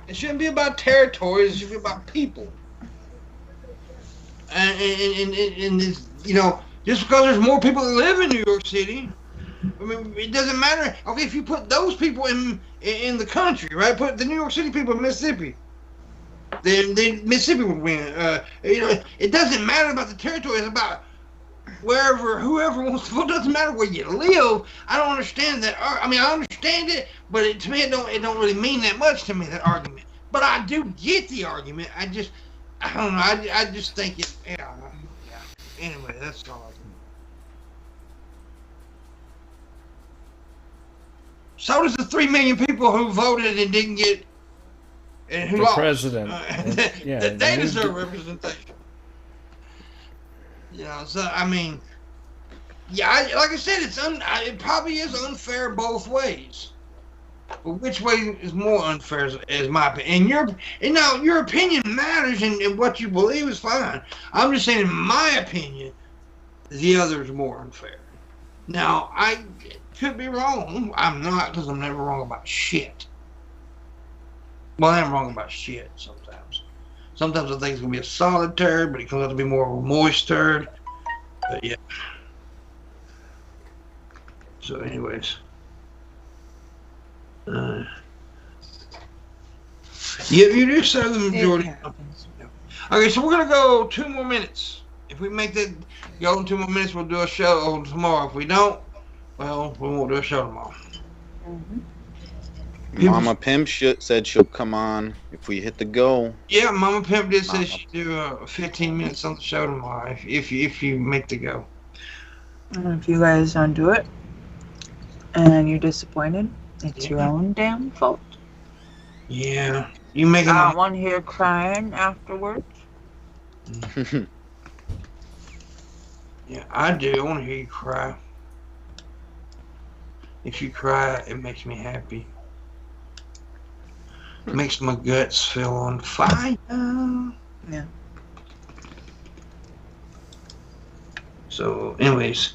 It shouldn't be about territories, it should be about people. And just because there's more people that live in New York City, I mean, it doesn't matter. Okay, if you put those people in the country, right? Put the New York City people in Mississippi. Then Mississippi would win. It doesn't matter about the territory. It's about wherever, whoever wants to vote, doesn't matter where you live. I don't understand that. I mean, I understand it, but to me, it don't really mean that much to me, that argument. But I do get the argument. I don't know. I just think it. Yeah. Anyway, that's all. So does the 3 million people who voted and didn't get, and who the lost. President. They deserve representation. Yeah. So I mean, yeah. Like I said, it probably is unfair both ways. But which way is more unfair is my opinion. And your opinion matters, and what you believe is fine. I'm just saying, in my opinion, the other is more unfair. Now, I could be wrong. I'm not, because I'm never wrong about shit. Well, I am wrong about shit sometimes. Sometimes I think it's going to be a solid turd, but it comes out to be more of a moist turd. But yeah. So anyways. You do serve the majority. Okay, so we're going to go 2 more minutes. If we make that go in 2 more minutes, we'll do a show tomorrow. If we don't, well, we won't do a show tomorrow. Mama Pimp said she'll come on if we hit the go. Yeah, Mama Pimp did say she'd do 15 minutes on the show tomorrow if you make the go. If you guys don't do it and you're disappointed, it's your own damn fault. Yeah, you make. I don't want to hear crying afterwards. Yeah, I do. I want to hear you cry. If you cry, it makes me happy. It makes my guts feel on fire. Yeah. So, anyways.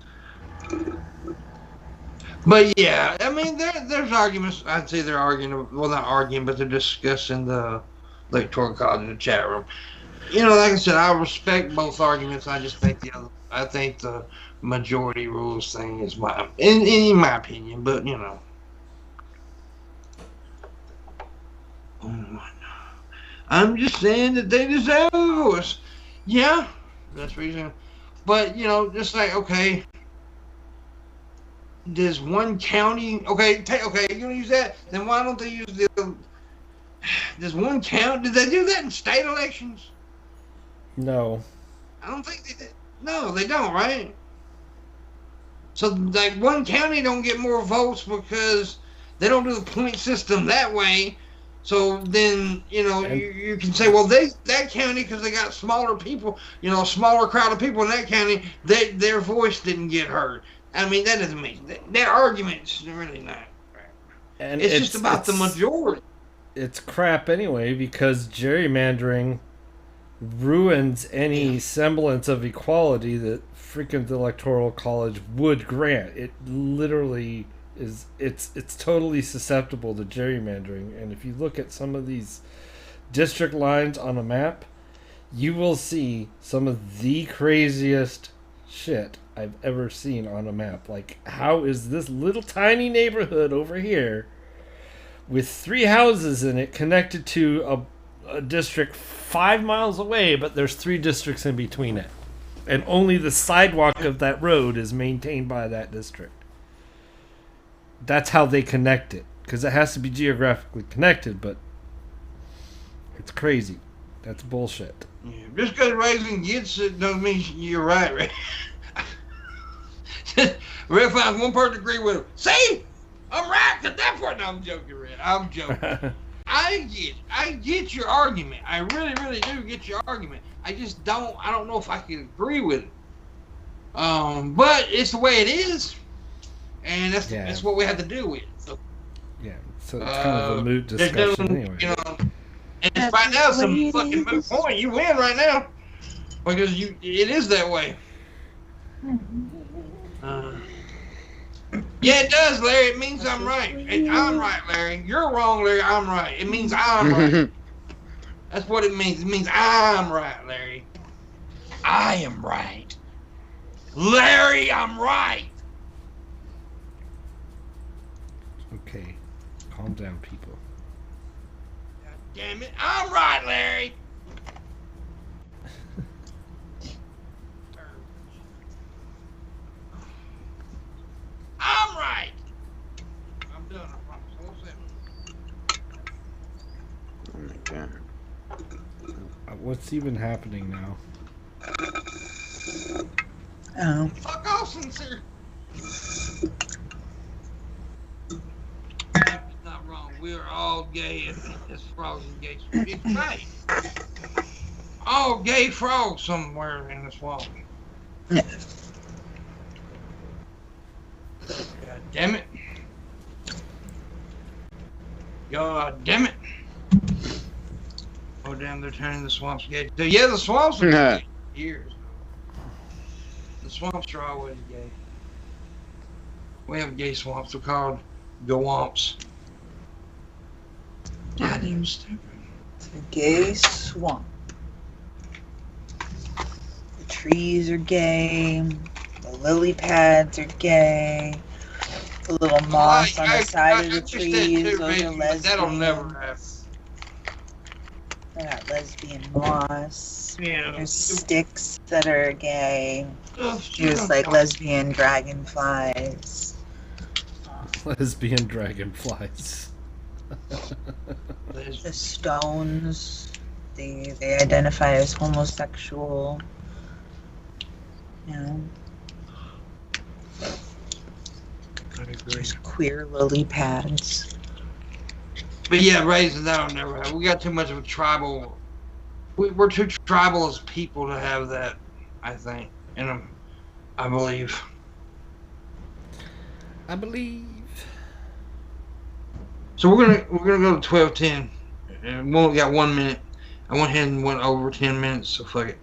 But yeah, I mean, there's arguments. I'd say they're arguing. Well, not arguing, but they're discussing the Electoral College in the chat room. You know, like I said, I respect both arguments. I just think I think the majority rules thing is in my opinion. But you know, I'm just saying that they deserve a voice. Yeah, that's reason. But you know, just like okay. Does one county okay, you're gonna use that? Then why don't they use does one county, did they do that in state elections? No. I don't think they did. No, they don't, right? So like one county don't get more votes because they don't do the point system that way. So then, you know, you can say, well, that county, because they got smaller people, you know, a smaller crowd of people in that county, their voice didn't get heard. I mean, that doesn't mean their argument's really not. And it's just about the majority. It's crap anyway, because gerrymandering ruins any semblance of equality that freaking the Electoral College would grant. It literally is. It's totally susceptible to gerrymandering. And if you look at some of these district lines on a map, you will see some of the craziest shit I've ever seen on a map. Like, how is this little tiny neighborhood over here with 3 houses in it connected to a district 5 miles away, but there's 3 districts in between it, and only the sidewalk of that road is maintained by that district? That's how they connect it, because it has to be geographically connected, but it's crazy. That's bullshit. Yeah, just because Reagan gets it doesn't mean you're right, right? Red finds one person to agree with him. See? I'm right at that point. No, I'm joking, Red. I'm joking. I get your argument. I really, really do get your argument. I don't know if I can agree with it. But it's the way it is. And that's what we have to deal with. So, yeah, so it's kind of a moot discussion anyway. You know, and right now, some fucking moot point. You win right now. Because it is that way. Yeah, it does, Larry. It means I'm right. I'm right, Larry. You're wrong, Larry. I'm right. It means I'm right. That's what it means. It means I'm right, Larry. I am right. Larry, I'm right. Okay. Calm down, people. God damn it. I'm right, Larry. Oh my god. What's even happening now? Oh. Fuck off, sincere. Not wrong. We are all gay as frogs and gay. It's right. All gay frogs somewhere in the swamp. Yeah. God damn it. God damn it. Oh, damn, they're turning the swamps gay. Yeah, the swamps are gay. Years. The swamps are always gay. We have gay swamps. They're called gawamps. God, damn stupid. It's a gay swamp. The trees are gay. The lily pads are gay. The little moss on the side of the trees, those are lesbians. That'll never happen. They got lesbian moss. Yeah. There's sticks that are gay. There's like lesbian dragonflies. Lesbian dragonflies. The stones, they identify as homosexual. You know. There's queer lily pads. But yeah, raising that'll never happen. We got too much of a tribal. We're too tribal as people to have that. I think, and I believe. I believe. So we're gonna go to 12:10, and we only got 1 minute. I went ahead and went over 10 minutes, so fuck it.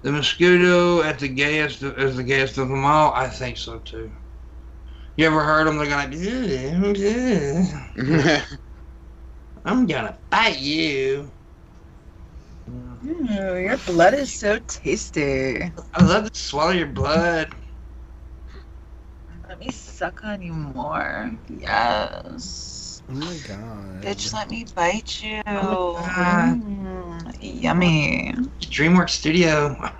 The mosquito at the gayest is the gayest of them all. I think so too. You ever heard them? They're like, I'm gonna bite you. Your blood is so tasty. I love to swallow your blood. Let me suck on you more. Yes. Oh my god. Bitch, let me bite you. Oh my God. Yummy. DreamWorks Studio.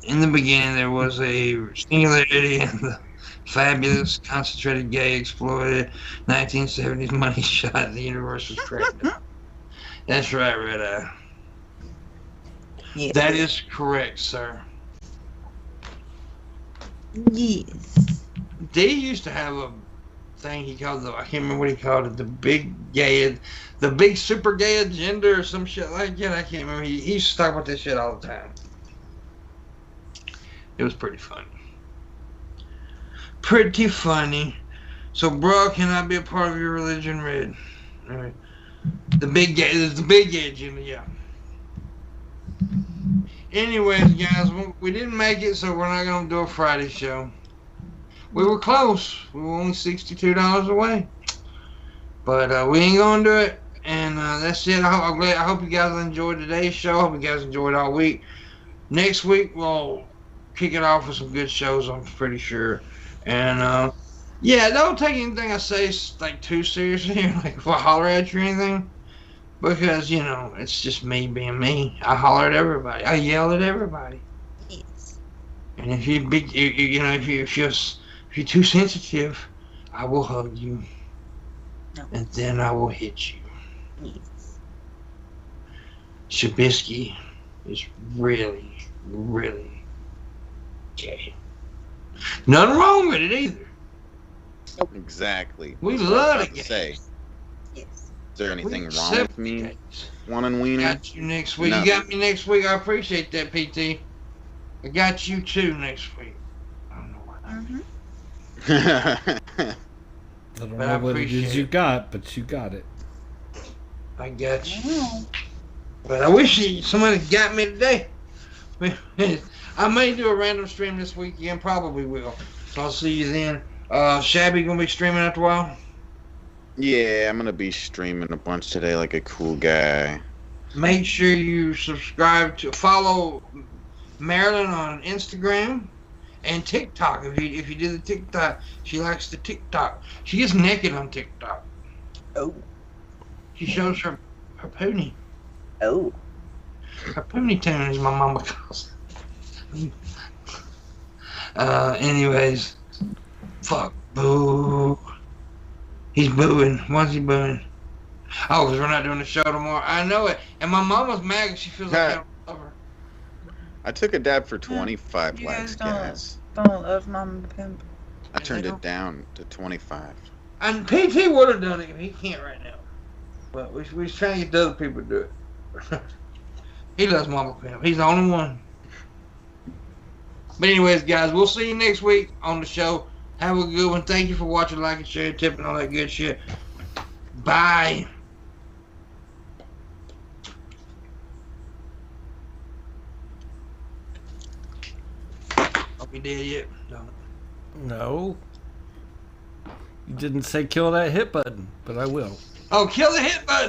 In the beginning, there was a singularity in the fabulous, concentrated, gay, exploited 1970s money shot. The universe was created. That's right, Red Eye. Yes. That is correct, sir. Yes. They used to have a thing he called I can't remember what he called it, the big super gay agenda or some shit like that. I can't remember. He used to talk about this shit all the time. It was pretty funny. Pretty funny. So, bro, can I be a part of your religion, Red? All right. The big gay agenda, yeah. Anyways, guys, we didn't make it, so we're not going to do a Friday show. We were close. We were only $62 away. But we ain't going to do it. And that's it. I hope you guys enjoyed today's show. I hope you guys enjoyed all week. Next week, we'll kick it off with some good shows, I'm pretty sure. And, yeah, don't take anything I say like too seriously, like if I holler at you or anything. Because, you know, it's just me being me. I holler at everybody. I yell at everybody. Yes. And if you're too sensitive, I will hug you. No. And then I will hit you. Yes. Shabisky is really, really gay. Nothing wrong with it either. Exactly. We That's what I love was it. about to say. Yes. Is there anything We wrong with me accept wanting wiener? Got you next week. No. You got me next week. I appreciate that, PT. I got you too next week. I don't know why. Mm-hmm. I don't But know I what it appreciate is you it. got, but you got it. I got you. But I wish somebody got me today. I may do a random stream this weekend. Probably will. So I'll see you then. Shabby gonna be streaming after a while. Yeah, I'm gonna be streaming a bunch today like a cool guy. Make sure you follow Marilyn on Instagram and TikTok. If you do the TikTok, she likes the TikTok. She gets naked on TikTok. Oh. She shows her pony. Oh. Her pony tune, as my mama calls it. Anyways, fuck, boo. He's booing. Why's he booing? Oh, because we're not doing the show tomorrow. I know it. And my mama's mad because she feels like I don't love her. I took a dab for 25 likes, guys. Don't love Mama Pimp. I turned it down to 25. And PT would have done it. He can't right now. But we was trying to get the other people to do it. He loves Mama Pimp. He's the only one. But anyways, guys, we'll see you next week on the show. Have a good one. Thank you for watching, liking, sharing, tipping, all that good shit. Bye. Are we dead yet? No. You didn't say kill that hit button, but I will. Oh, kill the hit button.